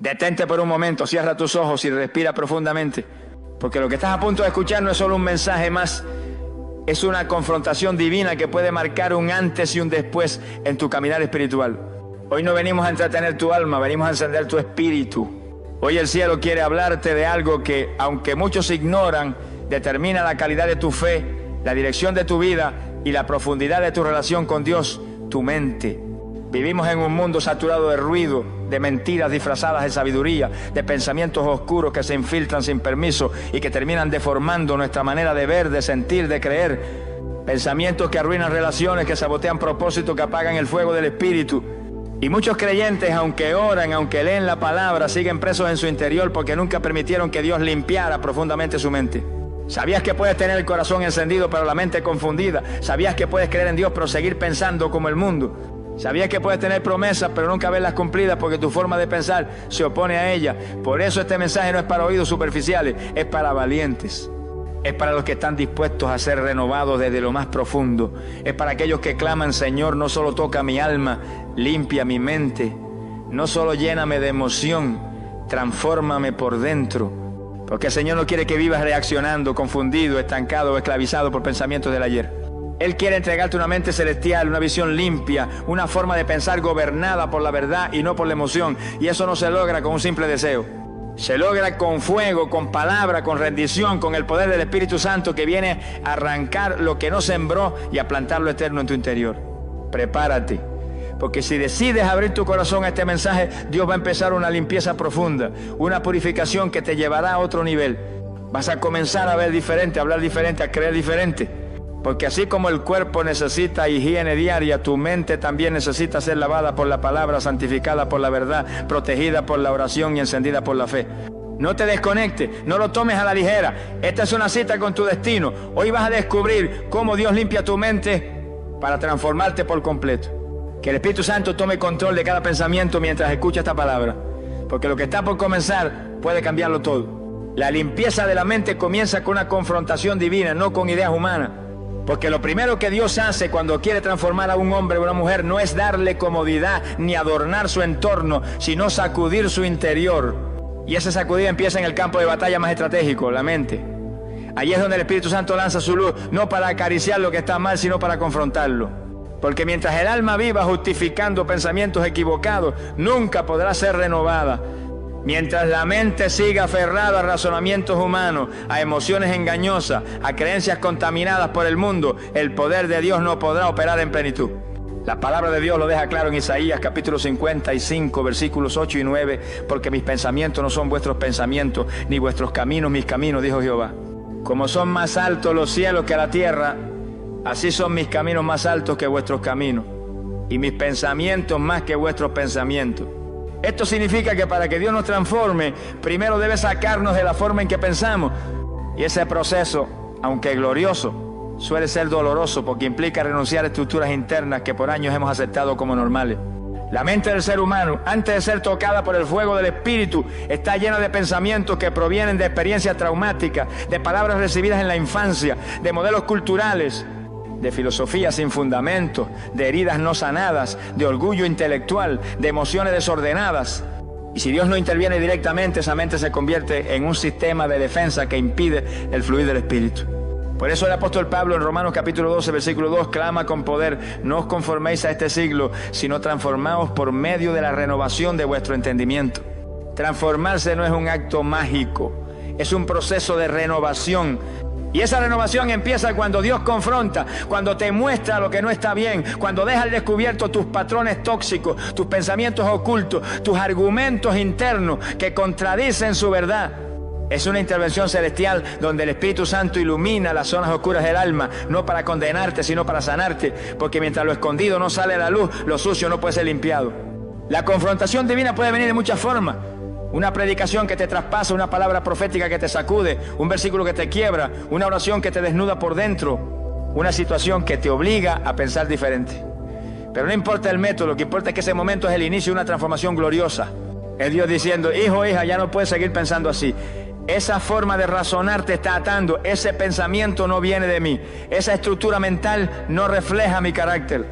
Detente por un momento, cierra tus ojos y respira profundamente. Porque lo que estás a punto de escuchar no es solo un mensaje más, es una confrontación divina que puede marcar un antes y un después en tu caminar espiritual. Hoy no venimos a entretener tu alma, venimos a encender tu espíritu. Hoy el cielo quiere hablarte de algo que, aunque muchos ignoran, determina la calidad de tu fe, la dirección de tu vida y la profundidad de tu relación con Dios, tu mente. Vivimos en un mundo saturado de ruido, de mentiras disfrazadas de sabiduría, de pensamientos oscuros que se infiltran sin permiso y que terminan deformando nuestra manera de ver, de sentir, de creer. Pensamientos que arruinan relaciones, que sabotean propósitos, que apagan el fuego del espíritu. Y muchos creyentes, aunque oran, aunque leen la palabra, siguen presos en su interior porque nunca permitieron que Dios limpiara profundamente su mente. ¿Sabías que puedes tener el corazón encendido pero la mente confundida? ¿Sabías que puedes creer en Dios pero seguir pensando como el mundo? ¿Sabías que puedes tener promesas pero nunca verlas cumplidas porque tu forma de pensar se opone a ellas? Por eso este mensaje no es para oídos superficiales, es para valientes. Es para los que están dispuestos a ser renovados desde lo más profundo. Es para aquellos que claman: Señor, no solo toca mi alma, limpia mi mente. No solo lléname de emoción, transfórmame por dentro. Porque el Señor no quiere que vivas reaccionando, confundido, estancado o esclavizado por pensamientos del ayer. Él quiere entregarte una mente celestial, una visión limpia, una forma de pensar gobernada por la verdad y no por la emoción. Y eso no se logra con un simple deseo. Se logra con fuego, con palabra, con rendición, con el poder del Espíritu Santo que viene a arrancar lo que no sembró y a plantar lo eterno en tu interior. Prepárate, porque si decides abrir tu corazón a este mensaje, Dios va a empezar una limpieza profunda, una purificación que te llevará a otro nivel. Vas a comenzar a ver diferente, a hablar diferente, a creer diferente. Porque así como el cuerpo necesita higiene diaria, tu mente también necesita ser lavada por la palabra, santificada por la verdad, protegida por la oración y encendida por la fe. No te desconectes, no lo tomes a la ligera. Esta es una cita con tu destino. Hoy vas a descubrir cómo Dios limpia tu mente para transformarte por completo. Que el Espíritu Santo tome control de cada pensamiento mientras escucha esta palabra. Porque lo que está por comenzar puede cambiarlo todo. La limpieza de la mente comienza con una confrontación divina, no con ideas humanas. Porque lo primero que Dios hace cuando quiere transformar a un hombre o una mujer no es darle comodidad ni adornar su entorno, sino sacudir su interior. Y esa sacudida empieza en el campo de batalla más estratégico, la mente. Allí es donde el Espíritu Santo lanza su luz, no para acariciar lo que está mal, sino para confrontarlo. Porque mientras el alma viva justificando pensamientos equivocados, nunca podrá ser renovada. Mientras la mente siga aferrada a razonamientos humanos, a emociones engañosas, a creencias contaminadas por el mundo, el poder de Dios no podrá operar en plenitud. La palabra de Dios lo deja claro en Isaías capítulo 55, versículos 8 y 9, porque mis pensamientos no son vuestros pensamientos, ni vuestros caminos mis caminos, dijo Jehová. Como son más altos los cielos que la tierra, así son mis caminos más altos que vuestros caminos, y mis pensamientos más que vuestros pensamientos. Esto significa que para que Dios nos transforme, primero debe sacarnos de la forma en que pensamos. Y ese proceso, aunque glorioso, suele ser doloroso porque implica renunciar a estructuras internas que por años hemos aceptado como normales. La mente del ser humano, antes de ser tocada por el fuego del Espíritu, está llena de pensamientos que provienen de experiencias traumáticas, de palabras recibidas en la infancia, de modelos culturales, de filosofías sin fundamentos, de heridas no sanadas, de orgullo intelectual, de emociones desordenadas. Y si Dios no interviene directamente, esa mente se convierte en un sistema de defensa que impide el fluir del Espíritu. Por eso el apóstol Pablo en Romanos capítulo 12, versículo 2, clama con poder: no os conforméis a este siglo, sino transformaos por medio de la renovación de vuestro entendimiento. Transformarse no es un acto mágico, es un proceso de renovación. Y esa renovación empieza cuando Dios confronta, cuando te muestra lo que no está bien, cuando deja al descubierto tus patrones tóxicos, tus pensamientos ocultos, tus argumentos internos que contradicen su verdad. Es una intervención celestial donde el Espíritu Santo ilumina las zonas oscuras del alma, no para condenarte, sino para sanarte, porque mientras lo escondido no sale a la luz, lo sucio no puede ser limpiado. La confrontación divina puede venir de muchas formas. Una predicación que te traspasa, una palabra profética que te sacude, un versículo que te quiebra, una oración que te desnuda por dentro, una situación que te obliga a pensar diferente. Pero no importa el método, lo que importa es que ese momento es el inicio de una transformación gloriosa. Es Dios diciendo: hijo, hija, ya no puedes seguir pensando así. Esa forma de razonar te está atando, ese pensamiento no viene de mí, esa estructura mental no refleja mi carácter.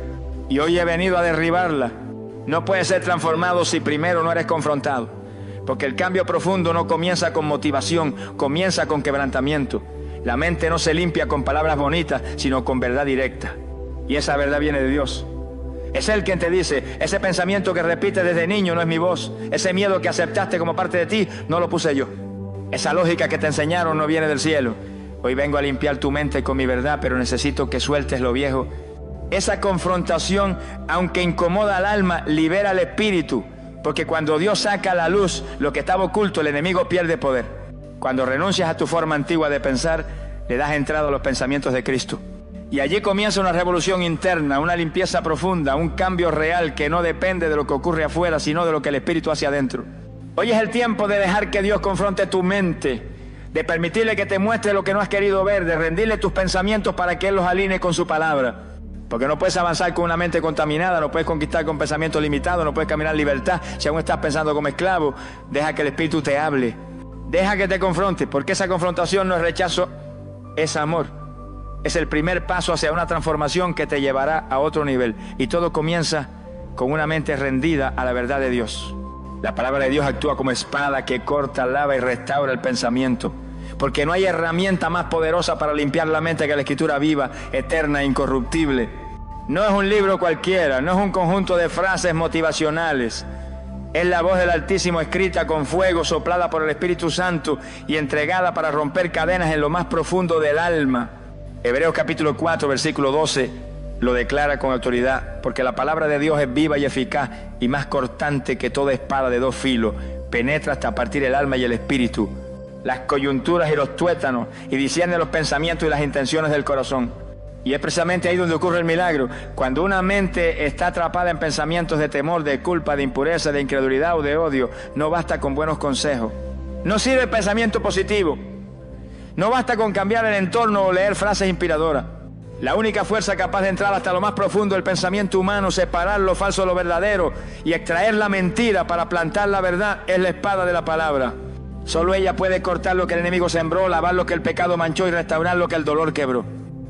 Y hoy he venido a derribarla. No puedes ser transformado si primero no eres confrontado. Porque el cambio profundo no comienza con motivación, comienza con quebrantamiento. La mente no se limpia con palabras bonitas, sino con verdad directa. Y esa verdad viene de Dios. Es Él quien te dice, ese pensamiento que repites desde niño no es mi voz. Ese miedo que aceptaste como parte de ti, no lo puse yo. Esa lógica que te enseñaron no viene del cielo. Hoy vengo a limpiar tu mente con mi verdad, pero necesito que sueltes lo viejo. Esa confrontación, aunque incomoda al alma, libera al espíritu. Porque cuando Dios saca a la luz lo que estaba oculto, el enemigo pierde poder. Cuando renuncias a tu forma antigua de pensar, le das entrada a los pensamientos de Cristo. Y allí comienza una revolución interna, una limpieza profunda, un cambio real que no depende de lo que ocurre afuera, sino de lo que el Espíritu hace adentro. Hoy es el tiempo de dejar que Dios confronte tu mente, de permitirle que te muestre lo que no has querido ver, de rendirle tus pensamientos para que Él los alinee con su palabra. Porque no puedes avanzar con una mente contaminada, no puedes conquistar con pensamientos limitados, no puedes caminar en libertad si aún estás pensando como esclavo. Deja que el Espíritu te hable, deja que te confronte, porque esa confrontación no es rechazo, es amor. Es el primer paso hacia una transformación que te llevará a otro nivel. Y todo comienza con una mente rendida a la verdad de Dios. La palabra de Dios actúa como espada que corta, lava y restaura el pensamiento. Porque no hay herramienta más poderosa para limpiar la mente que la Escritura viva, eterna e incorruptible. No es un libro cualquiera, no es un conjunto de frases motivacionales. Es la voz del Altísimo escrita con fuego, soplada por el Espíritu Santo y entregada para romper cadenas en lo más profundo del alma. Hebreos capítulo 4, versículo 12, lo declara con autoridad, porque la palabra de Dios es viva y eficaz y más cortante que toda espada de dos filos, penetra hasta partir el alma y el espíritu, las coyunturas y los tuétanos, y discierne los pensamientos y las intenciones del corazón. Y es precisamente ahí donde ocurre el milagro. Cuando una mente está atrapada en pensamientos de temor, de culpa, de impureza, de incredulidad o de odio, no basta con buenos consejos. No sirve el pensamiento positivo. No basta con cambiar el entorno o leer frases inspiradoras. La única fuerza capaz de entrar hasta lo más profundo del pensamiento humano, separar lo falso de lo verdadero y extraer la mentira para plantar la verdad, es la espada de la palabra. Solo ella puede cortar lo que el enemigo sembró, lavar lo que el pecado manchó y restaurar lo que el dolor quebró.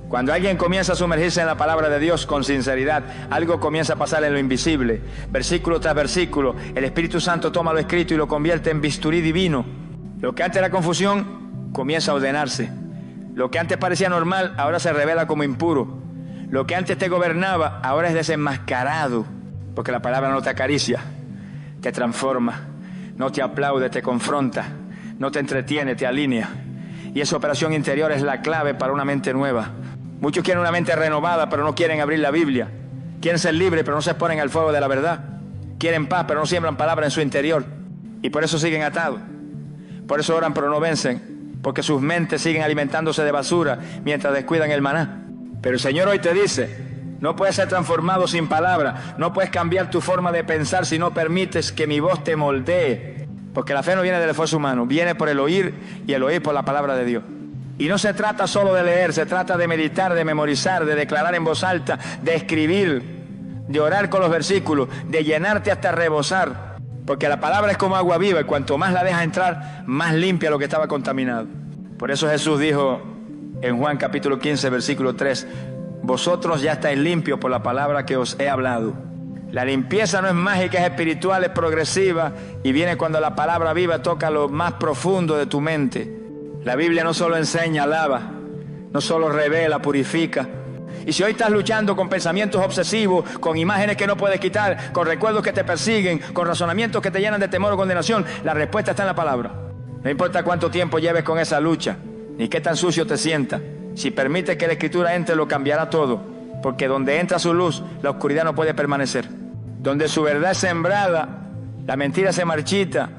Cuando alguien comienza a sumergirse en la palabra de Dios con sinceridad, algo comienza a pasar en lo invisible. Versículo tras versículo, el Espíritu Santo toma lo escrito y lo convierte en bisturí divino. Lo que antes era confusión comienza a ordenarse. Lo que antes parecía normal, ahora se revela como impuro. Lo que antes te gobernaba, ahora es desenmascarado. Porque la palabra no te acaricia, te transforma, no te aplaude, te confronta, no te entretiene, te alinea. Y esa operación interior es la clave para una mente nueva. Muchos quieren una mente renovada, pero no quieren abrir la Biblia. Quieren ser libres, pero no se exponen al fuego de la verdad. Quieren paz, pero no siembran palabra en su interior. Y por eso siguen atados. Por eso oran, pero no vencen. Porque sus mentes siguen alimentándose de basura mientras descuidan el maná. Pero el Señor hoy te dice, no puedes ser transformado sin palabra, no puedes cambiar tu forma de pensar si no permites que mi voz te moldee. Porque la fe no viene del esfuerzo humano, viene por el oír y el oír por la palabra de Dios. Y no se trata solo de leer, se trata de meditar, de memorizar, de declarar en voz alta, de escribir, de orar con los versículos, de llenarte hasta rebosar. Porque la palabra es como agua viva y cuanto más la dejas entrar, más limpia lo que estaba contaminado. Por eso Jesús dijo en Juan capítulo 15, versículo 3, vosotros ya estáis limpios por la palabra que os he hablado. La limpieza no es mágica, es espiritual, es progresiva y viene cuando la palabra viva toca lo más profundo de tu mente. La Biblia no solo enseña, alaba, no solo revela, purifica. Y si hoy estás luchando con pensamientos obsesivos, con imágenes que no puedes quitar, con recuerdos que te persiguen, con razonamientos que te llenan de temor o condenación, la respuesta está en la palabra. No importa cuánto tiempo lleves con esa lucha, ni qué tan sucio te sientas. Si permites que la Escritura entre, lo cambiará todo. Porque donde entra su luz, la oscuridad no puede permanecer. Donde su verdad es sembrada, la mentira se marchita.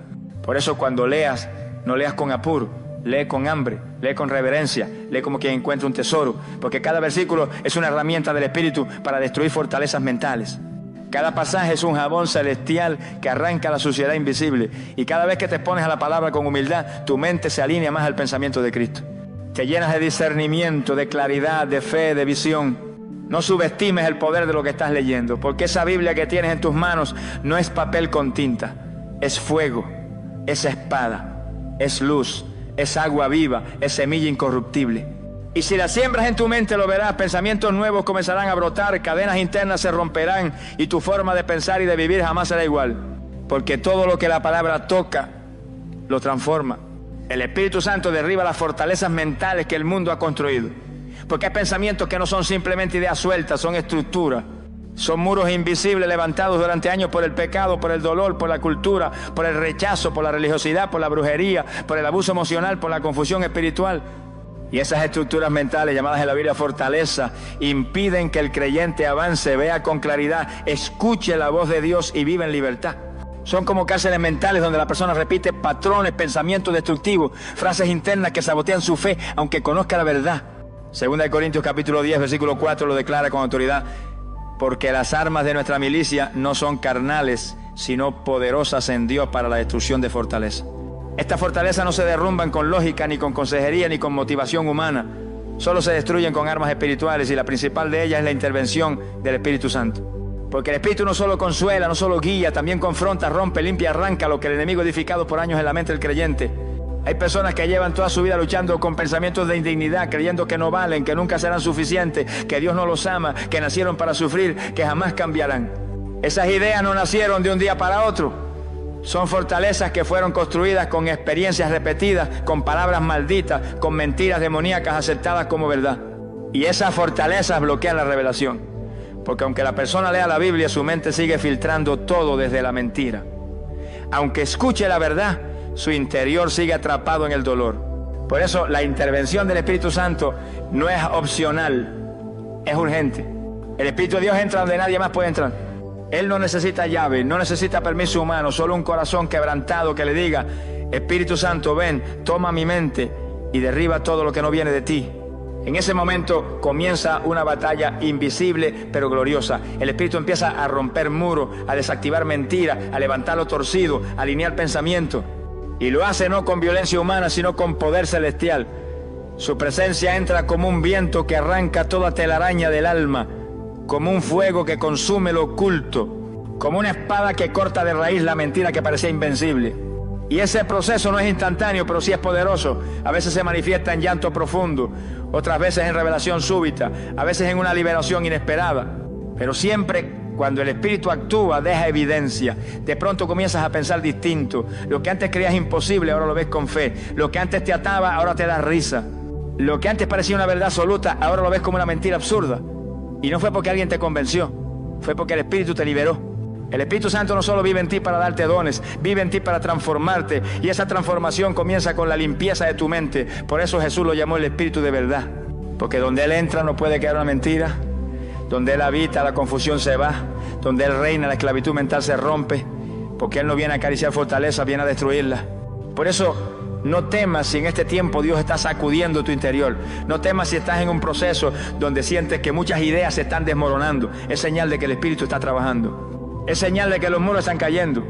Por eso cuando leas, no leas con apuro. Lee con hambre, lee con reverencia, lee como quien encuentra un tesoro, porque cada versículo es una herramienta del Espíritu para destruir fortalezas mentales. Cada pasaje es un jabón celestial que arranca la suciedad invisible, y cada vez que te pones a la palabra con humildad, tu mente se alinea más al pensamiento de Cristo. Te llenas de discernimiento, de claridad, de fe, de visión. No subestimes el poder de lo que estás leyendo, porque esa Biblia que tienes en tus manos no es papel con tinta, es fuego, es espada, es luz, es agua viva, es semilla incorruptible. Y si la siembras en tu mente, lo verás, pensamientos nuevos comenzarán a brotar, cadenas internas se romperán y tu forma de pensar y de vivir jamás será igual. Porque todo lo que la palabra toca lo transforma. El Espíritu Santo derriba las fortalezas mentales que el mundo ha construido. Porque hay pensamientos que no son simplemente ideas sueltas, son estructuras. Son muros invisibles levantados durante años por el pecado, por el dolor, por la cultura, por el rechazo, por la religiosidad, por la brujería, por el abuso emocional, por la confusión espiritual. Y esas estructuras mentales, llamadas en la Biblia fortaleza, impiden que el creyente avance, vea con claridad, escuche la voz de Dios y viva en libertad. Son como cárceles mentales donde la persona repite patrones, pensamientos destructivos, frases internas que sabotean su fe, aunque conozca la verdad. Segunda de Corintios capítulo 10, versículo 4 lo declara con autoridad. Porque las armas de nuestra milicia no son carnales, sino poderosas en Dios para la destrucción de fortaleza. Estas fortalezas no se derrumban con lógica, ni con consejería, ni con motivación humana. Solo se destruyen con armas espirituales, y la principal de ellas es la intervención del Espíritu Santo. Porque el Espíritu no solo consuela, no solo guía, también confronta, rompe, limpia, arranca lo que el enemigo ha edificado por años en la mente del creyente. Hay personas que llevan toda su vida luchando con pensamientos de indignidad, creyendo que no valen, que nunca serán suficientes, que Dios no los ama, que nacieron para sufrir, que jamás cambiarán. Esas ideas no nacieron de un día para otro. Son fortalezas que fueron construidas con experiencias repetidas, con palabras malditas, con mentiras demoníacas aceptadas como verdad. Y esas fortalezas bloquean la revelación. Porque aunque la persona lea la Biblia, su mente sigue filtrando todo desde la mentira. Aunque escuche la verdad, su interior sigue atrapado en el dolor. Por eso la intervención del Espíritu Santo no es opcional, es urgente. El Espíritu de Dios entra donde nadie más puede entrar. Él no necesita llave, no necesita permiso humano, solo un corazón quebrantado que le diga: Espíritu Santo, ven, toma mi mente y derriba todo lo que no viene de ti. En ese momento comienza una batalla invisible pero gloriosa. El Espíritu empieza a romper muros, a desactivar mentiras, a levantar lo torcido, a alinear pensamientos. Y lo hace no con violencia humana, sino con poder celestial. Su presencia entra como un viento que arranca toda telaraña del alma, como un fuego que consume lo oculto, como una espada que corta de raíz la mentira que parecía invencible. Y ese proceso no es instantáneo, pero sí es poderoso. A veces se manifiesta en llanto profundo, otras veces en revelación súbita, a veces en una liberación inesperada. Pero siempre, cuando el Espíritu actúa, deja evidencia. De pronto comienzas a pensar distinto. Lo que antes creías imposible, ahora lo ves con fe. Lo que antes te ataba, ahora te da risa. Lo que antes parecía una verdad absoluta, ahora lo ves como una mentira absurda. Y no fue porque alguien te convenció, fue porque el Espíritu te liberó. El Espíritu Santo no solo vive en ti para darte dones, vive en ti para transformarte. Y esa transformación comienza con la limpieza de tu mente. Por eso Jesús lo llamó el Espíritu de verdad. Porque donde Él entra no puede quedar una mentira. Donde Él habita, la confusión se va. Donde Él reina, la esclavitud mental se rompe. Porque Él no viene a acariciar fortalezas, viene a destruirlas. Por eso, no temas si en este tiempo Dios está sacudiendo tu interior. No temas si estás en un proceso donde sientes que muchas ideas se están desmoronando. Es señal de que el Espíritu está trabajando. Es señal de que los muros están cayendo.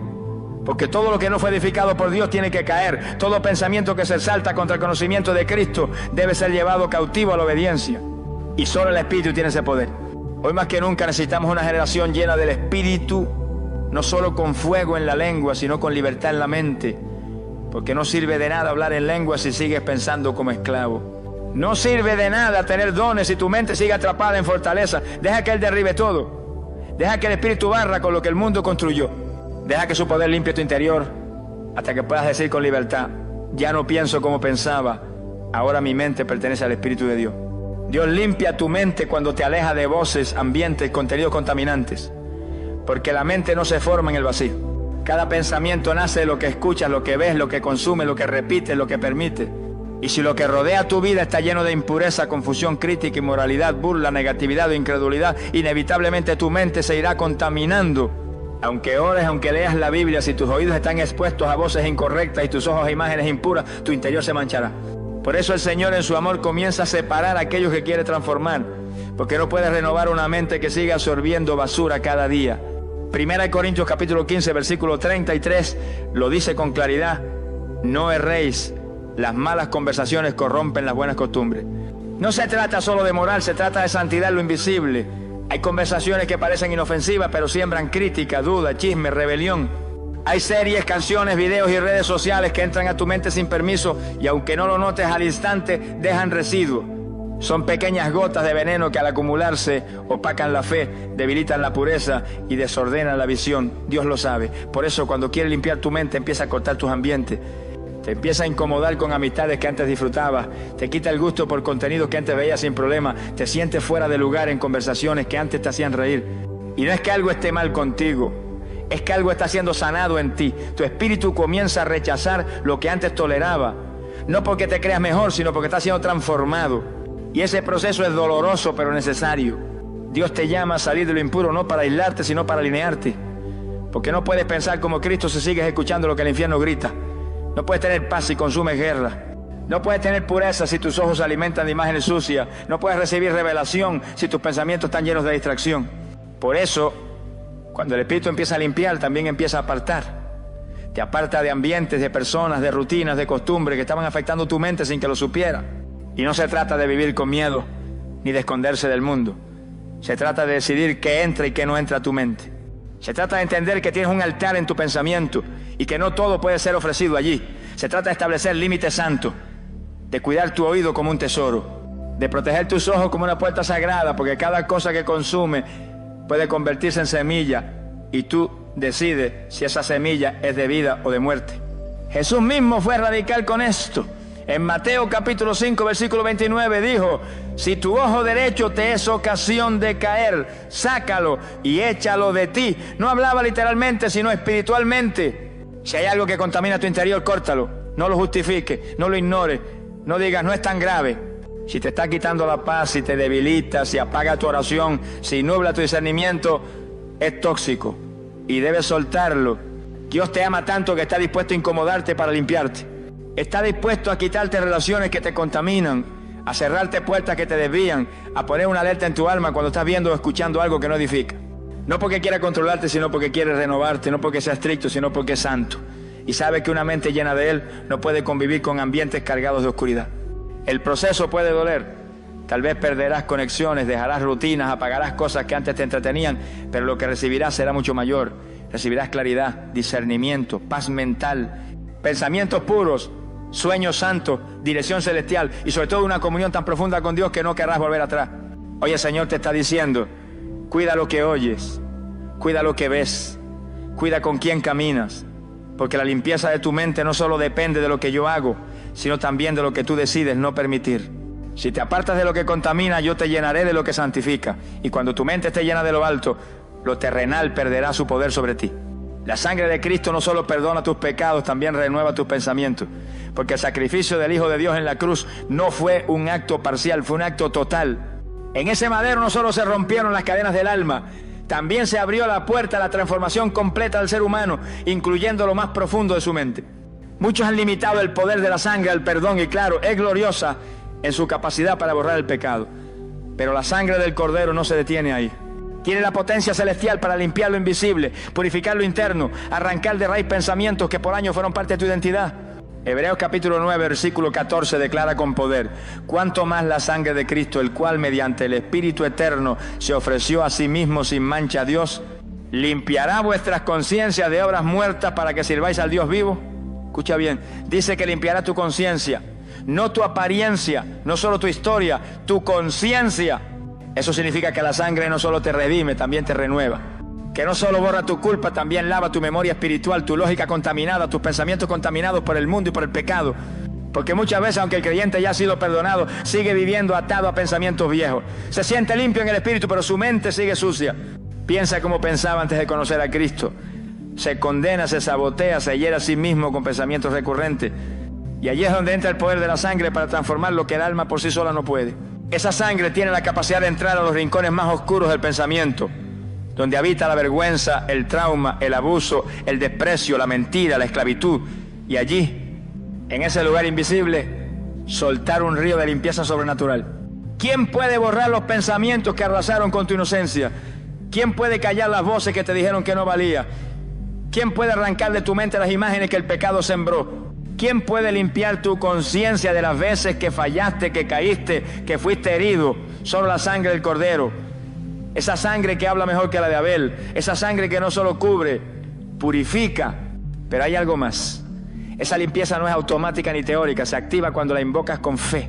Porque todo lo que no fue edificado por Dios tiene que caer. Todo pensamiento que se exalta contra el conocimiento de Cristo debe ser llevado cautivo a la obediencia. Y solo el Espíritu tiene ese poder. Hoy más que nunca necesitamos una generación llena del Espíritu, no solo con fuego en la lengua, sino con libertad en la mente. Porque no sirve de nada hablar en lengua si sigues pensando como esclavo. No sirve de nada tener dones si tu mente sigue atrapada en fortaleza. Deja que Él derribe todo. Deja que el Espíritu barra con lo que el mundo construyó. Deja que su poder limpie tu interior hasta que puedas decir con libertad: ya no pienso como pensaba, ahora mi mente pertenece al Espíritu de Dios. Dios limpia tu mente cuando te aleja de voces, ambientes, contenidos contaminantes. Porque la mente no se forma en el vacío. Cada pensamiento nace de lo que escuchas, lo que ves, lo que consumes, lo que repites, lo que permites. Y si lo que rodea tu vida está lleno de impureza, confusión, crítica, inmoralidad, burla, negatividad o incredulidad, inevitablemente tu mente se irá contaminando. Aunque ores, aunque leas la Biblia, si tus oídos están expuestos a voces incorrectas y tus ojos a imágenes impuras, tu interior se manchará. Por eso el Señor en su amor comienza a separar a aquellos que quiere transformar. Porque no puede renovar una mente que siga absorbiendo basura cada día. Primera de Corintios capítulo 15, versículo 33, lo dice con claridad: no erréis, las malas conversaciones corrompen las buenas costumbres. No se trata solo de moral, se trata de santidad en lo invisible. Hay conversaciones que parecen inofensivas, pero siembran crítica, duda, chisme, rebelión. Hay series, canciones, videos y redes sociales que entran a tu mente sin permiso y aunque no lo notes al instante, dejan residuos. Son pequeñas gotas de veneno que al acumularse opacan la fe, debilitan la pureza y desordenan la visión. Dios lo sabe. Por eso cuando quiere limpiar tu mente empieza a cortar tus ambientes. Te empieza a incomodar con amistades que antes disfrutabas. Te quita el gusto por contenidos que antes veías sin problema. Te sientes fuera de lugar en conversaciones que antes te hacían reír. Y no es que algo esté mal contigo, es que algo está siendo sanado en ti. Tu espíritu comienza a rechazar lo que antes toleraba. No porque te creas mejor, sino porque está siendo transformado. Y ese proceso es doloroso, pero necesario. Dios te llama a salir de lo impuro, no para aislarte, sino para alinearte. Porque no puedes pensar como Cristo si sigues escuchando lo que el infierno grita. No puedes tener paz si consumes guerra. No puedes tener pureza si tus ojos se alimentan de imágenes sucias. No puedes recibir revelación si tus pensamientos están llenos de distracción. Por eso, cuando el Espíritu empieza a limpiar, también empieza a apartar. Te aparta de ambientes, de personas, de rutinas, de costumbres que estaban afectando tu mente sin que lo supiera. Y no se trata de vivir con miedo, ni de esconderse del mundo. Se trata de decidir qué entra y qué no entra a tu mente. Se trata de entender que tienes un altar en tu pensamiento y que no todo puede ser ofrecido allí. Se trata de establecer límites santos, de cuidar tu oído como un tesoro, de proteger tus ojos como una puerta sagrada, porque cada cosa que consume puede convertirse en semilla y tú decides si esa semilla es de vida o de muerte. Jesús mismo fue radical con esto. En Mateo capítulo 5 versículo 29 dijo: si tu ojo derecho te es ocasión de caer, sácalo y échalo de ti. No hablaba literalmente, sino espiritualmente. Si hay algo que contamina tu interior, córtalo. No lo justifiques, no lo ignores, no digas no es tan grave. Si te está quitando la paz, si te debilita, si apaga tu oración, si nubla tu discernimiento, es tóxico y debes soltarlo. Dios te ama tanto que está dispuesto a incomodarte para limpiarte. Está dispuesto a quitarte relaciones que te contaminan, a cerrarte puertas que te desvían, a poner una alerta en tu alma cuando estás viendo o escuchando algo que no edifica. No porque quiera controlarte, sino porque quiere renovarte, no porque sea estricto, sino porque es santo. Y sabe que una mente llena de Él no puede convivir con ambientes cargados de oscuridad. El proceso puede doler. Tal vez perderás conexiones, dejarás rutinas, apagarás cosas que antes te entretenían, pero lo que recibirás será mucho mayor. Recibirás claridad, discernimiento, paz mental, pensamientos puros, sueños santos, dirección celestial y sobre todo una comunión tan profunda con Dios que no querrás volver atrás. Hoy el Señor te está diciendo: cuida lo que oyes, cuida lo que ves, cuida con quién caminas, porque la limpieza de tu mente no solo depende de lo que yo hago, sino también de lo que tú decides no permitir. Si te apartas de lo que contamina, yo te llenaré de lo que santifica, y cuando tu mente esté llena de lo alto, lo terrenal perderá su poder sobre ti. La sangre de Cristo no solo perdona tus pecados, también renueva tus pensamientos, porque el sacrificio del Hijo de Dios en la cruz no fue un acto parcial, fue un acto total. En ese madero no solo se rompieron las cadenas del alma, también se abrió la puerta a la transformación completa del ser humano, incluyendo lo más profundo de su mente. Muchos han limitado el poder de la sangre al perdón y claro, es gloriosa en su capacidad para borrar el pecado. Pero la sangre del Cordero no se detiene ahí. Tiene la potencia celestial para limpiar lo invisible, purificar lo interno, arrancar de raíz pensamientos que por años fueron parte de tu identidad. Hebreos capítulo 9, versículo 14 declara con poder: cuánto más la sangre de Cristo, el cual mediante el Espíritu eterno se ofreció a sí mismo sin mancha a Dios, limpiará vuestras conciencias de obras muertas para que sirváis al Dios vivo. Escucha bien, dice que limpiará tu conciencia, no tu apariencia, no solo tu historia, tu conciencia. Eso significa que la sangre no solo te redime, también te renueva. Que no solo borra tu culpa, también lava tu memoria espiritual, tu lógica contaminada, tus pensamientos contaminados por el mundo y por el pecado. Porque muchas veces, aunque el creyente ya ha sido perdonado, sigue viviendo atado a pensamientos viejos. Se siente limpio en el espíritu, pero su mente sigue sucia. Piensa como pensaba antes de conocer a Cristo. Se condena, se sabotea, se hiere a sí mismo con pensamientos recurrentes. Y allí es donde entra el poder de la sangre para transformar lo que el alma por sí sola no puede. Esa sangre tiene la capacidad de entrar a los rincones más oscuros del pensamiento, donde habita la vergüenza, el trauma, el abuso, el desprecio, la mentira, la esclavitud. Y allí, en ese lugar invisible, soltar un río de limpieza sobrenatural. ¿Quién puede borrar los pensamientos que arrasaron con tu inocencia? ¿Quién puede callar las voces que te dijeron que no valía? ¿Quién puede arrancar de tu mente las imágenes que el pecado sembró? ¿Quién puede limpiar tu conciencia de las veces que fallaste, que caíste, que fuiste herido? Solo la sangre del Cordero. Esa sangre que habla mejor que la de Abel. Esa sangre que no solo cubre, purifica. Pero hay algo más. Esa limpieza no es automática ni teórica. Se activa cuando la invocas con fe.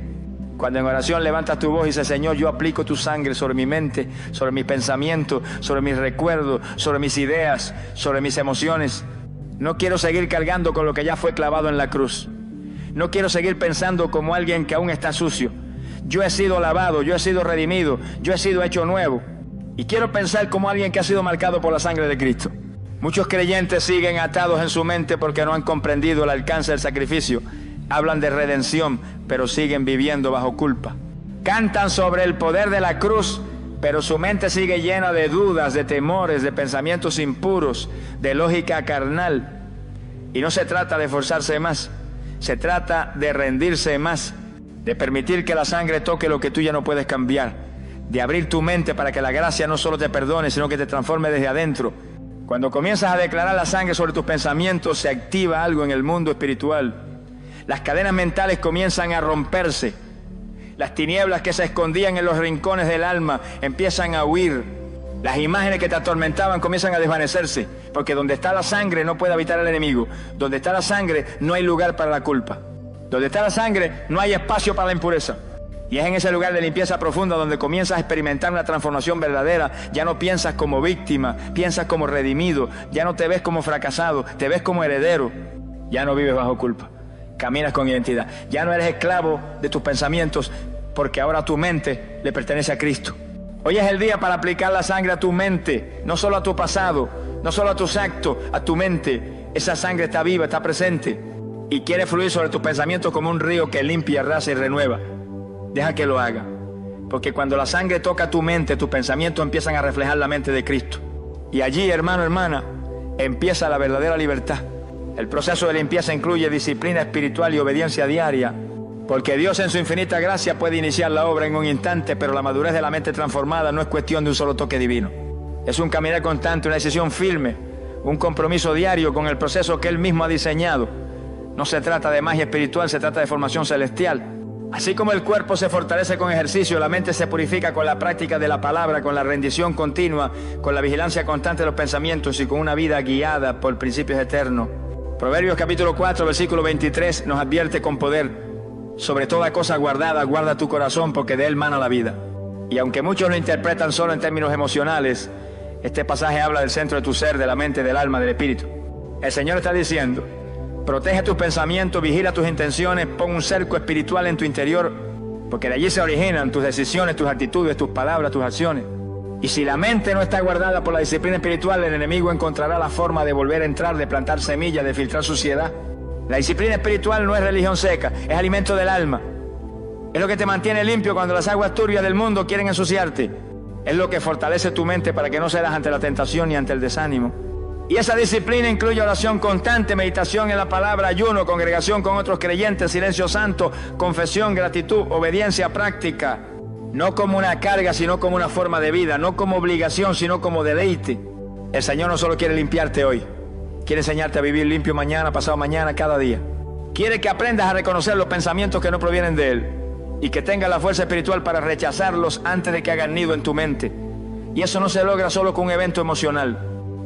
Cuando en oración levantas tu voz y dices: Señor, yo aplico tu sangre sobre mi mente, sobre mis pensamientos, sobre mis recuerdos, sobre mis ideas, sobre mis emociones. No quiero seguir cargando con lo que ya fue clavado en la cruz. No quiero seguir pensando como alguien que aún está sucio. Yo he sido lavado, yo he sido redimido, yo he sido hecho nuevo. Y quiero pensar como alguien que ha sido marcado por la sangre de Cristo. Muchos creyentes siguen atados en su mente porque no han comprendido el alcance del sacrificio. Hablan de redención, pero siguen viviendo bajo culpa. Cantan sobre el poder de la cruz, pero su mente sigue llena de dudas, de temores, de pensamientos impuros, de lógica carnal. Y no se trata de esforzarse más, se trata de rendirse más, de permitir que la sangre toque lo que tú ya no puedes cambiar, de abrir tu mente para que la gracia no solo te perdone, sino que te transforme desde adentro. Cuando comienzas a declarar la sangre sobre tus pensamientos, se activa algo en el mundo espiritual. Las cadenas mentales comienzan a romperse. Las tinieblas que se escondían en los rincones del alma empiezan a huir. Las imágenes que te atormentaban comienzan a desvanecerse, porque donde está la sangre no puede habitar el enemigo. Donde está la sangre no hay lugar para la culpa. Donde está la sangre no hay espacio para la impureza. Y es en ese lugar de limpieza profunda donde comienzas a experimentar una transformación verdadera. Ya no piensas como víctima, piensas como redimido. Ya no te ves como fracasado, te ves como heredero. Ya no vives bajo culpa. Caminas con identidad. Ya no eres esclavo de tus pensamientos, porque ahora tu mente le pertenece a Cristo. Hoy es el día para aplicar la sangre a tu mente, no solo a tu pasado, no solo a tus actos, a tu mente. Esa sangre está viva, está presente y quiere fluir sobre tus pensamientos como un río que limpia, arrasa y renueva. Deja que lo haga, porque cuando la sangre toca tu mente, tus pensamientos empiezan a reflejar la mente de Cristo. Y allí, hermano, hermana, empieza la verdadera libertad. El proceso de limpieza incluye disciplina espiritual y obediencia diaria, porque Dios en su infinita gracia puede iniciar la obra en un instante, pero la madurez de la mente transformada no es cuestión de un solo toque divino. Es un caminar constante, una decisión firme, un compromiso diario con el proceso que Él mismo ha diseñado. No se trata de magia espiritual, se trata de formación celestial. Así como el cuerpo se fortalece con ejercicio, la mente se purifica con la práctica de la palabra, con la rendición continua, con la vigilancia constante de los pensamientos y con una vida guiada por principios eternos. Proverbios capítulo 4, versículo 23 nos advierte con poder: sobre toda cosa guardada, guarda tu corazón, porque de él mana la vida. Y aunque muchos lo interpretan solo en términos emocionales, este pasaje habla del centro de tu ser, de la mente, del alma, del espíritu. El Señor está diciendo: protege tus pensamientos, vigila tus intenciones, pon un cerco espiritual en tu interior, porque de allí se originan tus decisiones, tus actitudes, tus palabras, tus acciones. Y si la mente no está guardada por la disciplina espiritual, el enemigo encontrará la forma de volver a entrar, de plantar semillas, de filtrar suciedad. La disciplina espiritual no es religión seca, es alimento del alma. Es lo que te mantiene limpio cuando las aguas turbias del mundo quieren ensuciarte. Es lo que fortalece tu mente para que no cedas ante la tentación ni ante el desánimo. Y esa disciplina incluye oración constante, meditación en la palabra, ayuno, congregación con otros creyentes, silencio santo, confesión, gratitud, obediencia práctica. No como una carga, sino como una forma de vida. No como obligación, sino como deleite. El Señor no solo quiere limpiarte hoy, quiere enseñarte a vivir limpio mañana, pasado mañana, cada día. Quiere que aprendas a reconocer los pensamientos que no provienen de Él y que tengas la fuerza espiritual para rechazarlos antes de que hagan nido en tu mente. Y eso no se logra solo con un evento emocional.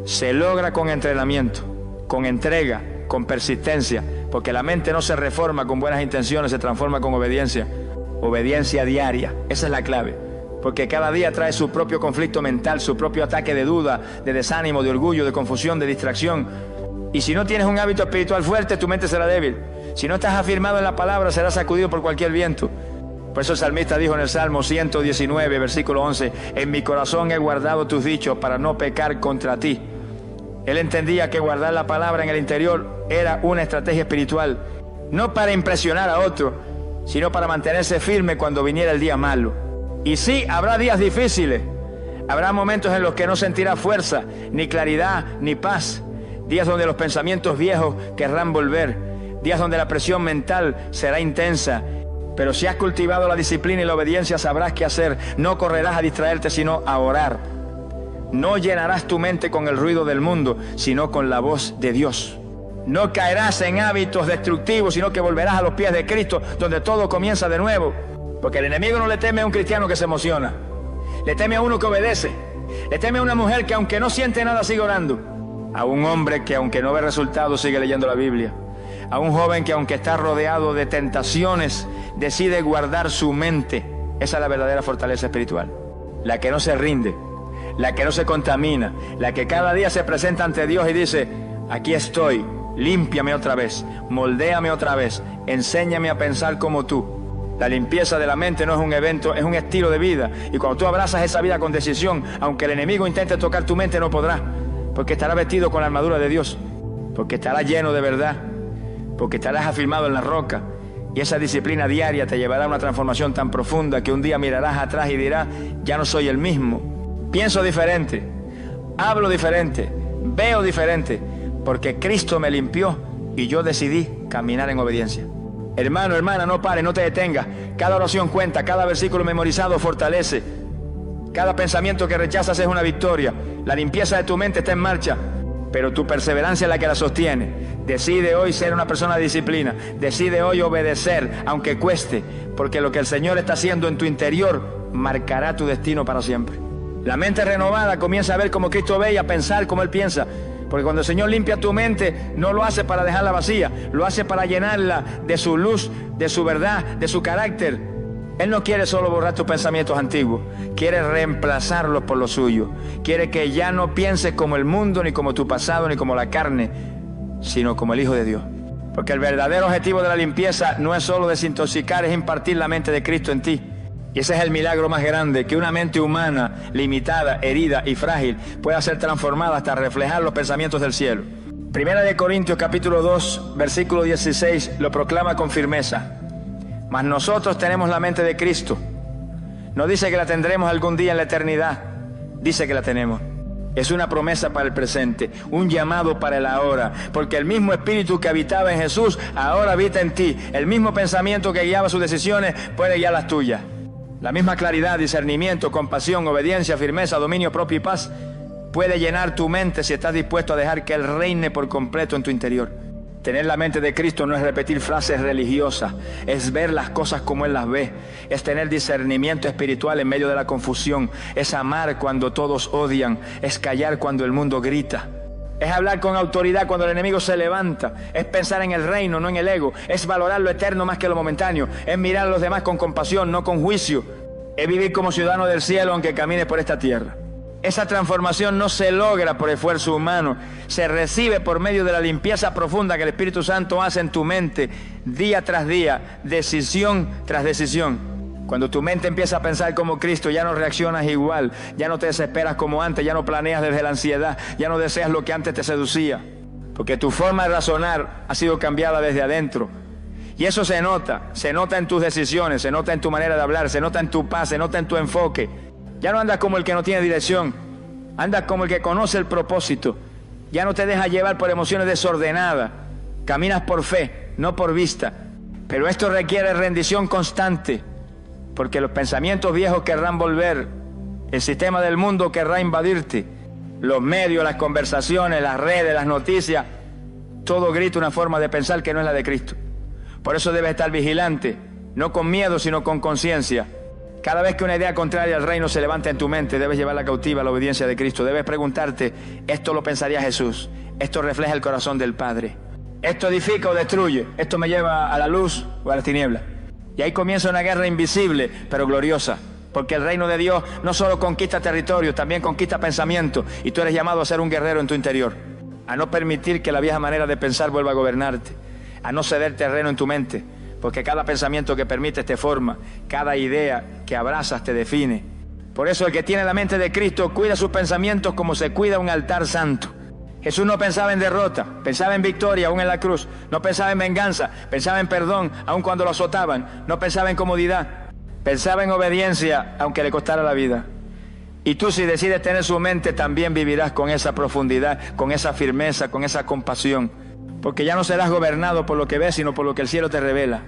Se logra con entrenamiento, con entrega, con persistencia, porque la mente no se reforma con buenas intenciones, se transforma con obediencia. Obediencia diaria, esa es la clave, porque cada día trae su propio conflicto mental, su propio ataque de duda, de desánimo, de orgullo, de confusión, de distracción. Y si no tienes un hábito espiritual fuerte, tu mente será débil. Si no estás afirmado en la palabra, serás sacudido por cualquier viento. Por eso el salmista dijo en el Salmo 119, versículo 11: en mi corazón he guardado tus dichos para no pecar contra ti. Él entendía que guardar la palabra en el interior era una estrategia espiritual, no para impresionar a otro, sino para mantenerse firme cuando viniera el día malo. Y sí, habrá días difíciles, habrá momentos en los que no sentirás fuerza, ni claridad, ni paz, días donde los pensamientos viejos querrán volver, días donde la presión mental será intensa. Pero si has cultivado la disciplina y la obediencia, sabrás qué hacer. No correrás a distraerte, sino a orar. No llenarás tu mente con el ruido del mundo, sino con la voz de Dios. No caerás en hábitos destructivos, sino que volverás a los pies de Cristo, donde todo comienza de nuevo. Porque el enemigo no le teme a un cristiano que se emociona. Le teme a uno que obedece. Le teme a una mujer que aunque no siente nada sigue orando. A un hombre que aunque no ve resultados sigue leyendo la Biblia. A un joven que aunque está rodeado de tentaciones decide guardar su mente. Esa es la verdadera fortaleza espiritual. La que no se rinde, la que no se contamina, la que cada día se presenta ante Dios y dice: aquí estoy, límpiame otra vez, moldéame otra vez, enséñame a pensar como tú. La limpieza de la mente no es un evento, es un estilo de vida. Y cuando tú abrazas esa vida con decisión, aunque el enemigo intente tocar tu mente, no podrá, porque estará vestido con la armadura de Dios, porque estará lleno de verdad, porque estarás afirmado en la roca. Y esa disciplina diaria te llevará a una transformación tan profunda que un día mirarás atrás y dirás: ya no soy el mismo, pienso diferente, hablo diferente, veo diferente, porque Cristo me limpió y yo decidí caminar en obediencia. Hermano, hermana, no pares, no te detengas. Cada oración cuenta, cada versículo memorizado fortalece. Cada pensamiento que rechazas es una victoria. La limpieza de tu mente está en marcha, pero tu perseverancia es la que la sostiene. Decide hoy ser una persona de disciplina. Decide hoy obedecer, aunque cueste, porque lo que el Señor está haciendo en tu interior marcará tu destino para siempre. La mente renovada comienza a ver como Cristo ve y a pensar como Él piensa. Porque cuando el Señor limpia tu mente, no lo hace para dejarla vacía, lo hace para llenarla de su luz, de su verdad, de su carácter. Él no quiere solo borrar tus pensamientos antiguos, quiere reemplazarlos por lo suyo. Quiere que ya no pienses como el mundo, ni como tu pasado, ni como la carne, sino como el Hijo de Dios. Porque el verdadero objetivo de la limpieza no es solo desintoxicar, es impartir la mente de Cristo en ti. Y ese es el milagro más grande, que una mente humana, limitada, herida y frágil, pueda ser transformada hasta reflejar los pensamientos del cielo. Primera de Corintios capítulo 2, versículo 16, lo proclama con firmeza. Mas nosotros tenemos la mente de Cristo. No dice que la tendremos algún día en la eternidad, dice que la tenemos. Es una promesa para el presente, un llamado para el ahora, porque el mismo espíritu que habitaba en Jesús ahora habita en ti. El mismo pensamiento que guiaba sus decisiones puede guiar las tuyas. La misma claridad, discernimiento, compasión, obediencia, firmeza, dominio propio y paz puede llenar tu mente si estás dispuesto a dejar que Él reine por completo en tu interior. Tener la mente de Cristo no es repetir frases religiosas, es ver las cosas como Él las ve, es tener discernimiento espiritual en medio de la confusión, es amar cuando todos odian, es callar cuando el mundo grita. Es hablar con autoridad cuando el enemigo se levanta. Es pensar en el reino, no en el ego. Es valorar lo eterno más que lo momentáneo. Es mirar a los demás con compasión, no con juicio. Es vivir como ciudadano del cielo aunque camine por esta tierra. Esa transformación no se logra por esfuerzo humano. Se recibe por medio de la limpieza profunda que el Espíritu Santo hace en tu mente día tras día, decisión tras decisión. Cuando tu mente empieza a pensar como Cristo, ya no reaccionas igual, ya no te desesperas como antes, ya no planeas desde la ansiedad, ya no deseas lo que antes te seducía, porque tu forma de razonar ha sido cambiada desde adentro. Y eso se nota en tus decisiones, se nota en tu manera de hablar, se nota en tu paz, se nota en tu enfoque. Ya no andas como el que no tiene dirección, andas como el que conoce el propósito. Ya no te dejas llevar por emociones desordenadas, caminas por fe, no por vista. Pero esto requiere rendición constante, porque los pensamientos viejos querrán volver, el sistema del mundo querrá invadirte, los medios, las conversaciones, las redes, las noticias, todo grita una forma de pensar que no es la de Cristo. Por eso debes estar vigilante, no con miedo, sino con conciencia. Cada vez que una idea contraria al reino se levanta en tu mente, debes llevarla cautiva a la obediencia de Cristo. Debes preguntarte: ¿esto lo pensaría Jesús? ¿Esto refleja el corazón del Padre? ¿Esto edifica o destruye? ¿Esto me lleva a la luz o a las tinieblas? Y ahí comienza una guerra invisible, pero gloriosa. Porque el reino de Dios no solo conquista territorio, también conquista pensamiento. Y tú eres llamado a ser un guerrero en tu interior. A no permitir que la vieja manera de pensar vuelva a gobernarte. A no ceder terreno en tu mente. Porque cada pensamiento que permites te forma. Cada idea que abrazas te define. Por eso el que tiene la mente de Cristo cuida sus pensamientos como se cuida un altar santo. Jesús no pensaba en derrota, pensaba en victoria aún en la cruz. No pensaba en venganza, pensaba en perdón aun cuando lo azotaban. No pensaba en comodidad, pensaba en obediencia aunque le costara la vida. Y tú, si decides tener su mente, también vivirás con esa profundidad, con esa firmeza, con esa compasión. Porque ya no serás gobernado por lo que ves, sino por lo que el cielo te revela.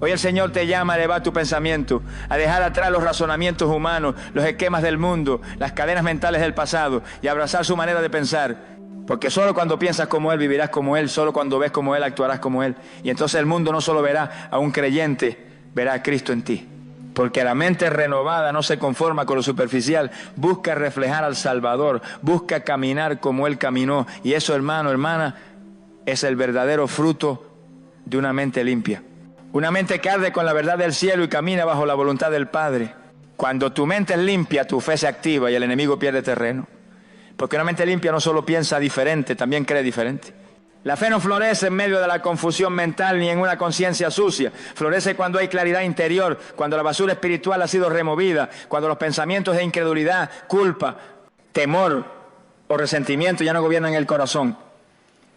Hoy el Señor te llama a elevar tu pensamiento, a dejar atrás los razonamientos humanos, los esquemas del mundo, las cadenas mentales del pasado y abrazar su manera de pensar. Porque solo cuando piensas como Él, vivirás como Él. Solo cuando ves como Él, actuarás como Él. Y entonces el mundo no solo verá a un creyente, verá a Cristo en ti. Porque la mente renovada no se conforma con lo superficial. Busca reflejar al Salvador. Busca caminar como Él caminó. Y eso, hermano, hermana, es el verdadero fruto de una mente limpia. Una mente que arde con la verdad del cielo y camina bajo la voluntad del Padre. Cuando tu mente es limpia, tu fe se activa y el enemigo pierde terreno. Porque una mente limpia no solo piensa diferente, también cree diferente. La fe no florece en medio de la confusión mental ni en una conciencia sucia. Florece cuando hay claridad interior, cuando la basura espiritual ha sido removida, cuando los pensamientos de incredulidad, culpa, temor o resentimiento ya no gobiernan el corazón.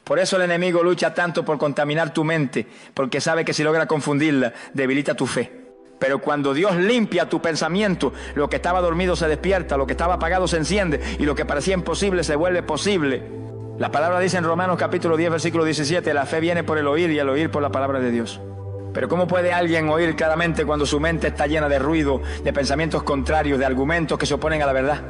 Por eso el enemigo lucha tanto por contaminar tu mente, porque sabe que si logra confundirla, debilita tu fe. Pero cuando Dios limpia tu pensamiento, lo que estaba dormido se despierta, lo que estaba apagado se enciende y lo que parecía imposible se vuelve posible. La palabra dice en Romanos capítulo 10, versículo 17, la fe viene por el oír y el oír por la palabra de Dios. Pero ¿cómo puede alguien oír claramente cuando su mente está llena de ruido, de pensamientos contrarios, de argumentos que se oponen a la verdad?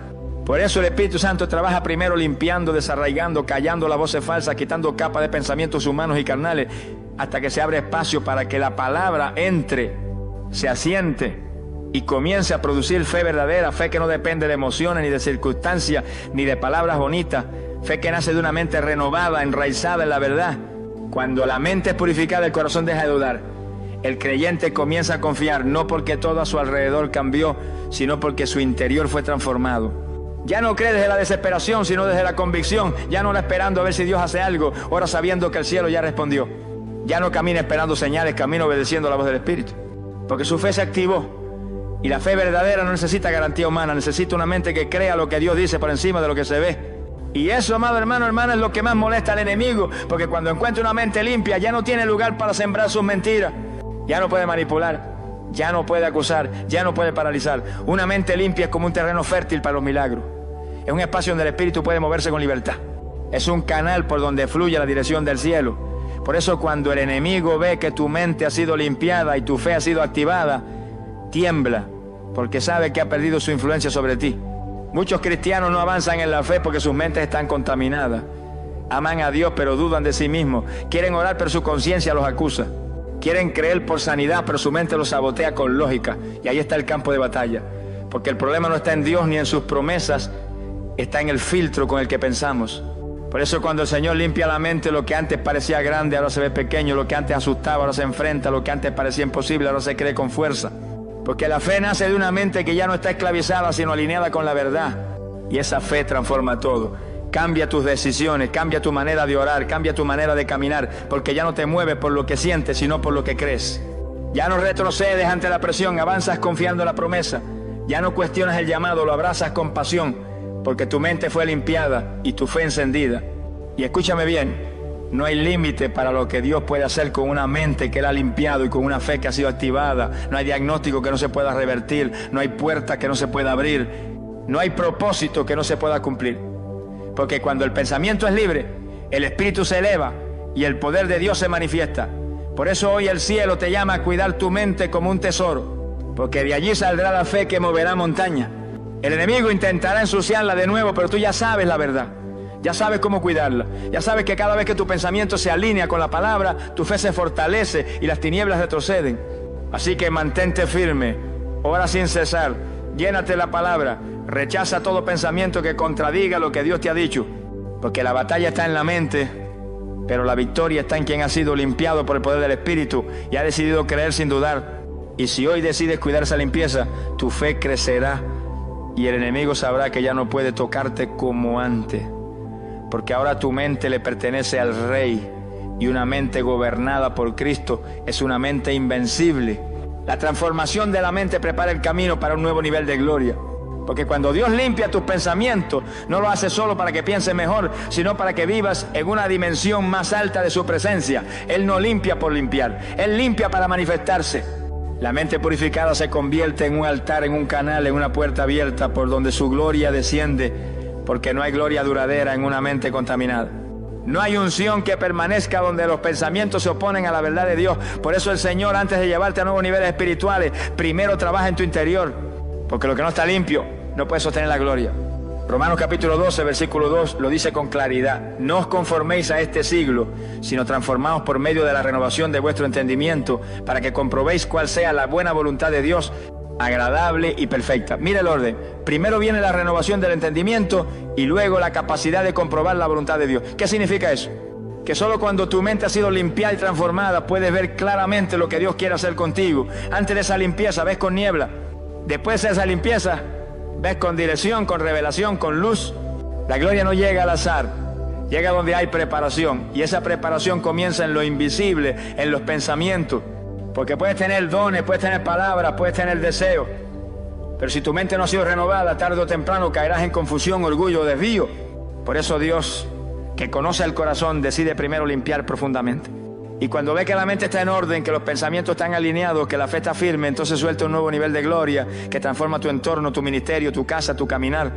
Por eso el Espíritu Santo trabaja primero limpiando, desarraigando, callando las voces falsas, quitando capas de pensamientos humanos y carnales, hasta que se abre espacio para que la palabra entre, se asiente y comience a producir fe verdadera, fe que no depende de emociones, ni de circunstancias, ni de palabras bonitas, fe que nace de una mente renovada, enraizada en la verdad. Cuando la mente es purificada, el corazón deja de dudar. El creyente comienza a confiar, no porque todo a su alrededor cambió, sino porque su interior fue transformado. Ya no cree desde la desesperación, sino desde la convicción. Ya no esperando a ver si Dios hace algo, ahora sabiendo que el cielo ya respondió. Ya no camina esperando señales, camina obedeciendo la voz del Espíritu. Porque su fe se activó. Y la fe verdadera no necesita garantía humana, necesita una mente que crea lo que Dios dice por encima de lo que se ve. Y eso, amado hermano, hermana, es lo que más molesta al enemigo, porque cuando encuentra una mente limpia, ya no tiene lugar para sembrar sus mentiras. Ya no puede manipular, ya no puede acusar, ya no puede paralizar. Una mente limpia es como un terreno fértil para los milagros. Es un espacio donde el Espíritu puede moverse con libertad. Es un canal por donde fluye la dirección del cielo. Por eso cuando el enemigo ve que tu mente ha sido limpiada y tu fe ha sido activada, tiembla, porque sabe que ha perdido su influencia sobre ti. Muchos cristianos no avanzan en la fe porque sus mentes están contaminadas. Aman a Dios pero dudan de sí mismos. Quieren orar pero su conciencia los acusa. Quieren creer por sanidad pero su mente los sabotea con lógica. Y ahí está el campo de batalla. Porque el problema no está en Dios ni en sus promesas, está en el filtro con el que pensamos. Por eso cuando el Señor limpia la mente, lo que antes parecía grande ahora se ve pequeño, lo que antes asustaba ahora se enfrenta, lo que antes parecía imposible ahora se cree con fuerza. Porque la fe nace de una mente que ya no está esclavizada, sino alineada con la verdad. Y esa fe transforma todo. Cambia tus decisiones, cambia tu manera de orar, cambia tu manera de caminar, porque ya no te mueves por lo que sientes, sino por lo que crees. Ya no retrocedes ante la presión, avanzas confiando en la promesa. Ya no cuestionas el llamado, lo abrazas con pasión, porque tu mente fue limpiada y tu fe encendida. Y escúchame bien. No hay límite para lo que Dios puede hacer con una mente que Él ha limpiado y con una fe que ha sido activada. No hay diagnóstico que no se pueda revertir, no hay puerta que no se pueda abrir, no hay propósito que no se pueda cumplir. Porque cuando el pensamiento es libre, el espíritu se eleva y el poder de Dios se manifiesta. Por eso hoy el cielo te llama a cuidar tu mente como un tesoro, porque de allí saldrá la fe que moverá montaña. El enemigo intentará ensuciarla de nuevo, pero tú ya sabes la verdad. Ya sabes cómo cuidarla. Ya sabes que cada vez que tu pensamiento se alinea con la palabra, tu fe se fortalece y las tinieblas retroceden. Así que mantente firme, ora sin cesar, llénate la palabra, rechaza todo pensamiento que contradiga lo que Dios te ha dicho. Porque la batalla está en la mente, pero la victoria está en quien ha sido limpiado por el poder del Espíritu y ha decidido creer sin dudar. Y si hoy decides cuidar esa limpieza, tu fe crecerá y el enemigo sabrá que ya no puede tocarte como antes. Porque ahora tu mente le pertenece al Rey y una mente gobernada por Cristo es una mente invencible. La transformación de la mente prepara el camino para un nuevo nivel de gloria. Porque cuando Dios limpia tus pensamientos, no lo hace solo para que pienses mejor, sino para que vivas en una dimensión más alta de su presencia. Él no limpia por limpiar, Él limpia para manifestarse. La mente purificada se convierte en un altar, en un canal, en una puerta abierta por donde su gloria desciende. Porque no hay gloria duradera en una mente contaminada. No hay unción que permanezca donde los pensamientos se oponen a la verdad de Dios. Por eso el Señor, antes de llevarte a nuevos niveles espirituales, primero trabaja en tu interior. Porque lo que no está limpio no puede sostener la gloria. Romanos capítulo 12, versículo 2 lo dice con claridad. No os conforméis a este siglo, sino transformaos por medio de la renovación de vuestro entendimiento, para que comprobéis cuál sea la buena voluntad de Dios, agradable y perfecta. Mira el orden. Primero viene la renovación del entendimiento y luego la capacidad de comprobar la voluntad de Dios. ¿Qué significa eso? Que solo cuando tu mente ha sido limpiada y transformada puedes ver claramente lo que Dios quiere hacer contigo. Antes de esa limpieza ves con niebla. Después de esa limpieza ves con dirección, con revelación, con luz. La gloria no llega al azar. Llega donde hay preparación, y esa preparación comienza en lo invisible, en los pensamientos. Porque puedes tener dones, puedes tener palabras, puedes tener deseos, pero si tu mente no ha sido renovada, tarde o temprano caerás en confusión, orgullo, desvío. Por eso Dios, que conoce el corazón, decide primero limpiar profundamente. Y cuando ve que la mente está en orden, que los pensamientos están alineados, que la fe está firme, entonces suelta un nuevo nivel de gloria que transforma tu entorno, tu ministerio, tu casa, tu caminar.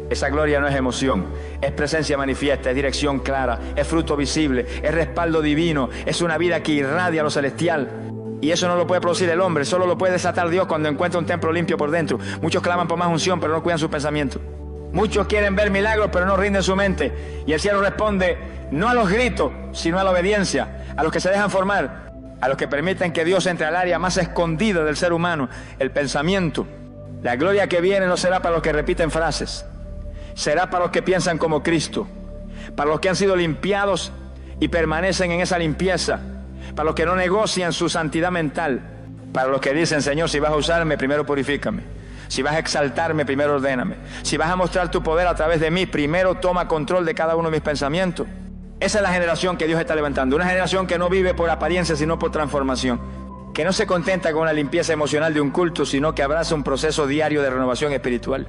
Esa gloria no es emoción, es presencia manifiesta, es dirección clara, es fruto visible, es respaldo divino, es una vida que irradia lo celestial. Y eso no lo puede producir el hombre, solo lo puede desatar Dios cuando encuentra un templo limpio por dentro. Muchos claman por más unción, pero no cuidan sus pensamientos. Muchos quieren ver milagros, pero no rinden su mente. Y el cielo responde, no a los gritos, sino a la obediencia, a los que se dejan formar, a los que permiten que Dios entre al área más escondida del ser humano, el pensamiento. La gloria que viene no será para los que repiten frases, será para los que piensan como Cristo, para los que han sido limpiados y permanecen en esa limpieza, para los que no negocian su santidad mental, para los que dicen, Señor, si vas a usarme, primero purifícame. Si vas a exaltarme, primero ordéname. Si vas a mostrar tu poder a través de mí, primero toma control de cada uno de mis pensamientos. Esa es la generación que Dios está levantando. Una generación que no vive por apariencia, sino por transformación. Que no se contenta con la limpieza emocional de un culto, sino que abraza un proceso diario de renovación espiritual.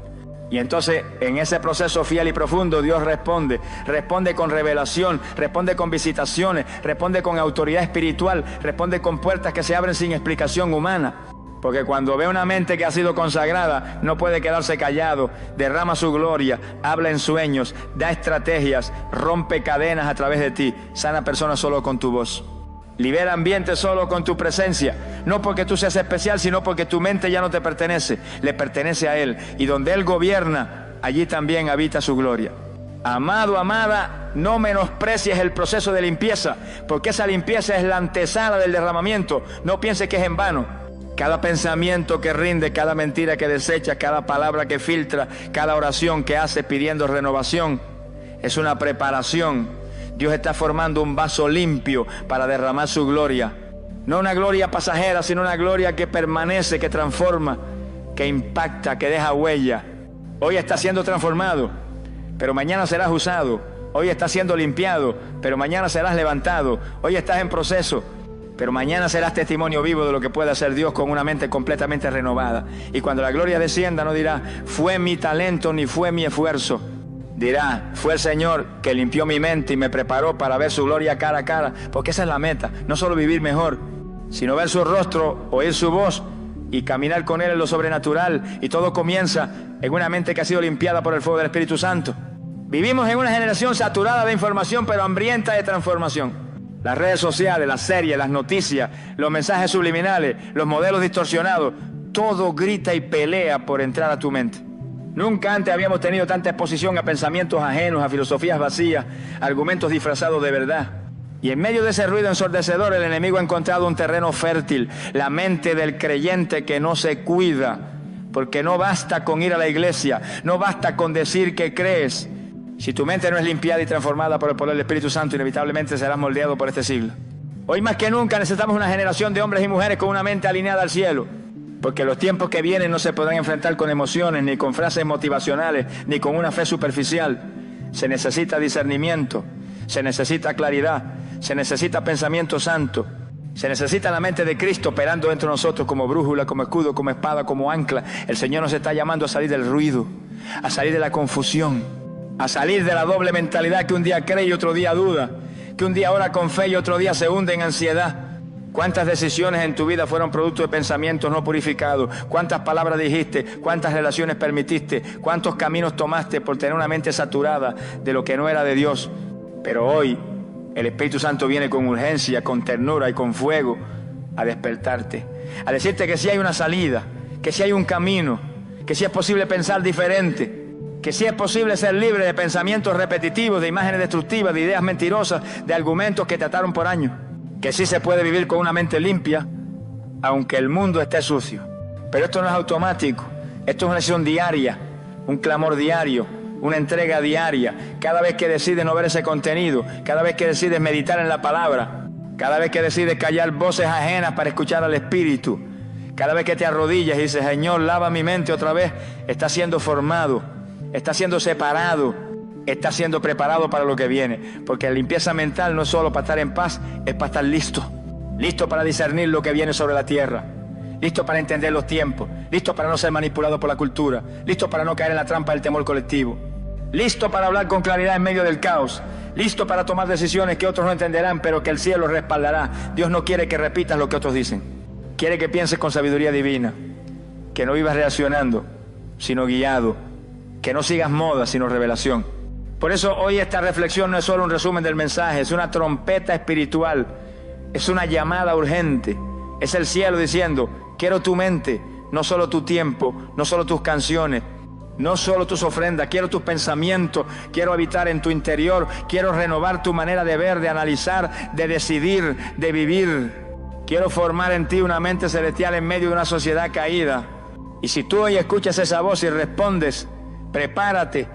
Y entonces, en ese proceso fiel y profundo, Dios responde. Responde con revelación, responde con visitaciones, responde con autoridad espiritual, responde con puertas que se abren sin explicación humana. Porque cuando ve una mente que ha sido consagrada, no puede quedarse callado, derrama su gloria, habla en sueños, da estrategias, rompe cadenas a través de ti, sana personas solo con tu voz. Libera ambiente solo con tu presencia, no porque tú seas especial, sino porque tu mente ya no te pertenece, le pertenece a Él. Y donde Él gobierna, allí también habita su gloria. Amado, amada, no menosprecies el proceso de limpieza, porque esa limpieza es la antesala del derramamiento. No pienses que es en vano. Cada pensamiento que rinde, cada mentira que desecha, cada palabra que filtra, cada oración que hace pidiendo renovación, es una preparación. Dios está formando un vaso limpio para derramar su gloria. No una gloria pasajera, sino una gloria que permanece, que transforma, que impacta, que deja huella. Hoy está siendo transformado, pero mañana serás usado. Hoy estás siendo limpiado, pero mañana serás levantado. Hoy estás en proceso, pero mañana serás testimonio vivo de lo que puede hacer Dios con una mente completamente renovada. Y cuando la gloria descienda, no dirá, fue mi talento ni fue mi esfuerzo. Dirá, fue el Señor que limpió mi mente y me preparó para ver su gloria cara a cara. Porque esa es la meta, no solo vivir mejor, sino ver su rostro, oír su voz y caminar con Él en lo sobrenatural. Y todo comienza en una mente que ha sido limpiada por el fuego del Espíritu Santo. Vivimos en una generación saturada de información, pero hambrienta de transformación. Las redes sociales, las series, las noticias, los mensajes subliminales, los modelos distorsionados, todo grita y pelea por entrar a tu mente. Nunca antes habíamos tenido tanta exposición a pensamientos ajenos, a filosofías vacías, a argumentos disfrazados de verdad. Y en medio de ese ruido ensordecedor, el enemigo ha encontrado un terreno fértil, la mente del creyente que no se cuida, porque no basta con ir a la iglesia, no basta con decir que crees. Si tu mente no es limpiada y transformada por el poder del Espíritu Santo, inevitablemente serás moldeado por este siglo. Hoy más que nunca necesitamos una generación de hombres y mujeres con una mente alineada al cielo, porque los tiempos que vienen no se podrán enfrentar con emociones, ni con frases motivacionales, ni con una fe superficial. Se necesita discernimiento, se necesita claridad, se necesita pensamiento santo, se necesita la mente de Cristo operando dentro de nosotros como brújula, como escudo, como espada, como ancla. El Señor nos está llamando a salir del ruido, a salir de la confusión, a salir de la doble mentalidad que un día cree y otro día duda, que un día ora con fe y otro día se hunde en ansiedad. ¿Cuántas decisiones en tu vida fueron producto de pensamientos no purificados? ¿Cuántas palabras dijiste? ¿Cuántas relaciones permitiste? ¿Cuántos caminos tomaste por tener una mente saturada de lo que no era de Dios? Pero hoy el Espíritu Santo viene con urgencia, con ternura y con fuego a despertarte, a decirte que sí hay una salida, que sí hay un camino, que sí es posible pensar diferente, que sí es posible ser libre de pensamientos repetitivos, de imágenes destructivas, de ideas mentirosas, de argumentos que te ataron por años. Que sí se puede vivir con una mente limpia, aunque el mundo esté sucio. Pero esto no es automático, esto es una acción diaria, un clamor diario, una entrega diaria. Cada vez que decides no ver ese contenido, cada vez que decides meditar en la palabra, cada vez que decides callar voces ajenas para escuchar al Espíritu, cada vez que te arrodillas y dices, Señor, lava mi mente otra vez, está siendo formado, está siendo separado. está siendo preparado para lo que viene. Porque la limpieza mental no es solo para estar en paz, es para estar listo. Listo para discernir lo que viene sobre la tierra. Listo para entender los tiempos. Listo para no ser manipulado por la cultura. Listo para no caer en la trampa del temor colectivo. Listo para hablar con claridad en medio del caos. Listo para tomar decisiones que otros no entenderán, pero que el cielo respaldará. Dios no quiere que repitas lo que otros dicen. Quiere que pienses con sabiduría divina. Que no vivas reaccionando, sino guiado. Que no sigas moda, sino revelación. Por eso hoy esta reflexión no es solo un resumen del mensaje, es una trompeta espiritual. Es una llamada urgente. Es el cielo diciendo: quiero tu mente, no solo tu tiempo, no solo tus canciones, no solo tus ofrendas, quiero tus pensamientos, quiero habitar en tu interior, quiero renovar tu manera de ver, de analizar, de decidir, de vivir. Quiero formar en ti una mente celestial en medio de una sociedad caída. Y si tú hoy escuchas esa voz y respondes, prepárate,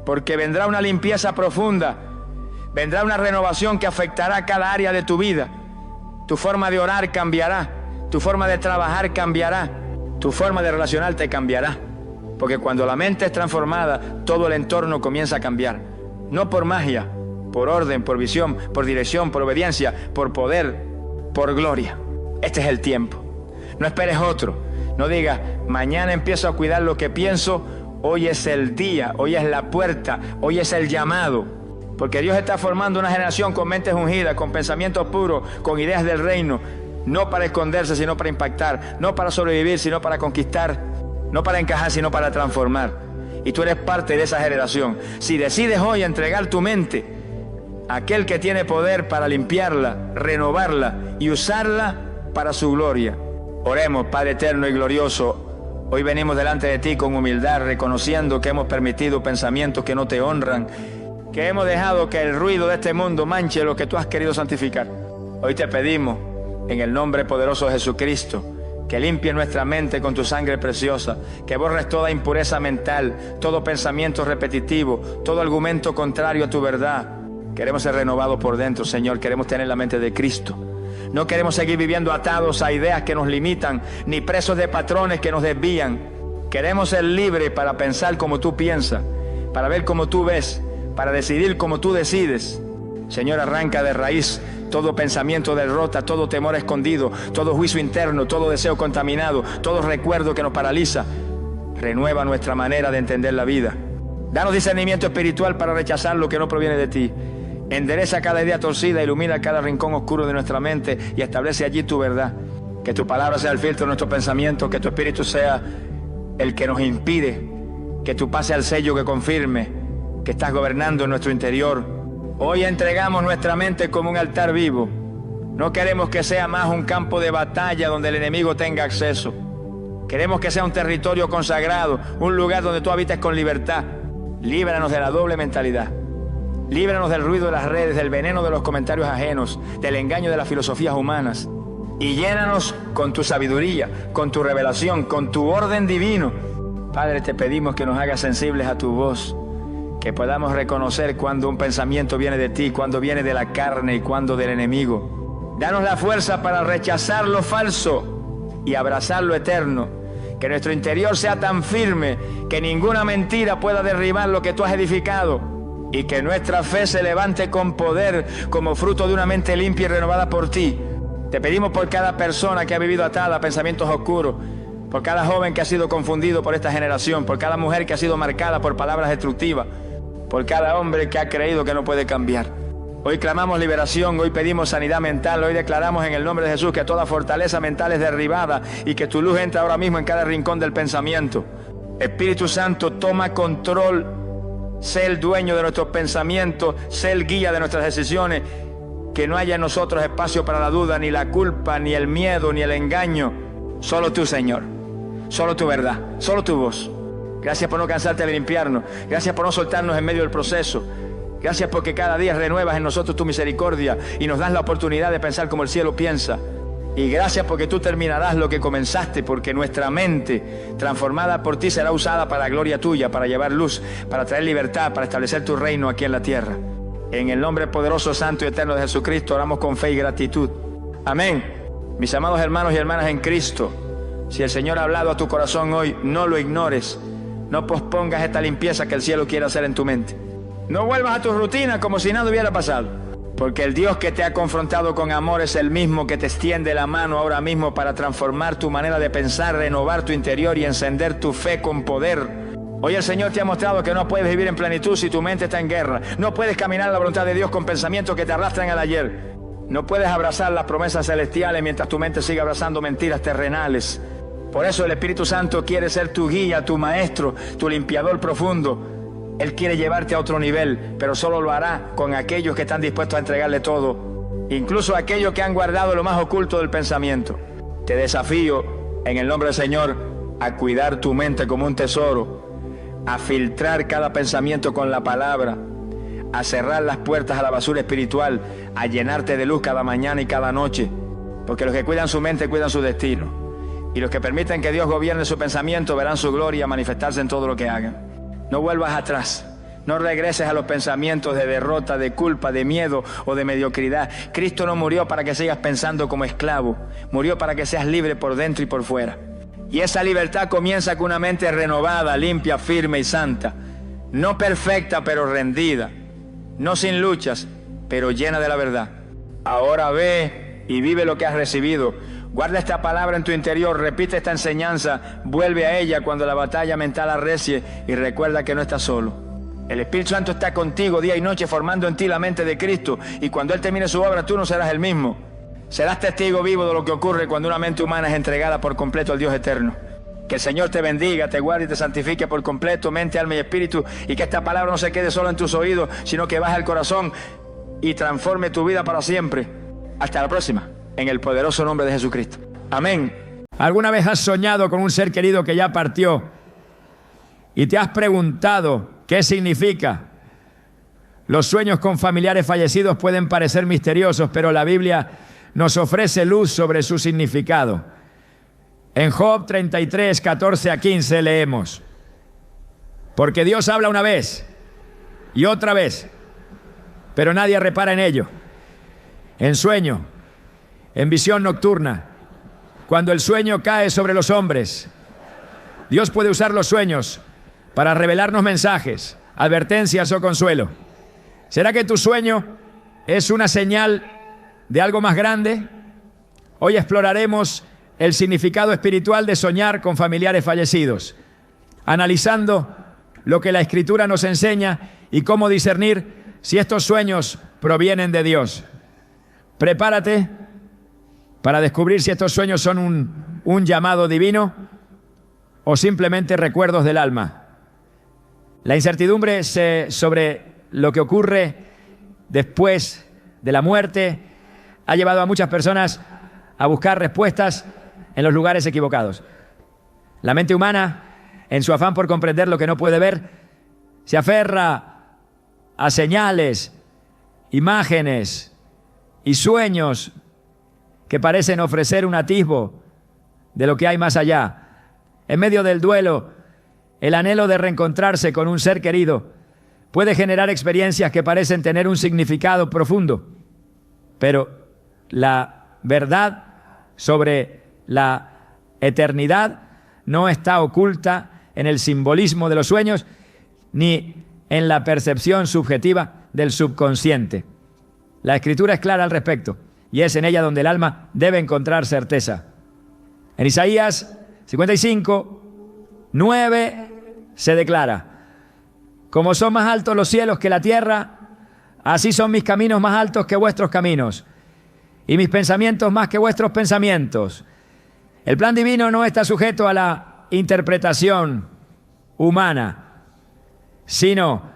porque vendrá una limpieza profunda, vendrá una renovación que afectará cada área de tu vida. Tu forma de orar cambiará, tu forma de trabajar cambiará, tu forma de relacionarte cambiará. Porque cuando la mente es transformada, todo el entorno comienza a cambiar. No por magia, por orden, por visión, por dirección, por obediencia, por poder, por gloria. Este es el tiempo. No esperes otro. No digas: mañana empiezo a cuidar lo que pienso. Hoy es el día, hoy es la puerta, hoy es el llamado. Porque Dios está formando una generación con mentes ungidas, con pensamientos puros, con ideas del reino. No para esconderse, sino para impactar. No para sobrevivir, sino para conquistar. No para encajar, sino para transformar. Y tú eres parte de esa generación. Si decides hoy entregar tu mente a aquel que tiene poder para limpiarla, renovarla y usarla para su gloria. Oremos, Padre eterno y glorioso. Hoy venimos delante de ti con humildad, reconociendo que hemos permitido pensamientos que no te honran, que hemos dejado que el ruido de este mundo manche lo que tú has querido santificar. Hoy te pedimos, en el nombre poderoso de Jesucristo, que limpies nuestra mente con tu sangre preciosa, que borres toda impureza mental, todo pensamiento repetitivo, todo argumento contrario a tu verdad. Queremos ser renovados por dentro, Señor. Queremos tener la mente de Cristo. No queremos seguir viviendo atados a ideas que nos limitan, ni presos de patrones que nos desvían. Queremos ser libres para pensar como tú piensas, para ver como tú ves, para decidir como tú decides. Señor, arranca de raíz todo pensamiento de derrota, todo temor escondido, todo juicio interno, todo deseo contaminado, todo recuerdo que nos paraliza. Renueva nuestra manera de entender la vida. Danos discernimiento espiritual para rechazar lo que no proviene de ti. Endereza cada idea torcida, ilumina cada rincón oscuro de nuestra mente y establece allí tu verdad. Que tu palabra sea el filtro de nuestros pensamientos, que tu espíritu sea el que nos impide, que tu paz sea el sello que confirme que estás gobernando en nuestro interior. Hoy entregamos nuestra mente como un altar vivo. No queremos que sea más un campo de batalla donde el enemigo tenga acceso. Queremos que sea un territorio consagrado, un lugar donde tú habites con libertad. Líbranos de la doble mentalidad. Líbranos del ruido de las redes, del veneno de los comentarios ajenos, del engaño de las filosofías humanas. Y llénanos con tu sabiduría, con tu revelación, con tu orden divino. Padre, te pedimos que nos hagas sensibles a tu voz. Que podamos reconocer cuando un pensamiento viene de ti, cuando viene de la carne y cuando del enemigo. Danos la fuerza para rechazar lo falso y abrazar lo eterno. Que nuestro interior sea tan firme que ninguna mentira pueda derribar lo que tú has edificado. Y que nuestra fe se levante con poder como fruto de una mente limpia y renovada por ti. Te pedimos por cada persona que ha vivido atada a pensamientos oscuros, por cada joven que ha sido confundido por esta generación, por cada mujer que ha sido marcada por palabras destructivas, por cada hombre que ha creído que no puede cambiar. Hoy clamamos liberación, hoy pedimos sanidad mental, hoy declaramos en el nombre de Jesús que toda fortaleza mental es derribada y que tu luz entra ahora mismo en cada rincón del pensamiento. Espíritu Santo, toma control, sé el dueño de nuestros pensamientos, sé el guía de nuestras decisiones, que no haya en nosotros espacio para la duda, ni la culpa, ni el miedo, ni el engaño. Solo tú, Señor, solo tu verdad, solo tu voz. Gracias por no cansarte de limpiarnos. Gracias por no soltarnos en medio del proceso. Gracias porque cada día renuevas en nosotros tu misericordia y nos das la oportunidad de pensar como el cielo piensa. Y gracias porque tú terminarás lo que comenzaste, porque nuestra mente transformada por ti será usada para la gloria tuya, para llevar luz, para traer libertad, para establecer tu reino aquí en la tierra. En el nombre poderoso, santo y eterno de Jesucristo oramos con fe y gratitud. Amén. Mis amados hermanos y hermanas en Cristo, si el Señor ha hablado a tu corazón hoy, no lo ignores. No pospongas esta limpieza que el cielo quiere hacer en tu mente. No vuelvas a tu rutina como si nada hubiera pasado. Porque el Dios que te ha confrontado con amor es el mismo que te extiende la mano ahora mismo para transformar tu manera de pensar, renovar tu interior y encender tu fe con poder. Hoy el Señor te ha mostrado que no puedes vivir en plenitud si tu mente está en guerra. No puedes caminar a la voluntad de Dios con pensamientos que te arrastran al ayer. No puedes abrazar las promesas celestiales mientras tu mente sigue abrazando mentiras terrenales. Por eso el Espíritu Santo quiere ser tu guía, tu maestro, tu limpiador profundo. Él quiere llevarte a otro nivel, pero solo lo hará con aquellos que están dispuestos a entregarle todo, incluso aquellos que han guardado lo más oculto del pensamiento. Te desafío, en el nombre del Señor, a cuidar tu mente como un tesoro, a filtrar cada pensamiento con la palabra, a cerrar las puertas a la basura espiritual, a llenarte de luz cada mañana y cada noche, porque los que cuidan su mente cuidan su destino, y los que permiten que Dios gobierne su pensamiento verán su gloria manifestarse en todo lo que hagan. No vuelvas atrás, no regreses a los pensamientos de derrota, de culpa, de miedo o de mediocridad. Cristo no murió para que sigas pensando como esclavo, murió para que seas libre por dentro y por fuera. Y esa libertad comienza con una mente renovada, limpia, firme y santa, no perfecta pero rendida, no sin luchas, pero llena de la verdad. Ahora ve y vive lo que has recibido. Guarda esta palabra en tu interior, repite esta enseñanza, vuelve a ella cuando la batalla mental arrecie y recuerda que no estás solo. El Espíritu Santo está contigo día y noche formando en ti la mente de Cristo, y cuando Él termine su obra tú no serás el mismo. Serás testigo vivo de lo que ocurre cuando una mente humana es entregada por completo al Dios eterno. Que el Señor te bendiga, te guarde y te santifique por completo, mente, alma y espíritu, y que esta palabra no se quede solo en tus oídos, sino que baje al corazón y transforme tu vida para siempre. Hasta la próxima, en el poderoso nombre de Jesucristo. Amén. ¿Alguna vez has soñado con un ser querido que ya partió y te has preguntado qué significa? Los sueños con familiares fallecidos pueden parecer misteriosos, pero la Biblia nos ofrece luz sobre su significado. En Job 33, 14 a 15 leemos: porque Dios habla una vez y otra vez, pero nadie repara en ello. En sueño, en visión nocturna, cuando el sueño cae sobre los hombres, Dios puede usar los sueños para revelarnos mensajes, advertencias o consuelo. ¿Será que tu sueño es una señal de algo más grande? Hoy exploraremos el significado espiritual de soñar con familiares fallecidos, analizando lo que la Escritura nos enseña y cómo discernir si estos sueños provienen de Dios. Prepárate para descubrir si estos sueños son un llamado divino o simplemente recuerdos del alma. La incertidumbre sobre lo que ocurre después de la muerte ha llevado a muchas personas a buscar respuestas en los lugares equivocados. La mente humana, en su afán por comprender lo que no puede ver, se aferra a señales, imágenes y sueños que parecen ofrecer un atisbo de lo que hay más allá. En medio del duelo, el anhelo de reencontrarse con un ser querido puede generar experiencias que parecen tener un significado profundo, pero la verdad sobre la eternidad no está oculta en el simbolismo de los sueños ni en la percepción subjetiva del subconsciente. La Escritura es clara al respecto y es en ella donde el alma debe encontrar certeza. En Isaías 55, 9 se declara: como son más altos los cielos que la tierra, así son mis caminos más altos que vuestros caminos, y mis pensamientos más que vuestros pensamientos. El plan divino no está sujeto a la interpretación humana, sino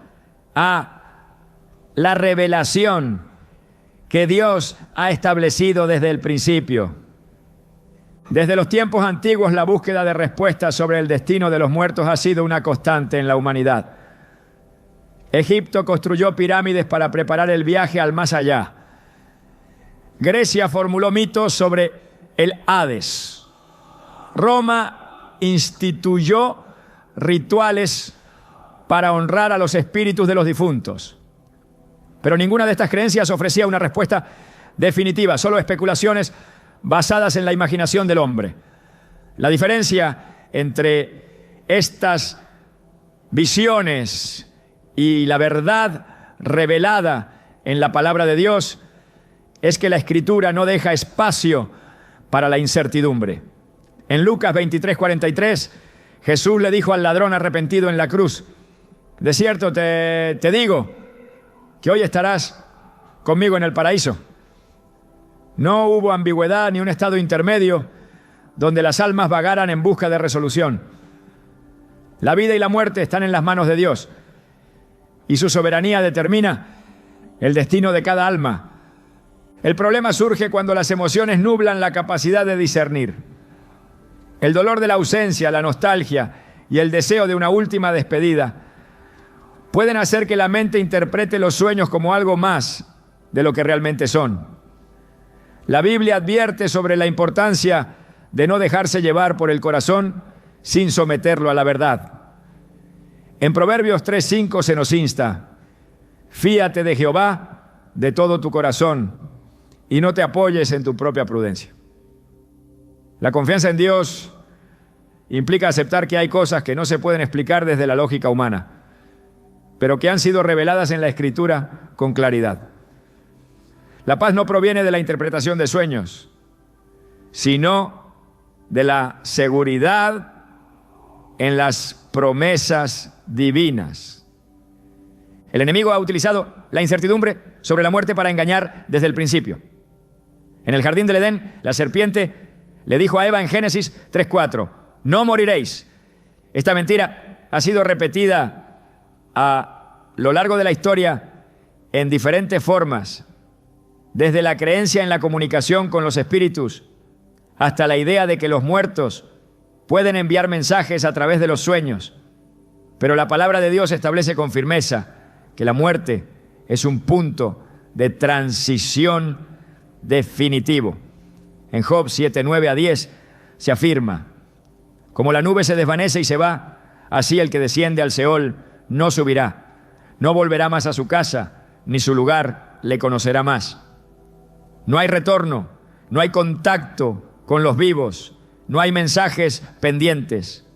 a la revelación que Dios ha establecido desde el principio. Desde los tiempos antiguos, la búsqueda de respuestas sobre el destino de los muertos ha sido una constante en la humanidad. Egipto construyó pirámides para preparar el viaje al más allá. Grecia formuló mitos sobre el Hades. Roma instituyó rituales para honrar a los espíritus de los difuntos. Pero ninguna de estas creencias ofrecía una respuesta definitiva, solo especulaciones basadas en la imaginación del hombre. La diferencia entre estas visiones Y la verdad revelada en la palabra de Dios es que la Escritura no deja espacio para la incertidumbre. En Lucas 23:43, Jesús le dijo al ladrón arrepentido en la cruz: de cierto te digo que hoy estarás conmigo en el paraíso. No hubo ambigüedad ni un estado intermedio donde las almas vagaran en busca de resolución. La vida y la muerte están en las manos de Dios y su soberanía determina el destino de cada alma. El problema surge cuando las emociones nublan la capacidad de discernir. El dolor de la ausencia, la nostalgia y el deseo de una última despedida pueden hacer que la mente interprete los sueños como algo más de lo que realmente son. La Biblia advierte sobre la importancia de no dejarse llevar por el corazón sin someterlo a la verdad. En Proverbios 3:5 se nos insta: fíate de Jehová de todo tu corazón y no te apoyes en tu propia prudencia. La confianza en Dios implica aceptar que hay cosas que no se pueden explicar desde la lógica humana, pero que han sido reveladas en la Escritura con claridad. La paz no proviene de la interpretación de sueños, sino de la seguridad en las promesas divinas. El enemigo ha utilizado la incertidumbre sobre la muerte para engañar desde el principio. En el jardín del Edén, la serpiente le dijo a Eva en Génesis 3:4: no moriréis. Esta mentira ha sido repetida a lo largo de la historia en diferentes formas, desde la creencia en la comunicación con los espíritus hasta la idea de que los muertos pueden enviar mensajes a través de los sueños. Pero la palabra de Dios establece con firmeza que la muerte es un punto de transición definitivo. En Job 7:9-10 se afirma: como la nube se desvanece y se va, así el que desciende al Seol no subirá, no volverá más a su casa, ni su lugar le conocerá más. No hay retorno, no hay contacto con los vivos, no hay mensajes pendientes.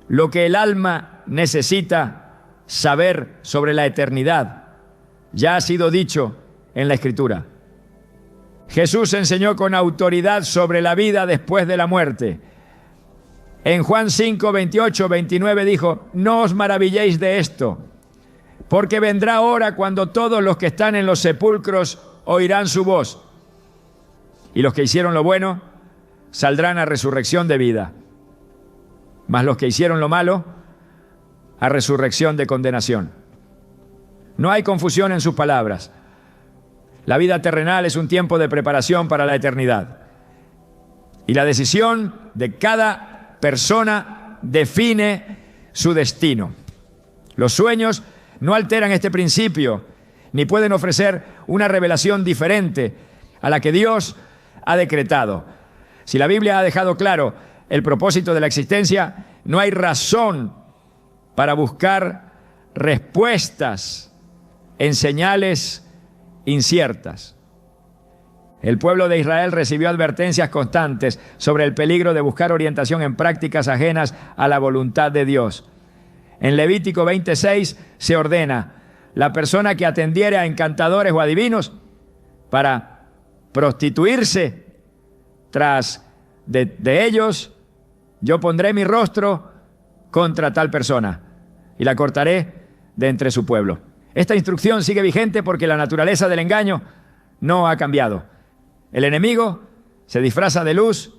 Lo que el alma necesita saber sobre la eternidad ya ha sido dicho en la Escritura. Jesús enseñó con autoridad sobre la vida después de la muerte. En Juan 5:28-29 dijo: no os maravilléis de esto, porque vendrá hora cuando todos los que están en los sepulcros oirán su voz, y los que hicieron lo bueno saldrán a resurrección de vida, mas los que hicieron lo malo a resurrección de condenación. No hay confusión en sus palabras. La vida terrenal es un tiempo de preparación para la eternidad, y la decisión de cada persona define su destino. Los sueños no alteran este principio, ni pueden ofrecer una revelación diferente a la que Dios ha decretado. Si la Biblia ha dejado claro el propósito de la existencia, no hay razón para buscar respuestas en señales inciertas. El pueblo de Israel recibió advertencias constantes sobre el peligro de buscar orientación en prácticas ajenas a la voluntad de Dios. En Levítico 26 se ordena: la persona que atendiere a encantadores o adivinos para prostituirse tras de ellos, yo pondré mi rostro contra tal persona y la cortaré de entre su pueblo. Esta instrucción sigue vigente porque la naturaleza del engaño no ha cambiado. El enemigo se disfraza de luz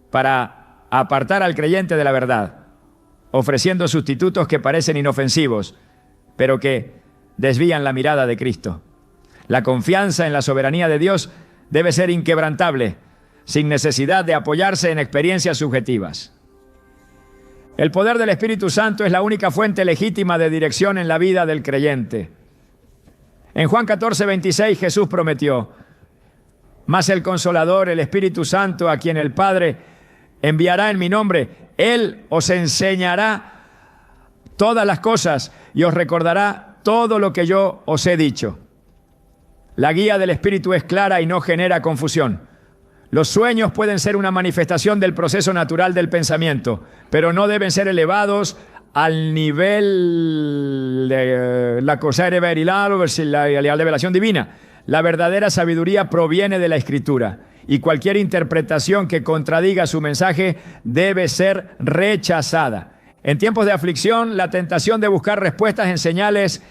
para apartar al creyente de la verdad, ofreciendo sustitutos que parecen inofensivos, pero que desvían la mirada de Cristo. La confianza en la soberanía de Dios debe ser inquebrantable, sin necesidad de apoyarse en experiencias subjetivas. El poder del Espíritu Santo es la única fuente legítima de dirección en la vida del creyente. En Juan 14:26 Jesús prometió: mas el Consolador, el Espíritu Santo, a quien el Padre enviará en mi nombre, Él os enseñará todas las cosas y os recordará todo lo que yo os he dicho. La guía del Espíritu es clara y no genera confusión. Los sueños pueden ser una manifestación del proceso natural del pensamiento, pero no deben ser elevados al nivel de la cosa de veridad o la revelación divina. La verdadera sabiduría proviene de la Escritura y cualquier interpretación que contradiga su mensaje debe ser rechazada. En tiempos de aflicción, la tentación de buscar respuestas en señales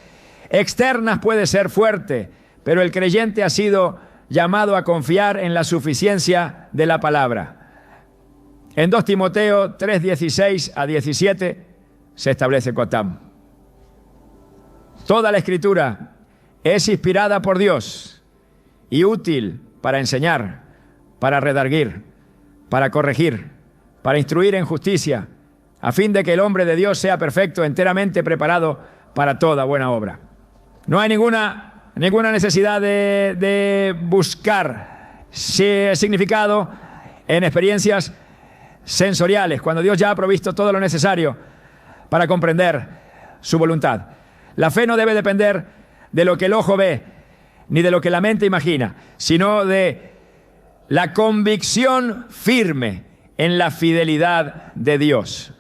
externas puede ser fuerte, pero el creyente ha sido llamado a confiar en la suficiencia de la palabra. En 2 Timoteo 3:16 a 17 se establece Cotam. Toda la Escritura es inspirada por Dios y útil para enseñar, para redarguir, para corregir, para instruir en justicia, a fin de que el hombre de Dios sea perfecto, enteramente preparado para toda buena obra. No hay ninguna necesidad de buscar significado en experiencias sensoriales, cuando Dios ya ha provisto todo lo necesario para comprender su voluntad. La fe no debe depender de lo que el ojo ve, ni de lo que la mente imagina, sino de la convicción firme en la fidelidad de Dios.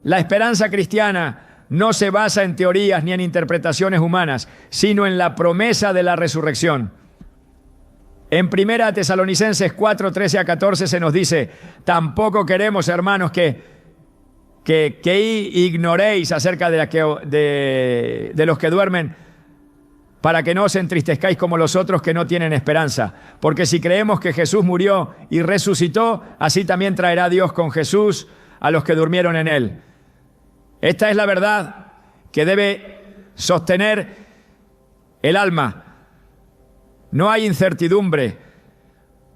La esperanza cristiana no se basa en teorías ni en interpretaciones humanas, sino en la promesa de la resurrección. En 1 Tesalonicenses 4:13 a 14 se nos dice: tampoco queremos, hermanos, que ignoréis acerca de los que duermen, para que no os entristezcáis como los otros que no tienen esperanza. Porque si creemos que Jesús murió y resucitó, así también traerá Dios con Jesús a los que durmieron en él. Esta es la verdad que debe sostener el alma. No hay incertidumbre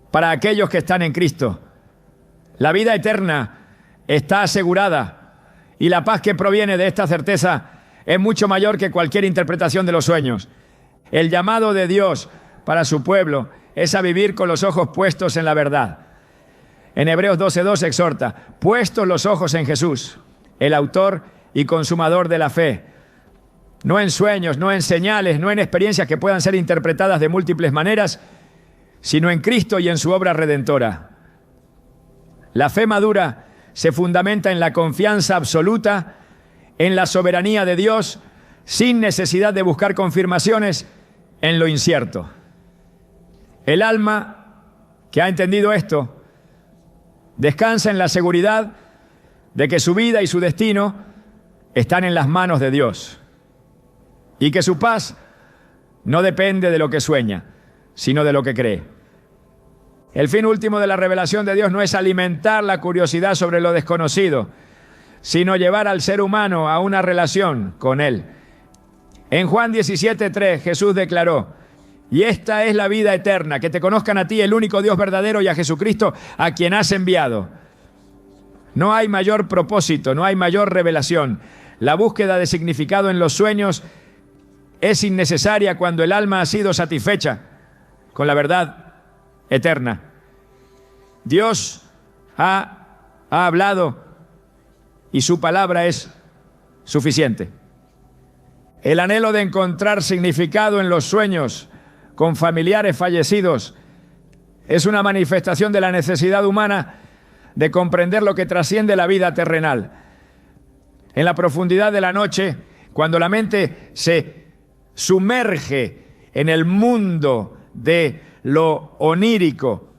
para aquellos que están en Cristo. La vida eterna está asegurada y la paz que proviene de esta certeza es mucho mayor que cualquier interpretación de los sueños. El llamado de Dios para su pueblo es a vivir con los ojos puestos en la verdad. En Hebreos 12:2 exhorta: puestos los ojos en Jesús, el autor y consumador de la fe. No en sueños, no en señales, no en experiencias que puedan ser interpretadas de múltiples maneras, sino en Cristo y en su obra redentora. La fe madura se fundamenta en la confianza absoluta en la soberanía de Dios, sin necesidad de buscar confirmaciones en lo incierto. El alma que ha entendido esto descansa en la seguridad de que su vida y su destino están en las manos de Dios y que su paz no depende de lo que sueña, sino de lo que cree. El fin último de la revelación de Dios no es alimentar la curiosidad sobre lo desconocido, sino llevar al ser humano a una relación con Él. En Juan 17:3 Jesús declaró: y esta es la vida eterna, que te conozcan a ti, el único Dios verdadero, y a Jesucristo, a quien has enviado. No hay mayor propósito, no hay mayor revelación. La búsqueda de significado en los sueños es innecesaria cuando el alma ha sido satisfecha con la verdad eterna. Dios ha hablado y su palabra es suficiente. El anhelo de encontrar significado en los sueños con familiares fallecidos es una manifestación de la necesidad humana de comprender lo que trasciende la vida terrenal. En la profundidad de la noche, cuando la mente se sumerge en el mundo de lo onírico,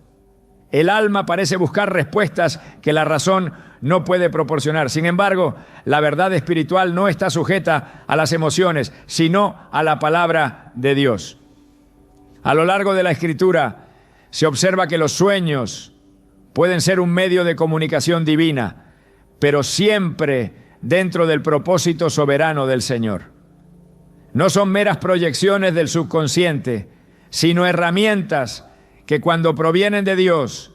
el alma parece buscar respuestas que la razón no puede proporcionar. Sin embargo, la verdad espiritual no está sujeta a las emociones, sino a la palabra de Dios. A lo largo de la Escritura se observa que los sueños pueden ser un medio de comunicación divina, pero siempre dentro del propósito soberano del Señor. No son meras proyecciones del subconsciente, sino herramientas que cuando provienen de Dios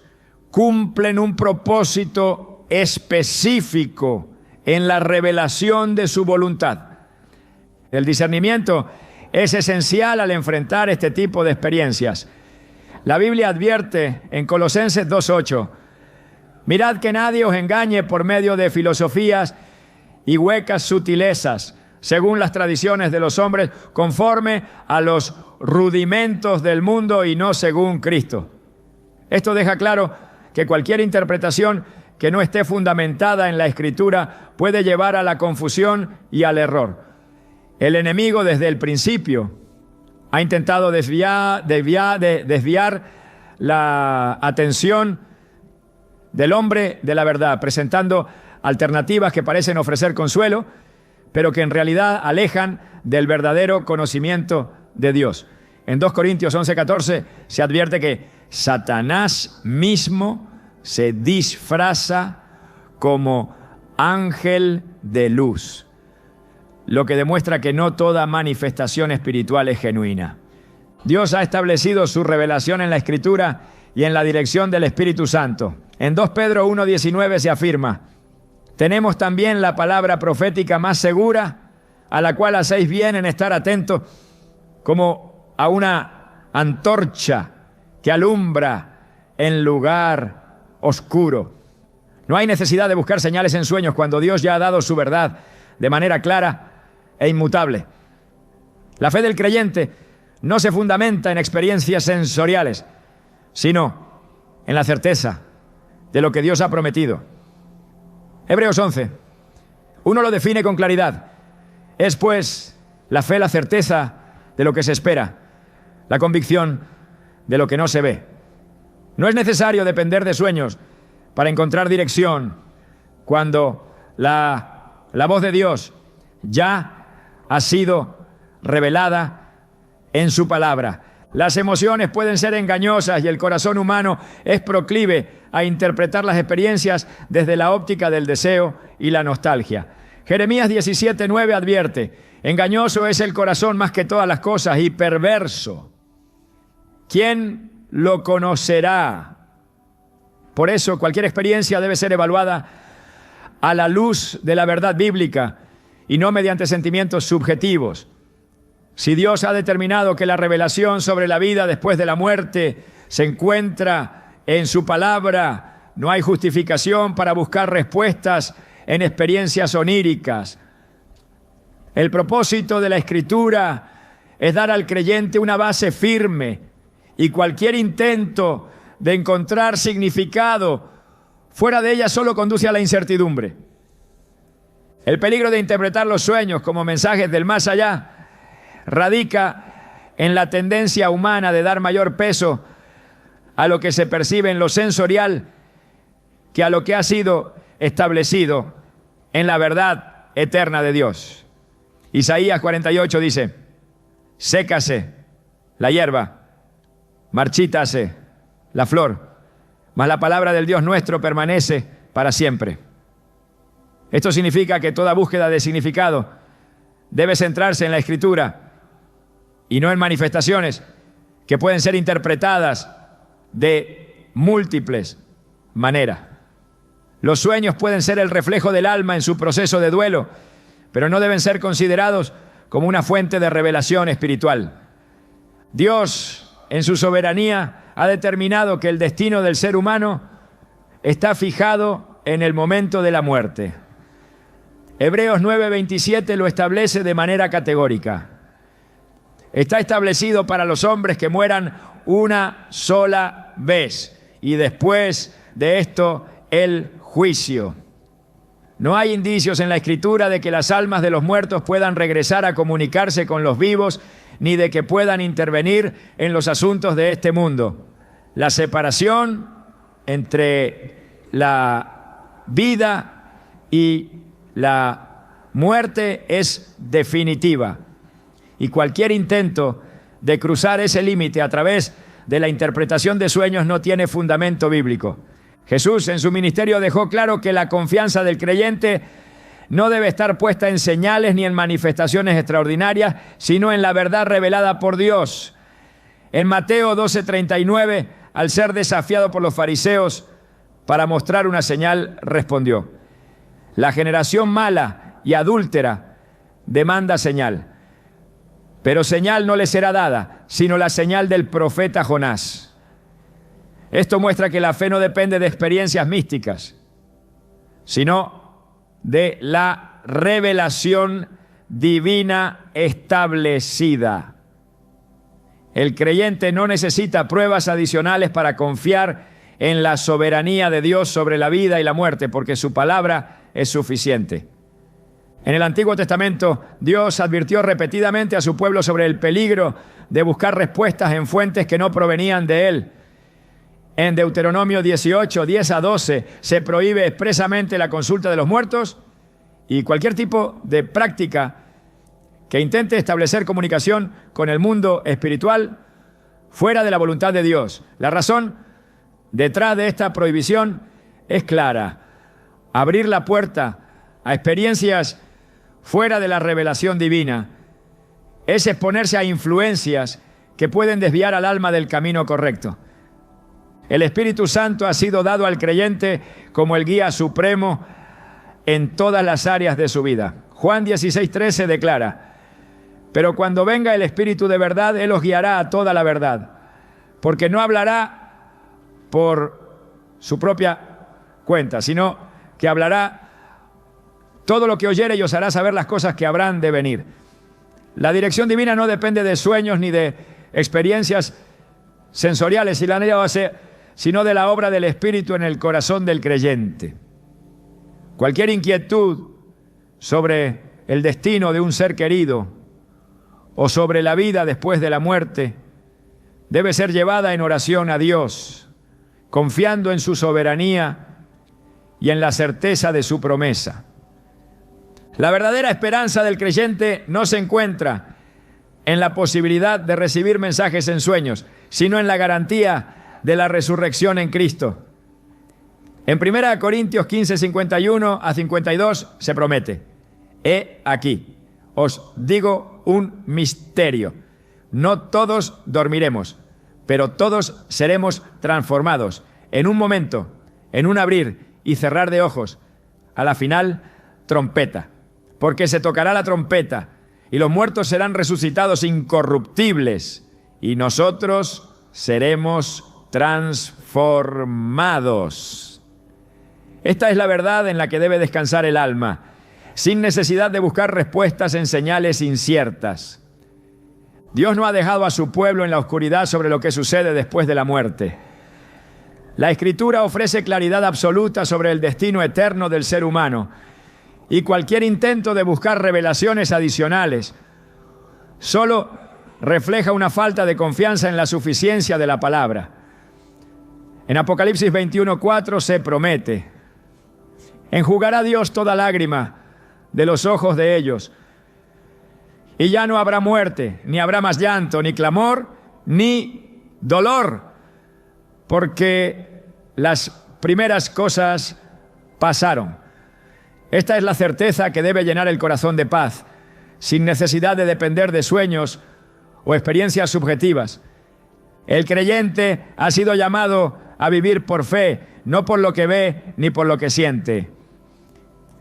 cumplen un propósito específico en la revelación de su voluntad. El discernimiento es esencial al enfrentar este tipo de experiencias. La Biblia advierte en Colosenses 2:8: mirad que nadie os engañe por medio de filosofías y huecas sutilezas, según las tradiciones de los hombres, conforme a los rudimentos del mundo y no según Cristo. Esto deja claro que cualquier interpretación que no esté fundamentada en la Escritura puede llevar a la confusión y al error. El enemigo desde el principio ha intentado desviar la atención del hombre de la verdad, presentando alternativas que parecen ofrecer consuelo, pero que en realidad alejan del verdadero conocimiento de Dios. En 2 Corintios 11:14 se advierte que Satanás mismo se disfraza como ángel de luz, lo que demuestra que no toda manifestación espiritual es genuina. Dios ha establecido su revelación en la Escritura y en la dirección del Espíritu Santo. En 2 Pedro 1:19 se afirma: tenemos también la palabra profética más segura, a la cual hacéis bien en estar atentos como a una antorcha que alumbra en lugar oscuro. No hay necesidad de buscar señales en sueños cuando Dios ya ha dado su verdad de manera clara e inmutable. La fe del creyente no se fundamenta en experiencias sensoriales, sino en la certeza de lo que Dios ha prometido. Hebreos 11. Uno lo define con claridad. Es pues la fe la certeza de lo que se espera, la convicción de lo que no se ve. No es necesario depender de sueños para encontrar dirección cuando la voz de Dios ya ha sido revelada en su palabra. Las emociones pueden ser engañosas y el corazón humano es proclive a interpretar las experiencias desde la óptica del deseo y la nostalgia. Jeremías 17:9 advierte: engañoso es el corazón más que todas las cosas y perverso. ¿Quién lo conocerá? Por eso, cualquier experiencia debe ser evaluada a la luz de la verdad bíblica y no mediante sentimientos subjetivos. Si Dios ha determinado que la revelación sobre la vida después de la muerte se encuentra en su palabra, no hay justificación para buscar respuestas en experiencias oníricas. El propósito de la Escritura es dar al creyente una base firme, y cualquier intento de encontrar significado fuera de ella solo conduce a la incertidumbre. El peligro de interpretar los sueños como mensajes del más allá radica en la tendencia humana de dar mayor peso a lo que se percibe en lo sensorial que a lo que ha sido establecido en la verdad eterna de Dios. Isaías 48 dice: sécase la hierba, marchítase la flor, mas la palabra del Dios nuestro permanece para siempre. Esto significa que toda búsqueda de significado debe centrarse en la Escritura y no en manifestaciones que pueden ser interpretadas de múltiples maneras. Los sueños pueden ser el reflejo del alma en su proceso de duelo, pero no deben ser considerados como una fuente de revelación espiritual. Dios, en su soberanía, ha determinado que el destino del ser humano está fijado en el momento de la muerte. Hebreos 9:27 lo establece de manera categórica. Está establecido para los hombres que mueran una sola vez y después de esto el juicio. No hay indicios en la Escritura de que las almas de los muertos puedan regresar a comunicarse con los vivos, ni de que puedan intervenir en los asuntos de este mundo. La separación entre la vida y la muerte es definitiva. Y cualquier intento de cruzar ese límite a través de la interpretación de sueños no tiene fundamento bíblico. Jesús en su ministerio dejó claro que la confianza del creyente no debe estar puesta en señales ni en manifestaciones extraordinarias, sino en la verdad revelada por Dios. En Mateo 12:39, al ser desafiado por los fariseos para mostrar una señal, respondió: la generación mala y adúltera demanda señal, pero señal no le será dada, sino la señal del profeta Jonás. Esto muestra que la fe no depende de experiencias místicas, sino de la revelación divina establecida. El creyente no necesita pruebas adicionales para confiar en la soberanía de Dios sobre la vida y la muerte, porque su palabra es suficiente. En el Antiguo Testamento, Dios advirtió repetidamente a su pueblo sobre el peligro de buscar respuestas en fuentes que no provenían de Él. En Deuteronomio 18, 10 a 12, se prohíbe expresamente la consulta de los muertos y cualquier tipo de práctica que intente establecer comunicación con el mundo espiritual fuera de la voluntad de Dios. La razón detrás de esta prohibición es clara: abrir la puerta a experiencias fuera de la revelación divina es exponerse a influencias que pueden desviar al alma del camino correcto. El Espíritu Santo ha sido dado al creyente como el guía supremo en todas las áreas de su vida. Juan 16:13 declara: pero cuando venga el Espíritu de verdad, Él os guiará a toda la verdad, porque no hablará por su propia cuenta, sino que hablará todo lo que oyere y os hará saber las cosas que habrán de venir. La dirección divina no depende de sueños ni de experiencias sensoriales, sino de la obra del Espíritu en el corazón del creyente. Cualquier inquietud sobre el destino de un ser querido o sobre la vida después de la muerte debe ser llevada en oración a Dios, confiando en su soberanía y en la certeza de su promesa. La verdadera esperanza del creyente no se encuentra en la posibilidad de recibir mensajes en sueños, sino en la garantía de la resurrección en Cristo. En 1 Corintios 15, 51 a 52 se promete: he aquí, os digo un misterio. No todos dormiremos, pero todos seremos transformados en un momento, en un abrir y cerrar de ojos. A la final, trompeta. Porque se tocará la trompeta y los muertos serán resucitados incorruptibles y nosotros seremos transformados. Esta es la verdad en la que debe descansar el alma, sin necesidad de buscar respuestas en señales inciertas. Dios no ha dejado a su pueblo en la oscuridad sobre lo que sucede después de la muerte. La Escritura ofrece claridad absoluta sobre el destino eterno del ser humano, y cualquier intento de buscar revelaciones adicionales solo refleja una falta de confianza en la suficiencia de la palabra. En Apocalipsis 21:4 se promete: enjugará Dios toda lágrima de los ojos de ellos, y ya no habrá muerte, ni habrá más llanto, ni clamor, ni dolor, porque las primeras cosas pasaron. Esta es la certeza que debe llenar el corazón de paz, sin necesidad de depender de sueños o experiencias subjetivas. El creyente ha sido llamado a vivir por fe, no por lo que ve ni por lo que siente.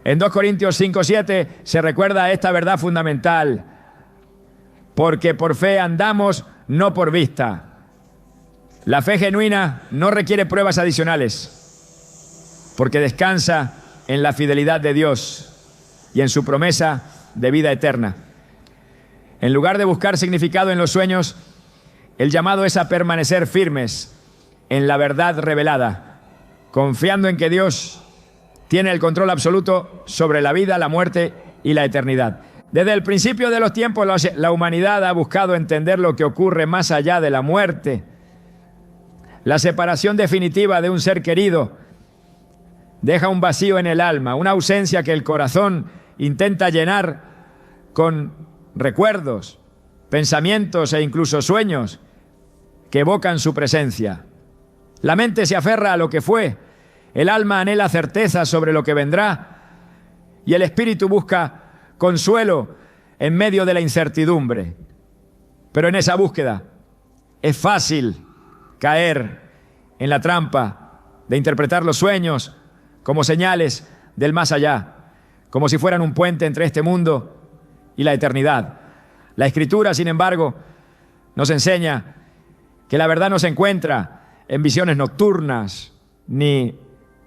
En 2 Corintios 5:7 se recuerda esta verdad fundamental: porque por fe andamos, no por vista. La fe genuina no requiere pruebas adicionales, porque descansa en la fidelidad de Dios y en su promesa de vida eterna. En lugar de buscar significado en los sueños, el llamado es a permanecer firmes en la verdad revelada, confiando en que Dios tiene el control absoluto sobre la vida, la muerte y la eternidad. Desde el principio de los tiempos, la humanidad ha buscado entender lo que ocurre más allá de la muerte. La separación definitiva de un ser querido deja un vacío en el alma, una ausencia que el corazón intenta llenar con recuerdos, pensamientos e incluso sueños que evocan su presencia. La mente se aferra a lo que fue, el alma anhela certeza sobre lo que vendrá y el espíritu busca consuelo en medio de la incertidumbre. Pero en esa búsqueda es fácil caer en la trampa de interpretar los sueños como señales del más allá, como si fueran un puente entre este mundo y la eternidad. La Escritura, sin embargo, nos enseña que la verdad no se encuentra en visiones nocturnas ni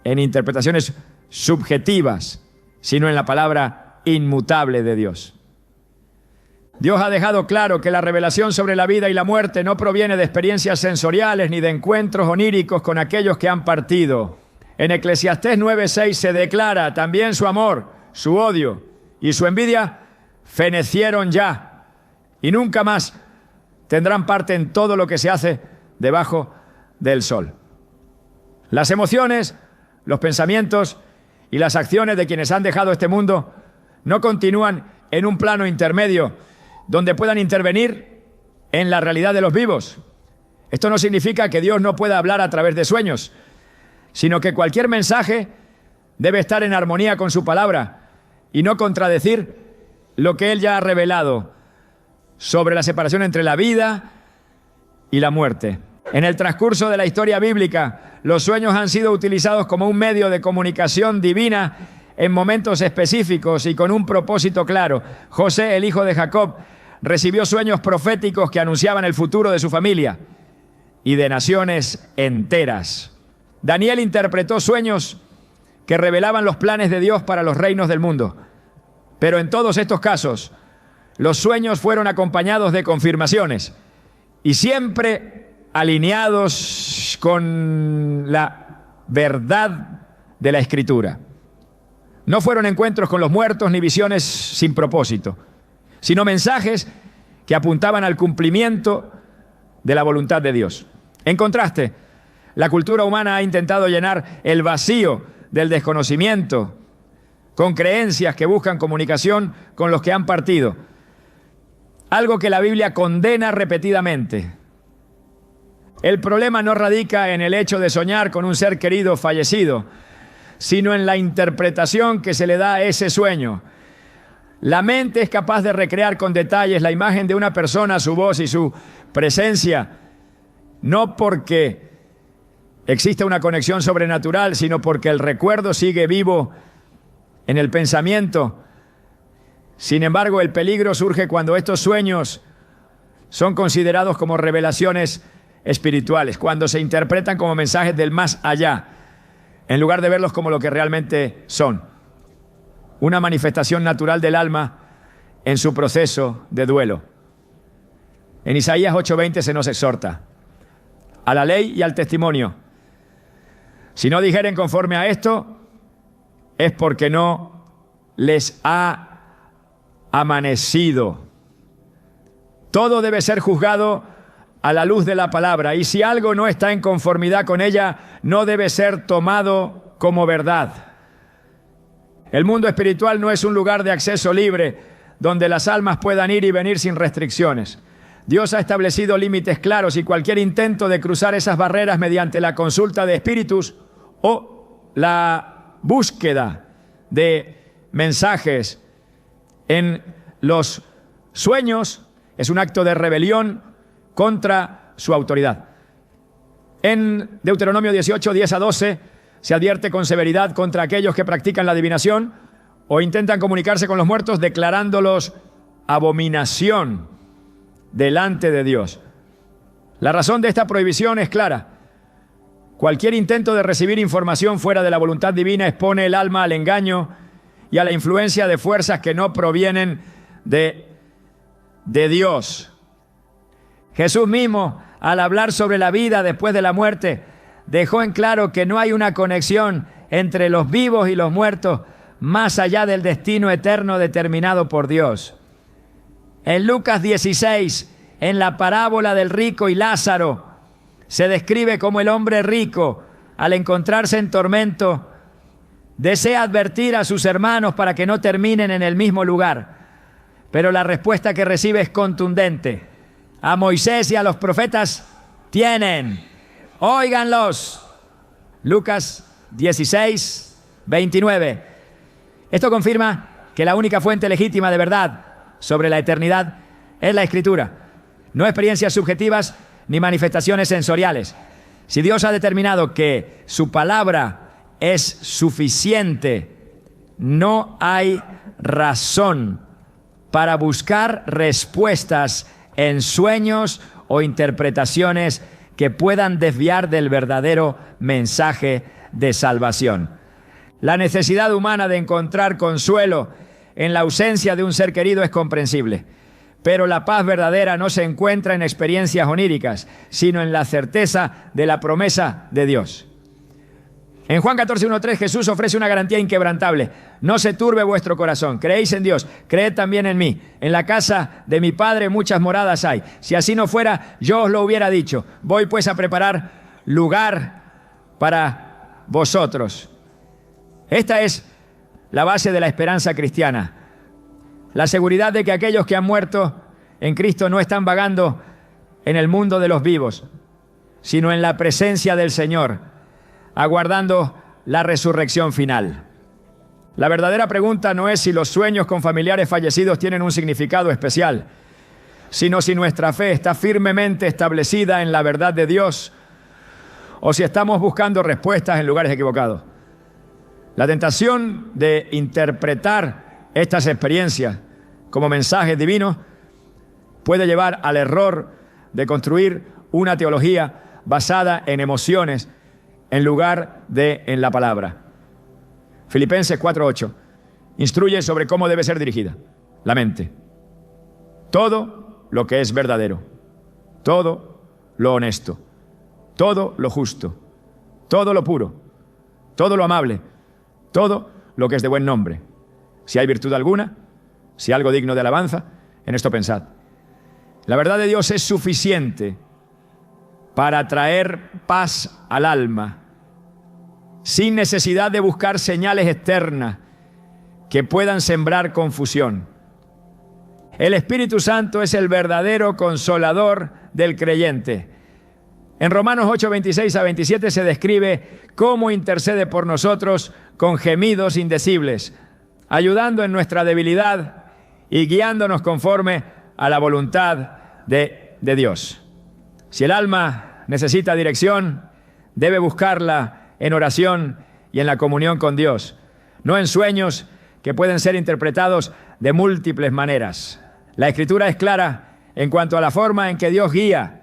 en interpretaciones subjetivas, sino en la palabra inmutable de Dios. Dios ha dejado claro que la revelación sobre la vida y la muerte no proviene de experiencias sensoriales ni de encuentros oníricos con aquellos que han partido. En Eclesiastés 9:6 se declara también su amor, su odio y su envidia fenecieron ya y nunca más tendrán parte en todo lo que se hace debajo del sol. Las emociones, los pensamientos y las acciones de quienes han dejado este mundo no continúan en un plano intermedio donde puedan intervenir en la realidad de los vivos. Esto no significa que Dios no pueda hablar a través de sueños, sino que cualquier mensaje debe estar en armonía con su palabra y no contradecir lo que Él ya ha revelado sobre la separación entre la vida y la muerte. En el transcurso de la historia bíblica, los sueños han sido utilizados como un medio de comunicación divina en momentos específicos y con un propósito claro. José, el hijo de Jacob, recibió sueños proféticos que anunciaban el futuro de su familia y de naciones enteras. Daniel interpretó sueños que revelaban los planes de Dios para los reinos del mundo. Pero en todos estos casos, los sueños fueron acompañados de confirmaciones y siempre alineados con la verdad de la Escritura. No fueron encuentros con los muertos ni visiones sin propósito, sino mensajes que apuntaban al cumplimiento de la voluntad de Dios. En contraste, la cultura humana ha intentado llenar el vacío del desconocimiento con creencias que buscan comunicación con los que han partido, algo que la Biblia condena repetidamente. El problema no radica en el hecho de soñar con un ser querido fallecido, sino en la interpretación que se le da a ese sueño. La mente es capaz de recrear con detalles la imagen de una persona, su voz y su presencia, no porque existe una conexión sobrenatural, sino porque el recuerdo sigue vivo en el pensamiento. Sin embargo, el peligro surge cuando estos sueños son considerados como revelaciones espirituales, cuando se interpretan como mensajes del más allá, en lugar de verlos como lo que realmente son, una manifestación natural del alma en su proceso de duelo. En Isaías 8:20 se nos exhorta a la ley y al testimonio. Si no dijeren conforme a esto, es porque no les ha amanecido. Todo debe ser juzgado a la luz de la palabra, y si algo no está en conformidad con ella, no debe ser tomado como verdad. El mundo espiritual no es un lugar de acceso libre donde las almas puedan ir y venir sin restricciones. Dios ha establecido límites claros y cualquier intento de cruzar esas barreras mediante la consulta de espíritus o la búsqueda de mensajes en los sueños es un acto de rebelión contra su autoridad. En Deuteronomio 18, 10-12, se advierte con severidad contra aquellos que practican la adivinación o intentan comunicarse con los muertos, declarándolos abominación delante de Dios. La razón de esta prohibición es clara. Cualquier intento de recibir información fuera de la voluntad divina expone el alma al engaño y a la influencia de fuerzas que no provienen de Dios. Jesús mismo, al hablar sobre la vida después de la muerte, dejó en claro que no hay una conexión entre los vivos y los muertos más allá del destino eterno determinado por Dios. En Lucas 16, en la parábola del rico y Lázaro, se describe cómo el hombre rico, al encontrarse en tormento, desea advertir a sus hermanos para que no terminen en el mismo lugar. Pero la respuesta que recibe es contundente. A Moisés y a los profetas tienen, óiganlos. Lucas 16, 29. Esto confirma que la única fuente legítima de verdad sobre la eternidad es la Escritura, no experiencias subjetivas ni manifestaciones sensoriales. Si Dios ha determinado que su palabra es suficiente, no hay razón para buscar respuestas en sueños o interpretaciones que puedan desviar del verdadero mensaje de salvación. La necesidad humana de encontrar consuelo en la ausencia de un ser querido es comprensible, Pero la paz verdadera no se encuentra en experiencias oníricas, sino en la certeza de la promesa de Dios. En Juan 14:1-3 Jesús ofrece una garantía inquebrantable. No se turbe vuestro corazón. Creéis en Dios, creed también en mí. En la casa de mi Padre muchas moradas hay. Si así no fuera, yo os lo hubiera dicho. Voy pues a preparar lugar para vosotros. Esta es la base de la esperanza cristiana. La seguridad de que aquellos que han muerto en Cristo no están vagando en el mundo de los vivos, sino en la presencia del Señor, aguardando la resurrección final. La verdadera pregunta no es si los sueños con familiares fallecidos tienen un significado especial, sino si nuestra fe está firmemente establecida en la verdad de Dios o si estamos buscando respuestas en lugares equivocados. La tentación de interpretar estas experiencias como mensajes divinos puede llevar al error de construir una teología basada en emociones en lugar de en la palabra. Filipenses 4:8 instruye sobre cómo debe ser dirigida la mente. Todo lo que es verdadero, todo lo honesto, todo lo justo, todo lo puro, todo lo amable, todo lo que es de buen nombre. Si hay virtud alguna, si algo digno de alabanza, en esto pensad. La verdad de Dios es suficiente para traer paz al alma, sin necesidad de buscar señales externas que puedan sembrar confusión. El Espíritu Santo es el verdadero consolador del creyente. En Romanos 8:26-27 se describe cómo intercede por nosotros con gemidos indecibles, ayudando en nuestra debilidad y guiándonos conforme a la voluntad de Dios. Si el alma necesita dirección, debe buscarla en oración y en la comunión con Dios, no en sueños que pueden ser interpretados de múltiples maneras. La Escritura es clara en cuanto a la forma en que Dios guía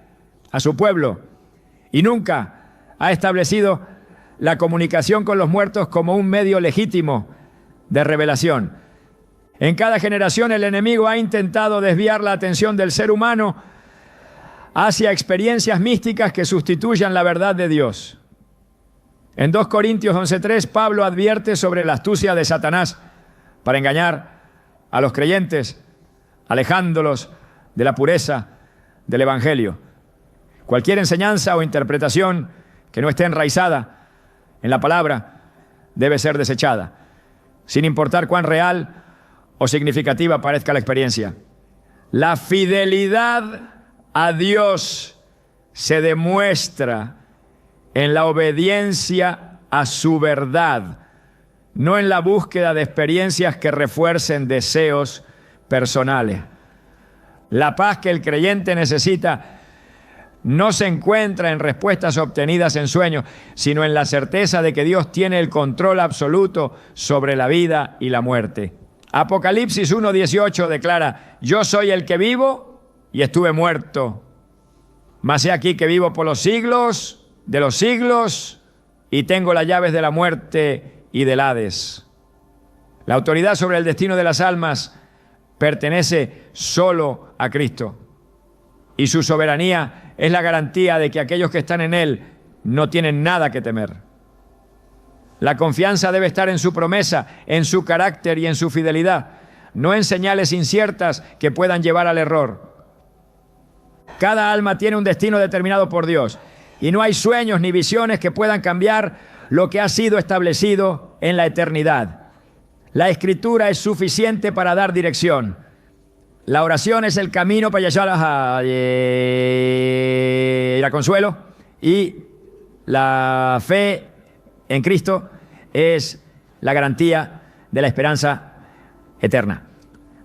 a su pueblo y nunca ha establecido la comunicación con los muertos como un medio legítimo de revelación. En cada generación el enemigo ha intentado desviar la atención del ser humano hacia experiencias místicas que sustituyan la verdad de Dios. En 2 Corintios 11:3 Pablo advierte sobre la astucia de Satanás para engañar a los creyentes, alejándolos de la pureza del Evangelio. Cualquier enseñanza o interpretación que no esté enraizada en la palabra debe ser desechada, sin importar cuán real o significativa parezca la experiencia. La fidelidad a Dios se demuestra en la obediencia a su verdad, no en la búsqueda de experiencias que refuercen deseos personales. La paz que el creyente necesita no se encuentra en respuestas obtenidas en sueños, sino en la certeza de que Dios tiene el control absoluto sobre la vida y la muerte. Apocalipsis 1:18 declara: yo soy el que vivo y estuve muerto, mas he aquí que vivo por los siglos de los siglos y tengo las llaves de la muerte y del Hades. La autoridad sobre el destino de las almas pertenece solo a Cristo y su soberanía es la garantía de que aquellos que están en Él no tienen nada que temer. La confianza debe estar en su promesa, en su carácter y en su fidelidad, no en señales inciertas que puedan llevar al error. Cada alma tiene un destino determinado por Dios y no hay sueños ni visiones que puedan cambiar lo que ha sido establecido en la eternidad. La Escritura es suficiente para dar dirección. La oración es el camino para llegar a consuelo y la fe en Cristo es la garantía de la esperanza eterna.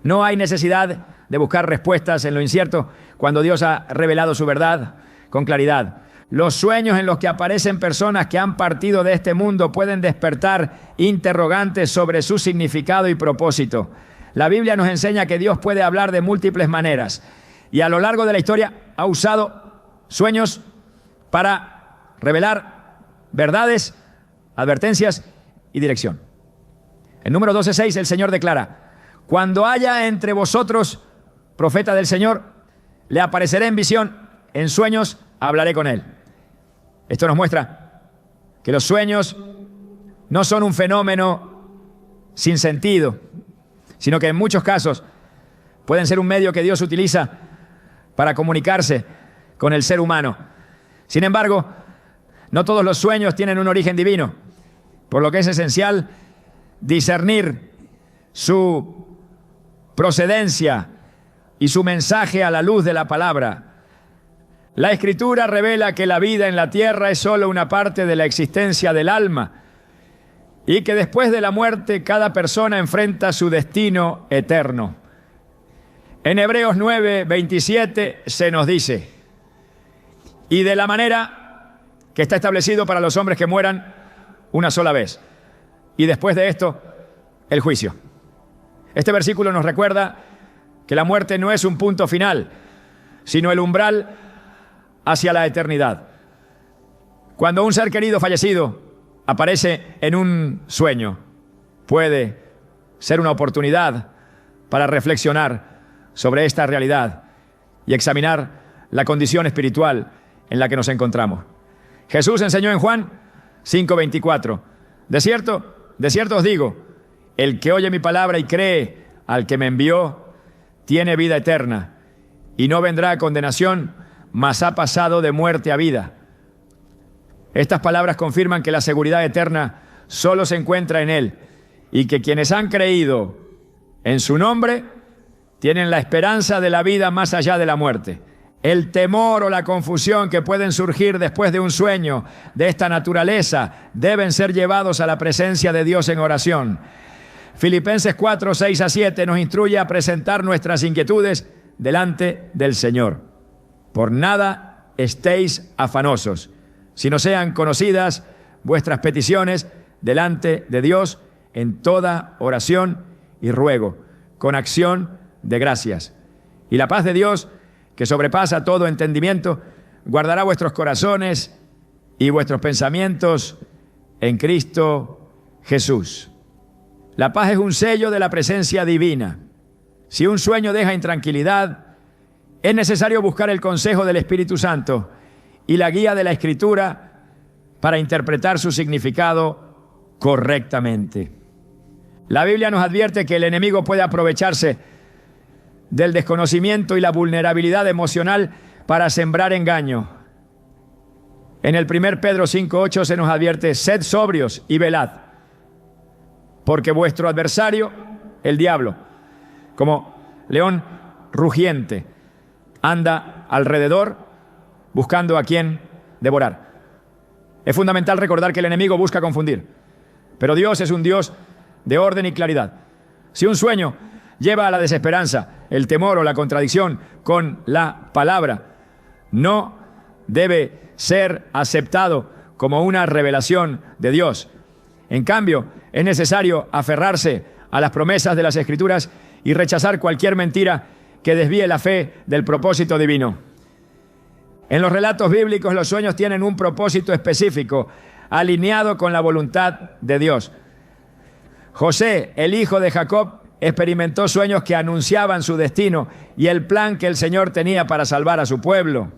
No hay necesidad de buscar respuestas en lo incierto cuando Dios ha revelado su verdad con claridad. Los sueños en los que aparecen personas que han partido de este mundo pueden despertar interrogantes sobre su significado y propósito. La Biblia nos enseña que Dios puede hablar de múltiples maneras y a lo largo de la historia ha usado sueños para revelar verdades, advertencias y dirección. En Números 12:6 el Señor declara: cuando haya entre vosotros profeta del Señor, le apareceré en visión, en sueños hablaré con él. Esto nos muestra que los sueños no son un fenómeno sin sentido, sino que en muchos casos pueden ser un medio que Dios utiliza para comunicarse con el ser humano. Sin embargo, no todos los sueños tienen un origen divino, por lo que es esencial discernir su procedencia y su mensaje a la luz de la palabra. La Escritura revela que la vida en la tierra es solo una parte de la existencia del alma y que después de la muerte cada persona enfrenta su destino eterno. En Hebreos 9:27 se nos dice: y de la manera que está establecido para los hombres que mueran una sola vez, y después de esto, el juicio. Este versículo nos recuerda que la muerte no es un punto final, sino el umbral hacia la eternidad. Cuando un ser querido fallecido aparece en un sueño, puede ser una oportunidad para reflexionar sobre esta realidad y examinar la condición espiritual en la que nos encontramos. Jesús enseñó en Juan 5:24: de cierto os digo, el que oye mi palabra y cree al que me envió, tiene vida eterna, y no vendrá a condenación, mas ha pasado de muerte a vida. Estas palabras confirman que la seguridad eterna solo se encuentra en Él, y que quienes han creído en su nombre tienen la esperanza de la vida más allá de la muerte. El temor o la confusión que pueden surgir después de un sueño de esta naturaleza deben ser llevados a la presencia de Dios en oración. Filipenses 4:6-7 nos instruye a presentar nuestras inquietudes delante del Señor. Por nada estéis afanosos, sino sean conocidas vuestras peticiones delante de Dios en toda oración y ruego, con acción de gracias. Y la paz de Dios, que sobrepasa todo entendimiento, guardará vuestros corazones y vuestros pensamientos en Cristo Jesús. La paz es un sello de la presencia divina. Si un sueño deja intranquilidad, es necesario buscar el consejo del Espíritu Santo y la guía de la Escritura para interpretar su significado correctamente. La Biblia nos advierte que el enemigo puede aprovecharse del desconocimiento y la vulnerabilidad emocional para sembrar engaño. En el 1 Pedro 5:8 se nos advierte: sed sobrios y velad, porque vuestro adversario, el diablo, como león rugiente, anda alrededor buscando a quien devorar. Es fundamental recordar que el enemigo busca confundir, pero Dios es un Dios de orden y claridad. Si un sueño lleva a la desesperanza, el temor o la contradicción con la palabra, no debe ser aceptado como una revelación de Dios. En cambio, es necesario aferrarse a las promesas de las Escrituras y rechazar cualquier mentira que desvíe la fe del propósito divino. En los relatos bíblicos, los sueños tienen un propósito específico, alineado con la voluntad de Dios. José, el hijo de Jacob, experimentó sueños que anunciaban su destino y el plan que el Señor tenía para salvar a su pueblo.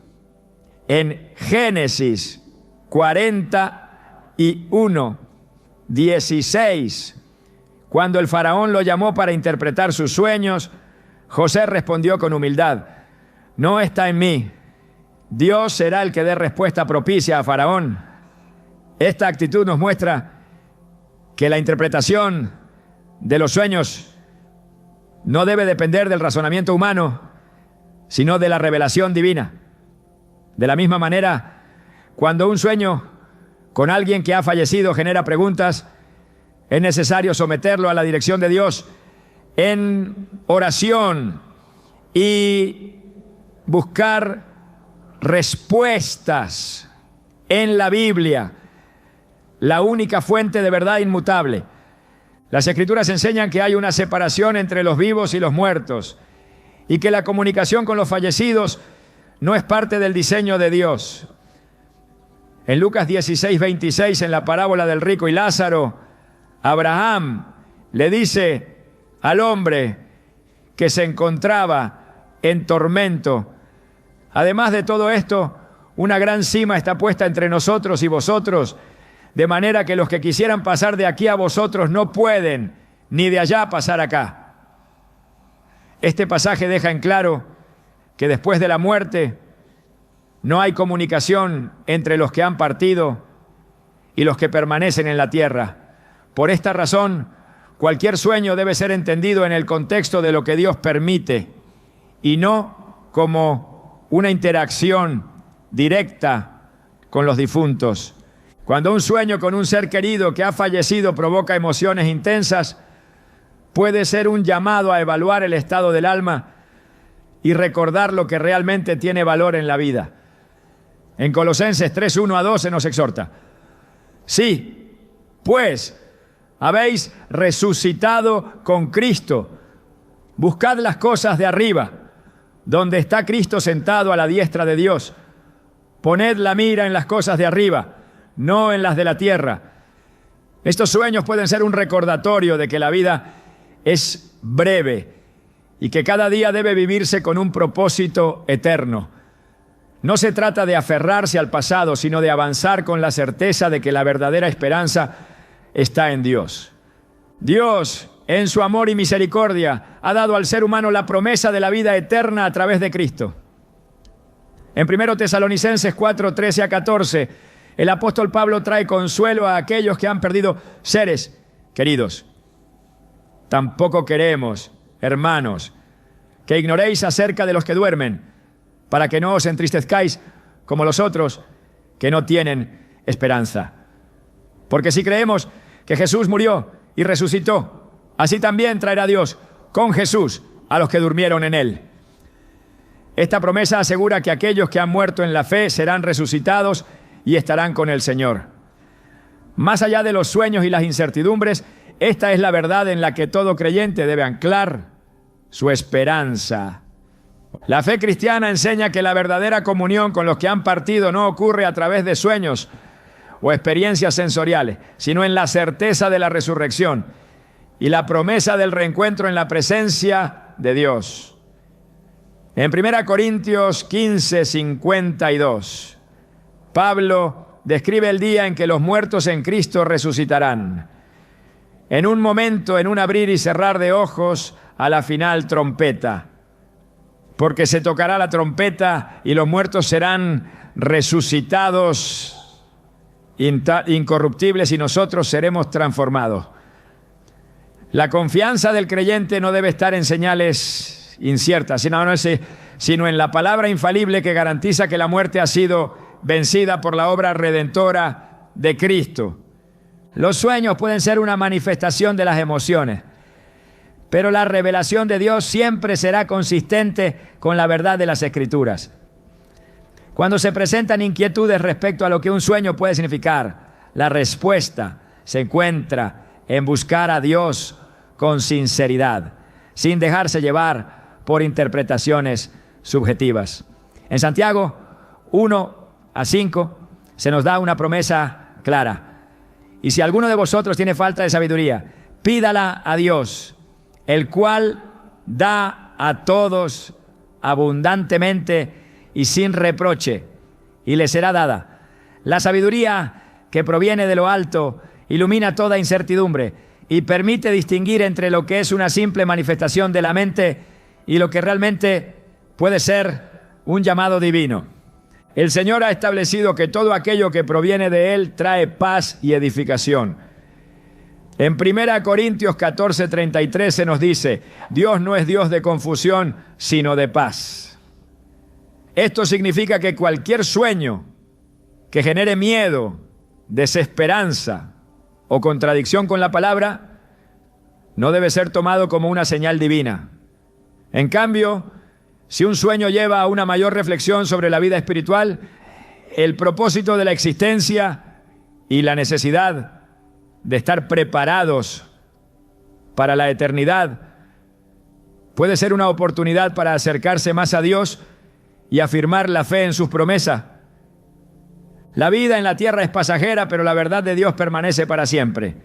En Génesis 41:16, cuando el faraón lo llamó para interpretar sus sueños, José respondió con humildad: no está en mí. Dios será el que dé respuesta propicia a Faraón. Esta actitud nos muestra que la interpretación de los sueños no debe depender del razonamiento humano, sino de la revelación divina. De la misma manera, cuando un sueño con alguien que ha fallecido genera preguntas, es necesario someterlo a la dirección de Dios en oración y buscar respuestas en la Biblia, la única fuente de verdad inmutable. Las Escrituras enseñan que hay una separación entre los vivos y los muertos y que la comunicación con los fallecidos no es parte del diseño de Dios. En Lucas 16:26, en la parábola del rico y Lázaro, Abraham le dice al hombre que se encontraba en tormento. Además de todo esto, una gran cima está puesta entre nosotros y vosotros, de manera que los que quisieran pasar de aquí a vosotros no pueden, ni de allá pasar acá. Este pasaje deja en claro que después de la muerte no hay comunicación entre los que han partido y los que permanecen en la tierra. Por esta razón, cualquier sueño debe ser entendido en el contexto de lo que Dios permite y no como una interacción directa con los difuntos. Cuando un sueño con un ser querido que ha fallecido provoca emociones intensas, puede ser un llamado a evaluar el estado del alma y recordar lo que realmente tiene valor en la vida. En Colosenses 3:1-2 se nos exhorta: sí, pues habéis resucitado con Cristo. Buscad las cosas de arriba, donde está Cristo sentado a la diestra de Dios. Poned la mira en las cosas de arriba, no en las de la tierra. Estos sueños pueden ser un recordatorio de que la vida es breve y que cada día debe vivirse con un propósito eterno. No se trata de aferrarse al pasado, sino de avanzar con la certeza de que la verdadera esperanza está en Dios. Dios, en su amor y misericordia, ha dado al ser humano la promesa de la vida eterna a través de Cristo. En 1 Tesalonicenses 4:13-14, el apóstol Pablo trae consuelo a aquellos que han perdido seres queridos. Tampoco queremos, hermanos, que ignoréis acerca de los que duermen, para que no os entristezcáis como los otros que no tienen esperanza. Porque si creemos que Jesús murió y resucitó, así también traerá Dios con Jesús a los que durmieron en él. Esta promesa asegura que aquellos que han muerto en la fe serán resucitados y estarán con el Señor. Más allá de los sueños y las incertidumbres, esta es la verdad en la que todo creyente debe anclar su esperanza. La fe cristiana enseña que la verdadera comunión con los que han partido no ocurre a través de sueños o experiencias sensoriales, sino en la certeza de la resurrección y la promesa del reencuentro en la presencia de Dios. En 1 Corintios 15:52, Pablo describe el día en que los muertos en Cristo resucitarán. En un momento, en un abrir y cerrar de ojos, a la final trompeta. Porque se tocará la trompeta y los muertos serán resucitados incorruptibles y nosotros seremos transformados. La confianza del creyente no debe estar en señales inciertas, sino en la palabra infalible que garantiza que la muerte ha sido vencida por la obra redentora de Cristo. Los sueños pueden ser una manifestación de las emociones, pero la revelación de Dios siempre será consistente con la verdad de las Escrituras. Cuando se presentan inquietudes respecto a lo que un sueño puede significar, la respuesta se encuentra en buscar a Dios con sinceridad, sin dejarse llevar por interpretaciones subjetivas. En Santiago 1:5 se nos da una promesa clara. Y si alguno de vosotros tiene falta de sabiduría, pídala a Dios, el cual da a todos abundantemente y sin reproche, y le será dada. La sabiduría que proviene de lo alto ilumina toda incertidumbre y permite distinguir entre lo que es una simple manifestación de la mente y lo que realmente puede ser un llamado divino. El Señor ha establecido que todo aquello que proviene de Él trae paz y edificación. En 1 Corintios 14:33 se nos dice: Dios no es Dios de confusión, sino de paz. Esto significa que cualquier sueño que genere miedo, desesperanza o contradicción con la palabra no debe ser tomado como una señal divina. En cambio, si un sueño lleva a una mayor reflexión sobre la vida espiritual, el propósito de la existencia y la necesidad de estar preparados para la eternidad, puede ser una oportunidad para acercarse más a Dios y afirmar la fe en sus promesas. La vida en la tierra es pasajera, pero la verdad de Dios permanece para siempre.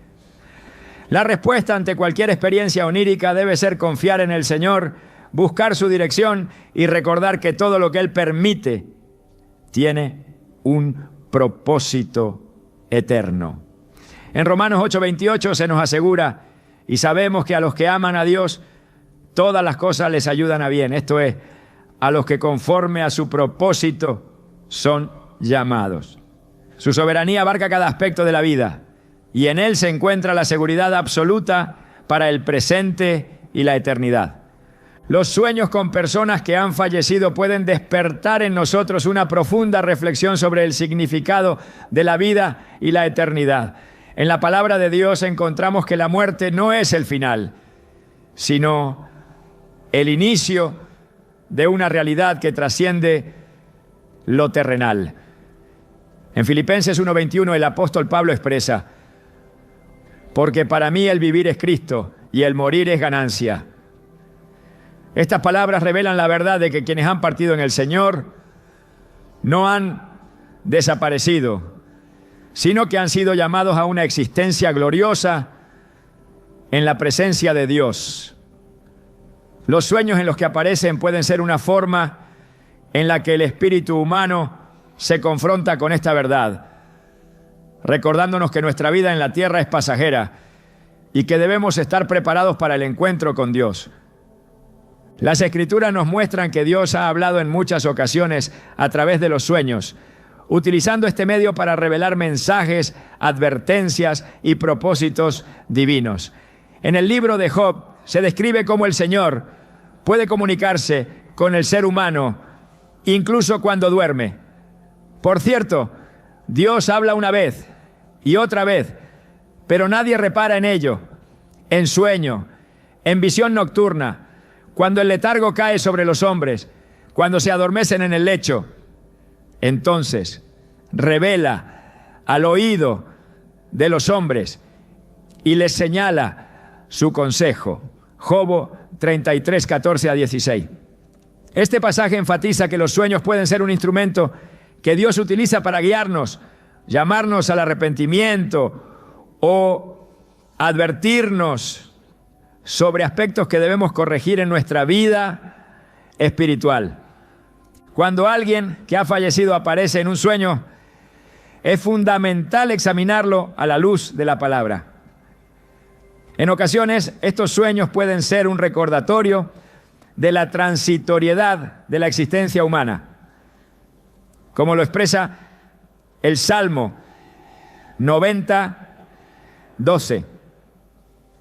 La respuesta ante cualquier experiencia onírica debe ser confiar en el Señor buscar su dirección y recordar que todo lo que Él permite tiene un propósito eterno. En Romanos 8:28 se nos asegura, y sabemos que a los que aman a Dios, todas las cosas les ayudan a bien. Esto es, a los que conforme a su propósito son llamados. Su soberanía abarca cada aspecto de la vida y en Él se encuentra la seguridad absoluta para el presente y la eternidad. Los sueños con personas que han fallecido pueden despertar en nosotros una profunda reflexión sobre el significado de la vida y la eternidad. En la palabra de Dios encontramos que la muerte no es el final, sino el inicio de una realidad que trasciende lo terrenal. En Filipenses 1:21 el apóstol Pablo expresa: porque para mí el vivir es Cristo y el morir es ganancia. Estas palabras revelan la verdad de que quienes han partido en el Señor no han desaparecido, sino que han sido llamados a una existencia gloriosa en la presencia de Dios. Los sueños en los que aparecen pueden ser una forma en la que el espíritu humano se confronta con esta verdad, recordándonos que nuestra vida en la tierra es pasajera y que debemos estar preparados para el encuentro con Dios. Las Escrituras nos muestran que Dios ha hablado en muchas ocasiones a través de los sueños, utilizando este medio para revelar mensajes, advertencias y propósitos divinos. En el libro de Job se describe cómo el Señor puede comunicarse con el ser humano, incluso cuando duerme. Por cierto, Dios habla una vez y otra vez, pero nadie repara en ello. En sueño, en visión nocturna, cuando el letargo cae sobre los hombres, cuando se adormecen en el lecho, entonces revela al oído de los hombres y les señala su consejo. Job 33, 14 a 16. Este pasaje enfatiza que los sueños pueden ser un instrumento que Dios utiliza para guiarnos, llamarnos al arrepentimiento o advertirnos sobre aspectos que debemos corregir en nuestra vida espiritual. Cuando alguien que ha fallecido aparece en un sueño, es fundamental examinarlo a la luz de la palabra. En ocasiones, estos sueños pueden ser un recordatorio de la transitoriedad de la existencia humana, como lo expresa el Salmo 90, 12.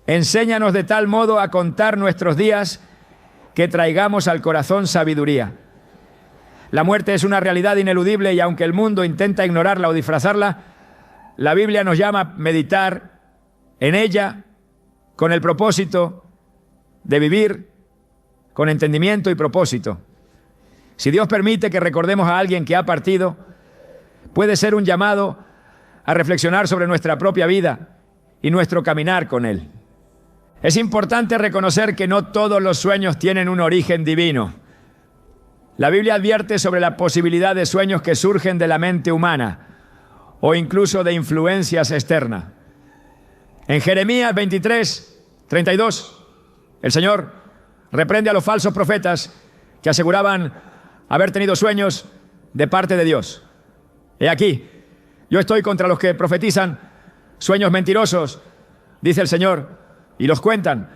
Enséñanos de tal modo a contar nuestros días que traigamos al corazón sabiduría. La muerte es una realidad ineludible y aunque el mundo intenta ignorarla o disfrazarla, la Biblia nos llama a meditar en ella con el propósito de vivir con entendimiento y propósito. Si Dios permite que recordemos a alguien que ha partido, puede ser un llamado a reflexionar sobre nuestra propia vida y nuestro caminar con Él. Es importante reconocer que no todos los sueños tienen un origen divino. La Biblia advierte sobre la posibilidad de sueños que surgen de la mente humana o incluso de influencias externas. En Jeremías 23, 32, el Señor reprende a los falsos profetas que aseguraban haber tenido sueños de parte de Dios. He aquí, yo estoy contra los que profetizan sueños mentirosos, dice el Señor, y los cuentan,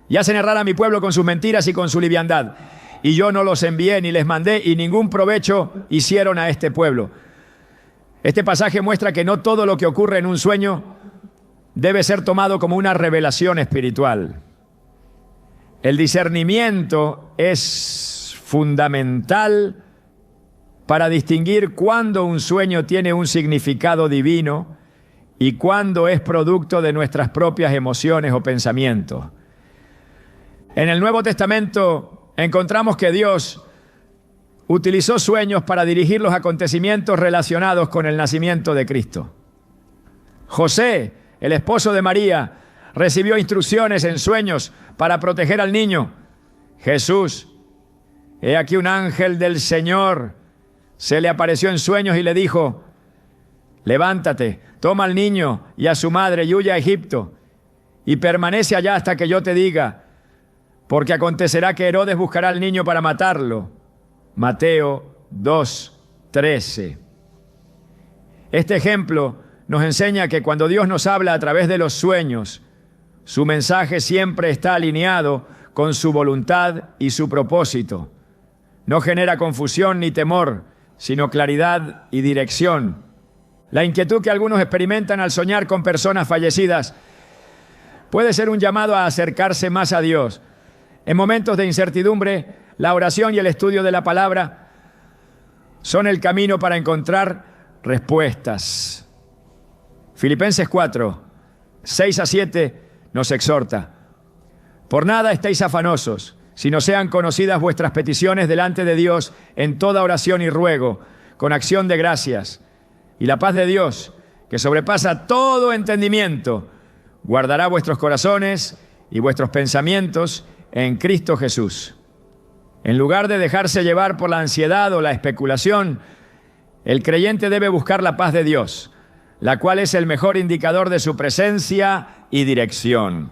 y hacen errar a mi pueblo con sus mentiras y con su liviandad. Y yo no los envié ni les mandé, y ningún provecho hicieron a este pueblo. Este pasaje muestra que no todo lo que ocurre en un sueño debe ser tomado como una revelación espiritual. El discernimiento es fundamental para distinguir cuándo un sueño tiene un significado divino y cuándo es producto de nuestras propias emociones o pensamientos. En el Nuevo Testamento encontramos que Dios utilizó sueños para dirigir los acontecimientos relacionados con el nacimiento de Cristo. José, el esposo de María, recibió instrucciones en sueños para proteger al niño. Jesús, he aquí un ángel del Señor se le apareció en sueños y le dijo: levántate, toma al niño y a su madre y huye a Egipto y permanece allá hasta que yo te diga, porque acontecerá que Herodes buscará al niño para matarlo. Mateo 2:13. Este ejemplo nos enseña que cuando Dios nos habla a través de los sueños, su mensaje siempre está alineado con su voluntad y su propósito. No genera confusión ni temor, sino claridad y dirección. La inquietud que algunos experimentan al soñar con personas fallecidas puede ser un llamado a acercarse más a Dios. En momentos de incertidumbre, la oración y el estudio de la palabra son el camino para encontrar respuestas. Filipenses 4, 6-7 nos exhorta: por nada estéis afanosos, sino sean conocidas vuestras peticiones delante de Dios en toda oración y ruego, con acción de gracias. Y la paz de Dios, que sobrepasa todo entendimiento, guardará vuestros corazones y vuestros pensamientos en Cristo Jesús. En lugar de dejarse llevar por la ansiedad o la especulación, el creyente debe buscar la paz de Dios, la cual es el mejor indicador de su presencia y dirección.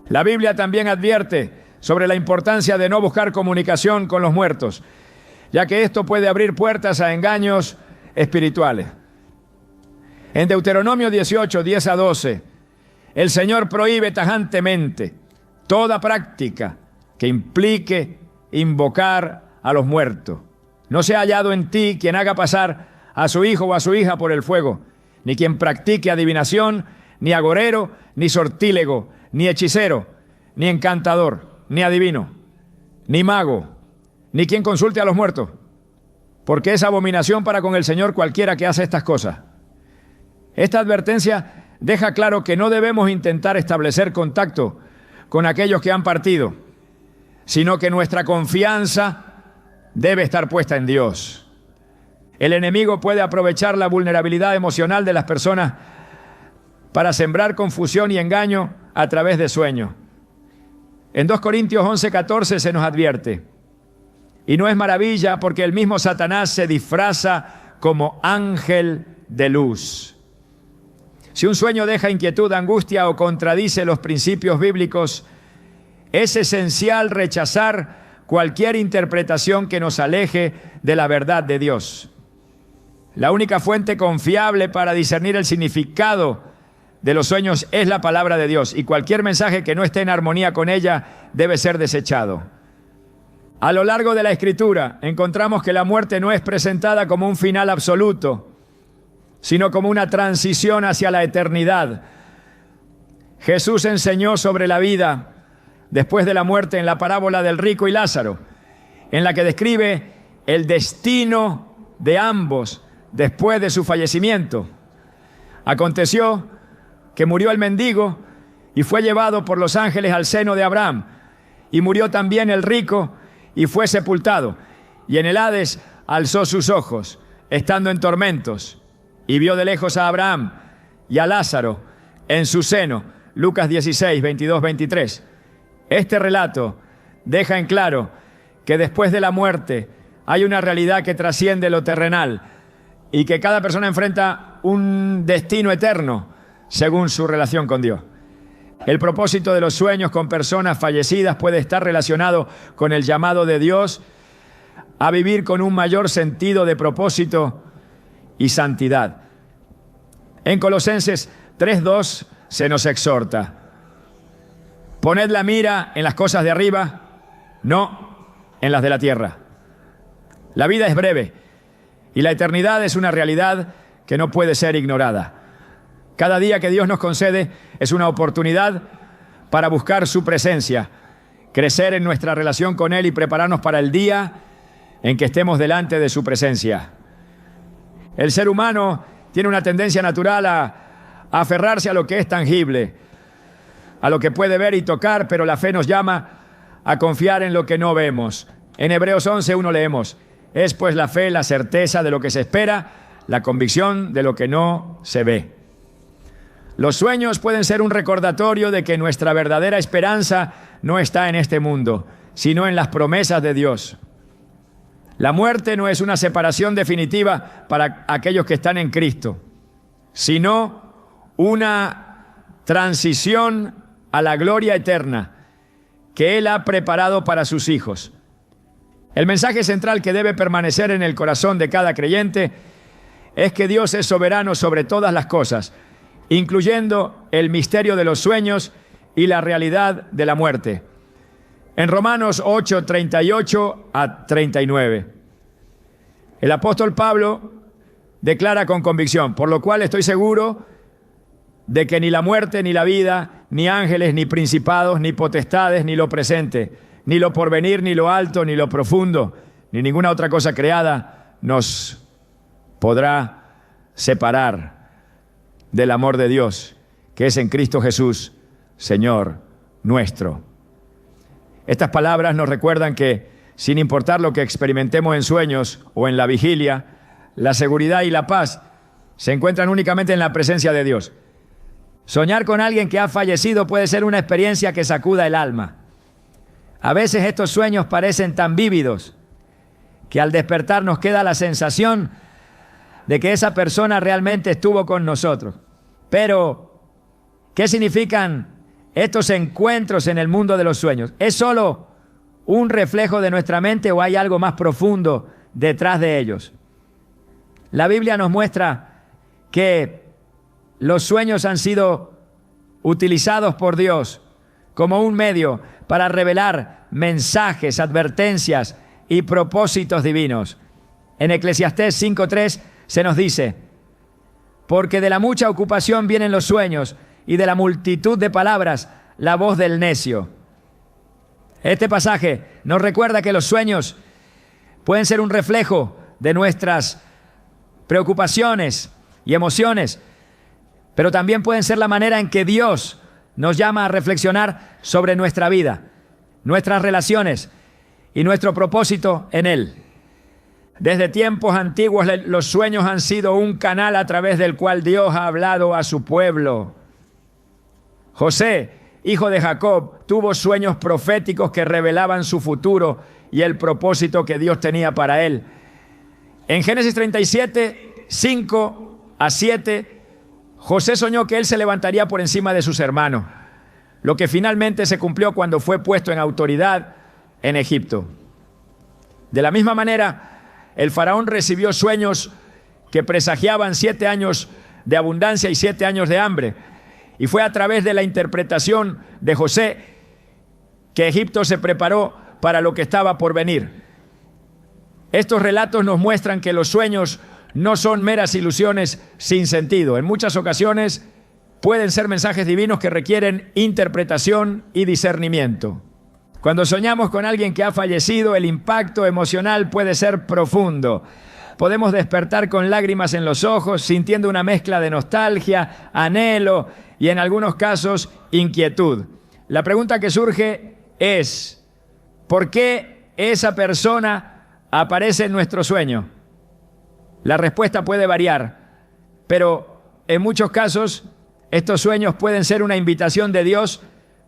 La Biblia también advierte sobre la importancia de no buscar comunicación con los muertos, ya que esto puede abrir puertas a engaños espirituales. En Deuteronomio 18, 10-12, el Señor prohíbe tajantemente toda práctica que implique invocar a los muertos. No sea hallado en ti quien haga pasar a su hijo o a su hija por el fuego, ni quien practique adivinación, ni agorero, ni sortílego, ni hechicero, ni encantador, ni adivino, ni mago, ni quien consulte a los muertos, porque es abominación para con el Señor cualquiera que hace estas cosas. Esta advertencia deja claro que no debemos intentar establecer contacto con aquellos que han partido, sino que nuestra confianza debe estar puesta en Dios. El enemigo puede aprovechar la vulnerabilidad emocional de las personas para sembrar confusión y engaño a través de sueños. En 2 Corintios 11:14 se nos advierte: y no es maravilla, porque el mismo Satanás se disfraza como ángel de luz. Si un sueño deja inquietud, angustia o contradice los principios bíblicos, es esencial rechazar cualquier interpretación que nos aleje de la verdad de Dios. La única fuente confiable para discernir el significado de los sueños es la palabra de Dios, y cualquier mensaje que no esté en armonía con ella debe ser desechado. A lo largo de la Escritura encontramos que la muerte no es presentada como un final absoluto, sino como una transición hacia la eternidad. Jesús enseñó sobre la vida después de la muerte en la parábola del rico y Lázaro, en la que describe el destino de ambos después de su fallecimiento. Aconteció que murió el mendigo y fue llevado por los ángeles al seno de Abraham, y murió también el rico y fue sepultado, y en el Hades alzó sus ojos, estando en tormentos, y vio de lejos a Abraham y a Lázaro en su seno. Lucas 16, 22, 23. Este relato deja en claro que después de la muerte hay una realidad que trasciende lo terrenal y que cada persona enfrenta un destino eterno según su relación con Dios. El propósito de los sueños con personas fallecidas puede estar relacionado con el llamado de Dios a vivir con un mayor sentido de propósito y santidad. En Colosenses 3:2 se nos exhorta: poned la mira en las cosas de arriba, no en las de la tierra. La vida es breve y la eternidad es una realidad que no puede ser ignorada. Cada día que Dios nos concede es una oportunidad para buscar su presencia, crecer en nuestra relación con Él y prepararnos para el día en que estemos delante de su presencia. El ser humano tiene una tendencia natural a aferrarse a lo que es tangible, a lo que puede ver y tocar, pero la fe nos llama a confiar en lo que no vemos. En Hebreos 11:1 leemos: es pues la fe la certeza de lo que se espera, la convicción de lo que no se ve. Los sueños pueden ser un recordatorio de que nuestra verdadera esperanza no está en este mundo, sino en las promesas de Dios. La muerte no es una separación definitiva para aquellos que están en Cristo, sino una transición a la gloria eterna que Él ha preparado para sus hijos. El mensaje central que debe permanecer en el corazón de cada creyente es que Dios es soberano sobre todas las cosas, incluyendo el misterio de los sueños y la realidad de la muerte. En Romanos 8, 38 a 39, el apóstol Pablo declara con convicción: por lo cual estoy seguro de que ni la muerte, ni la vida, ni ángeles, ni principados, ni potestades, ni lo presente, ni lo porvenir, ni lo alto, ni lo profundo, ni ninguna otra cosa creada nos podrá separar del amor de Dios, que es en Cristo Jesús, Señor nuestro. Estas palabras nos recuerdan que, sin importar lo que experimentemos en sueños o en la vigilia, la seguridad y la paz se encuentran únicamente en la presencia de Dios. Soñar con alguien que ha fallecido puede ser una experiencia que sacuda el alma. A veces estos sueños parecen tan vívidos que al despertar nos queda la sensación de que esa persona realmente estuvo con nosotros. Pero, ¿qué significan estos encuentros en el mundo de los sueños? ¿Es solo un reflejo de nuestra mente o hay algo más profundo detrás de ellos? La Biblia nos muestra que los sueños han sido utilizados por Dios como un medio para revelar mensajes, advertencias y propósitos divinos. En Eclesiastés 5:3 se nos dice: porque de la mucha ocupación vienen los sueños, y de la multitud de palabras la voz del necio. Este pasaje nos recuerda que los sueños pueden ser un reflejo de nuestras preocupaciones y emociones, pero también pueden ser la manera en que Dios nos llama a reflexionar sobre nuestra vida, nuestras relaciones y nuestro propósito en Él. Desde tiempos antiguos los sueños han sido un canal a través del cual Dios ha hablado a su pueblo. José, hijo de Jacob, tuvo sueños proféticos que revelaban su futuro y el propósito que Dios tenía para él. En Génesis 37, 5 a 7, José soñó que él se levantaría por encima de sus hermanos, lo que finalmente se cumplió cuando fue puesto en autoridad en Egipto. De la misma manera, el faraón recibió sueños que presagiaban 7 años de abundancia y 7 años de hambre. Y fue a través de la interpretación de José que Egipto se preparó para lo que estaba por venir. Estos relatos nos muestran que los sueños no son meras ilusiones sin sentido. En muchas ocasiones pueden ser mensajes divinos que requieren interpretación y discernimiento. Cuando soñamos con alguien que ha fallecido, el impacto emocional puede ser profundo. Podemos despertar con lágrimas en los ojos, sintiendo una mezcla de nostalgia, anhelo y en algunos casos inquietud. La pregunta que surge es: ¿por qué esa persona aparece en nuestro sueño? La respuesta puede variar, pero en muchos casos estos sueños pueden ser una invitación de Dios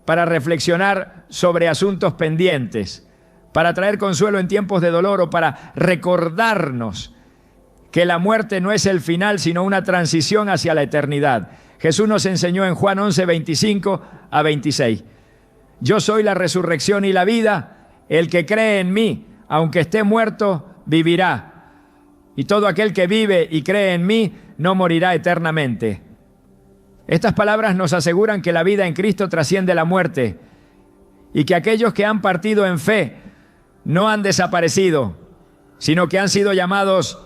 para reflexionar sobre asuntos pendientes, para traer consuelo en tiempos de dolor o para recordarnos que la muerte no es el final, sino una transición hacia la eternidad. Jesús nos enseñó en Juan 11, 25 a 26. Yo soy la resurrección y la vida. El que cree en mí, aunque esté muerto, vivirá. Y todo aquel que vive y cree en mí, no morirá eternamente. Estas palabras nos aseguran que la vida en Cristo trasciende la muerte y que aquellos que han partido en fe no han desaparecido, sino que han sido llamados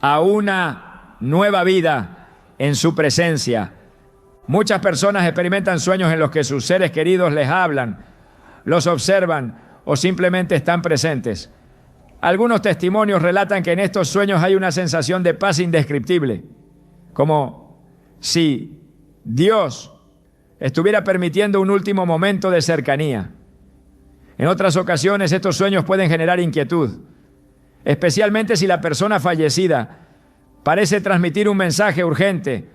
a una nueva vida en su presencia. Muchas personas experimentan sueños en los que sus seres queridos les hablan, los observan o simplemente están presentes. Algunos testimonios relatan que en estos sueños hay una sensación de paz indescriptible, como si Dios estuviera permitiendo un último momento de cercanía. En otras ocasiones estos sueños pueden generar inquietud, especialmente si la persona fallecida parece transmitir un mensaje urgente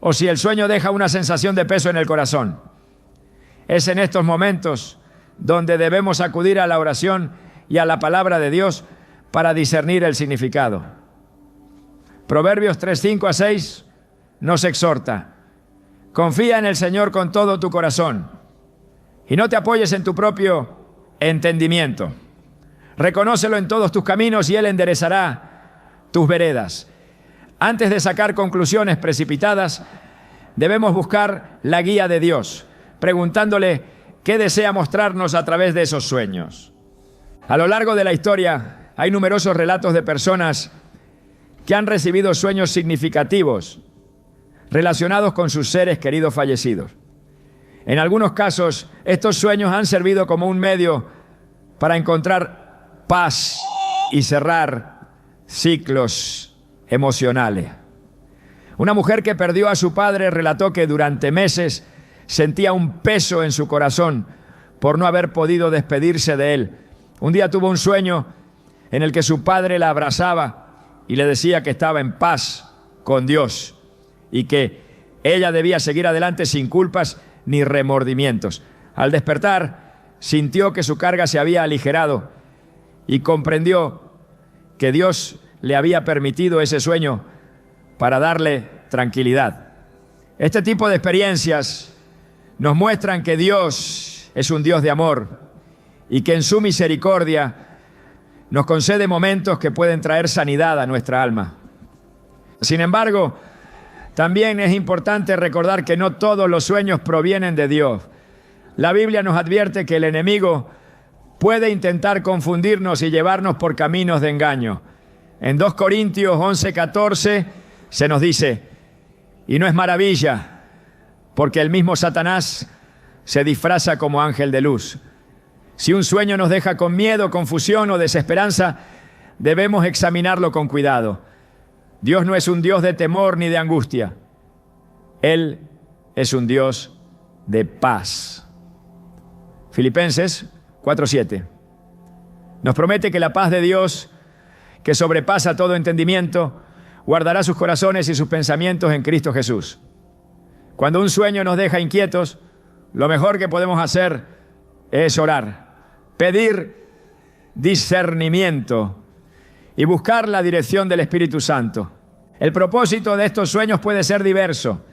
o si el sueño deja una sensación de peso en el corazón. Es en estos momentos donde debemos acudir a la oración y a la palabra de Dios para discernir el significado. Proverbios 3, 5 a 6 nos exhorta: confía en el Señor con todo tu corazón Y no te apoyes en tu propio entendimiento. Reconócelo en todos tus caminos y Él enderezará tus veredas. Antes de sacar conclusiones precipitadas, debemos buscar la guía de Dios, preguntándole qué desea mostrarnos a través de esos sueños. A lo largo de la historia hay numerosos relatos de personas que han recibido sueños significativos relacionados con sus seres queridos fallecidos. En algunos casos, estos sueños han servido como un medio para encontrar paz y cerrar ciclos emocionales. Una mujer que perdió a su padre relató que durante meses sentía un peso en su corazón por no haber podido despedirse de él. Un día tuvo un sueño en el que su padre la abrazaba y le decía que estaba en paz con Dios y que ella debía seguir adelante sin culpas ni remordimientos. Al despertar, sintió que su carga se había aligerado y comprendió que Dios le había permitido ese sueño para darle tranquilidad. Este tipo de experiencias nos muestran que Dios es un Dios de amor y que en su misericordia nos concede momentos que pueden traer sanidad a nuestra alma. Sin embargo, también es importante recordar que no todos los sueños provienen de Dios. La Biblia nos advierte que el enemigo puede intentar confundirnos y llevarnos por caminos de engaño. En 2 Corintios 11:14 se nos dice: y no es maravilla, porque el mismo Satanás se disfraza como ángel de luz. Si un sueño nos deja con miedo, confusión o desesperanza, debemos examinarlo con cuidado. Dios no es un Dios de temor ni de angustia. Él es un Dios de paz. Filipenses 4:7 nos promete que la paz de Dios, que sobrepasa todo entendimiento, guardará sus corazones y sus pensamientos en Cristo Jesús. Cuando un sueño nos deja inquietos, lo mejor que podemos hacer es orar, pedir discernimiento y buscar la dirección del Espíritu Santo. El propósito de estos sueños puede ser diverso.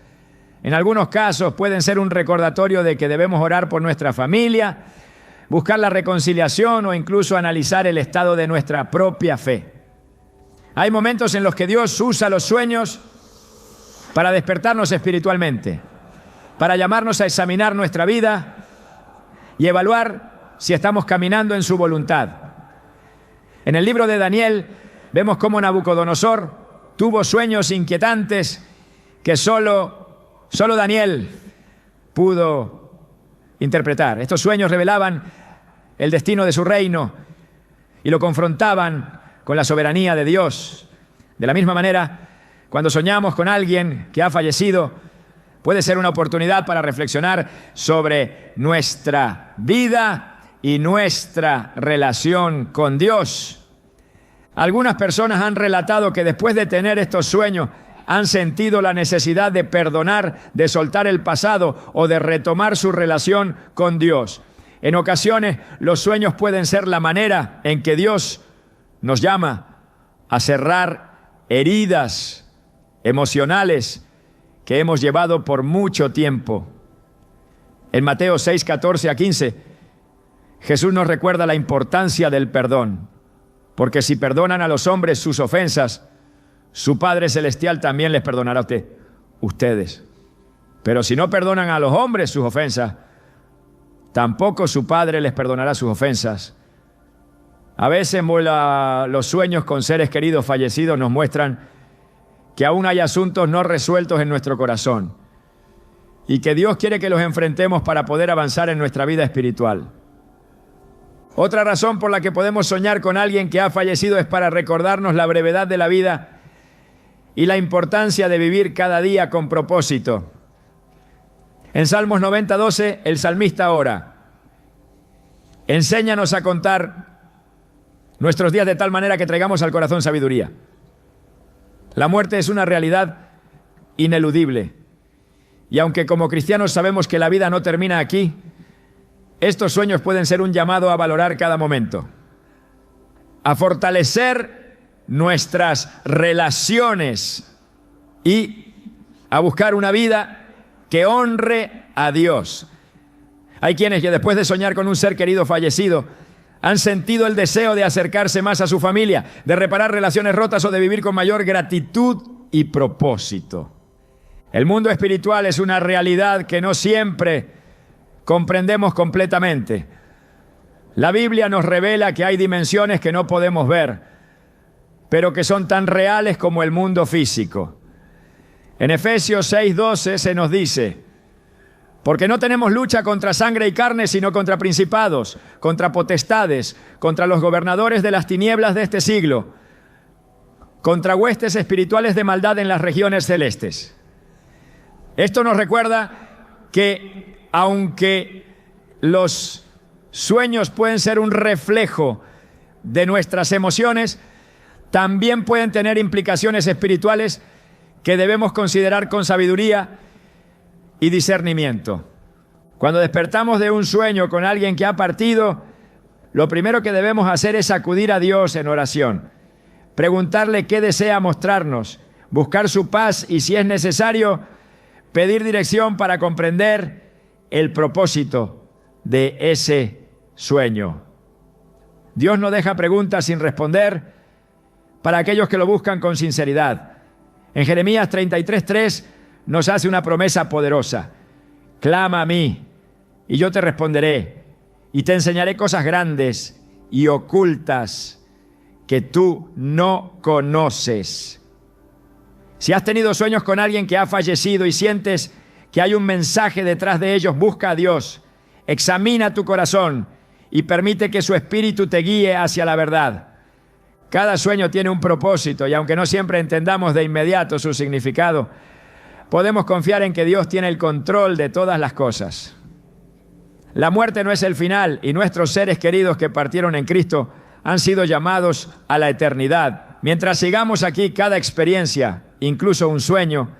En algunos casos pueden ser un recordatorio de que debemos orar por nuestra familia, buscar la reconciliación o incluso analizar el estado de nuestra propia fe. Hay momentos en los que Dios usa los sueños para despertarnos espiritualmente, para llamarnos a examinar nuestra vida y evaluar si estamos caminando en su voluntad. En el libro de Daniel vemos cómo Nabucodonosor tuvo sueños inquietantes que solo Daniel pudo interpretar. Estos sueños revelaban el destino de su reino y lo confrontaban con la soberanía de Dios. De la misma manera, cuando soñamos con alguien que ha fallecido, puede ser una oportunidad para reflexionar sobre nuestra vida y nuestra relación con Dios. Algunas personas han relatado que después de tener estos sueños han sentido la necesidad de perdonar, de soltar el pasado o de retomar su relación con Dios. En ocasiones, los sueños pueden ser la manera en que Dios nos llama a cerrar heridas emocionales que hemos llevado por mucho tiempo. En Mateo 6:14-15, Jesús nos recuerda la importancia del perdón, porque si perdonan a los hombres sus ofensas, su Padre Celestial también les perdonará a ustedes. Pero si no perdonan a los hombres sus ofensas, tampoco su Padre les perdonará sus ofensas. A veces los sueños con seres queridos fallecidos nos muestran que aún hay asuntos no resueltos en nuestro corazón y que Dios quiere que los enfrentemos para poder avanzar en nuestra vida espiritual. Otra razón por la que podemos soñar con alguien que ha fallecido es para recordarnos la brevedad de la vida y la importancia de vivir cada día con propósito. En Salmos 90:12, el salmista ora: enséñanos a contar nuestros días de tal manera que traigamos al corazón sabiduría. La muerte es una realidad ineludible. Y aunque como cristianos sabemos que la vida no termina aquí, estos sueños pueden ser un llamado a valorar cada momento, a fortalecer nuestras relaciones y a buscar una vida que honre a Dios. Hay quienes que después de soñar con un ser querido fallecido, han sentido el deseo de acercarse más a su familia, de reparar relaciones rotas o de vivir con mayor gratitud y propósito. El mundo espiritual es una realidad que no siempre comprendemos completamente. La Biblia nos revela que hay dimensiones que no podemos ver, pero que son tan reales como el mundo físico. En Efesios 6:12 se nos dice: porque no tenemos lucha contra sangre y carne, sino contra principados, contra potestades, contra los gobernadores de las tinieblas de este siglo, contra huestes espirituales de maldad en las regiones celestes. Esto nos recuerda que aunque los sueños pueden ser un reflejo de nuestras emociones, también pueden tener implicaciones espirituales que debemos considerar con sabiduría y discernimiento. Cuando despertamos de un sueño con alguien que ha partido, lo primero que debemos hacer es acudir a Dios en oración, preguntarle qué desea mostrarnos, buscar su paz y, si es necesario, pedir dirección para comprender el propósito de ese sueño. Dios no deja preguntas sin responder para aquellos que lo buscan con sinceridad. En Jeremías 33:3 nos hace una promesa poderosa: clama a mí y yo te responderé y te enseñaré cosas grandes y ocultas que tú no conoces. Si has tenido sueños con alguien que ha fallecido y sientes que hay un mensaje detrás de ellos, busca a Dios, examina tu corazón y permite que su espíritu te guíe hacia la verdad. Cada sueño tiene un propósito y aunque no siempre entendamos de inmediato su significado, podemos confiar en que Dios tiene el control de todas las cosas. La muerte no es el final y nuestros seres queridos que partieron en Cristo han sido llamados a la eternidad. Mientras sigamos aquí, cada experiencia, incluso un sueño,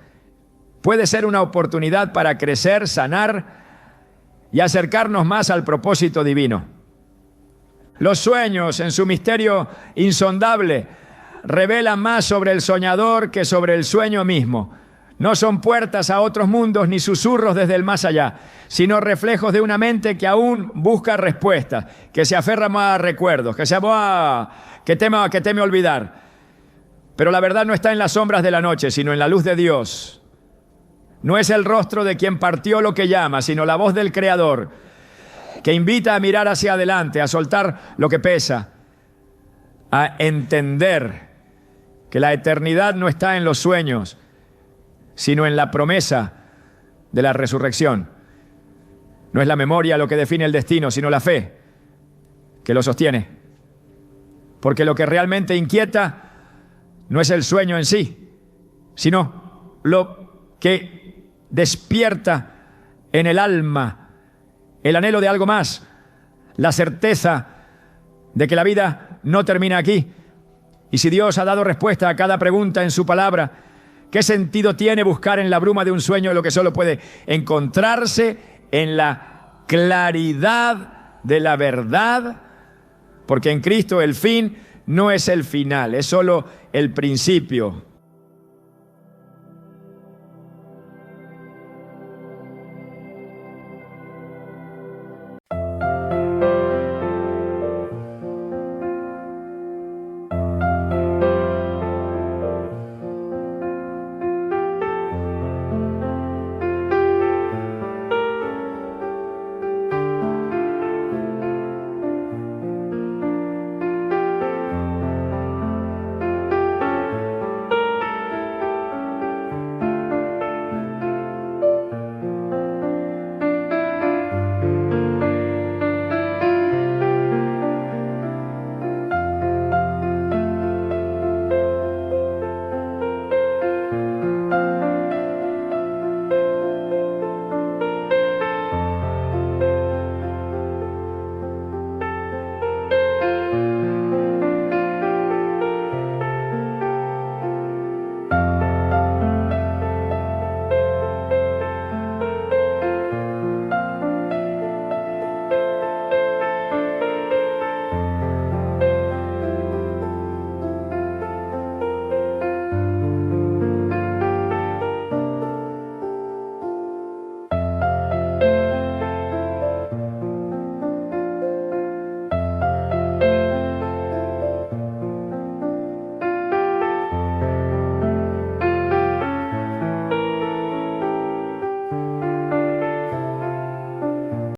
puede ser una oportunidad para crecer, sanar y acercarnos más al propósito divino. Los sueños, en su misterio insondable, revelan más sobre el soñador que sobre el sueño mismo. No son puertas a otros mundos ni susurros desde el más allá, sino reflejos de una mente que aún busca respuestas, que se aferra más a recuerdos, que teme olvidar. Pero la verdad no está en las sombras de la noche, sino en la luz de Dios. No es el rostro de quien partió lo que llama, sino la voz del Creador, que invita a mirar hacia adelante, a soltar lo que pesa, a entender que la eternidad no está en los sueños, sino en la promesa de la resurrección. No es la memoria lo que define el destino, sino la fe que lo sostiene. Porque lo que realmente inquieta no es el sueño en sí, sino lo que despierta en el alma el anhelo de algo más, la certeza de que la vida no termina aquí. Y si Dios ha dado respuesta a cada pregunta en su palabra, ¿qué sentido tiene buscar en la bruma de un sueño lo que solo puede encontrarse en la claridad de la verdad? Porque en Cristo el fin no es el final, es solo el principio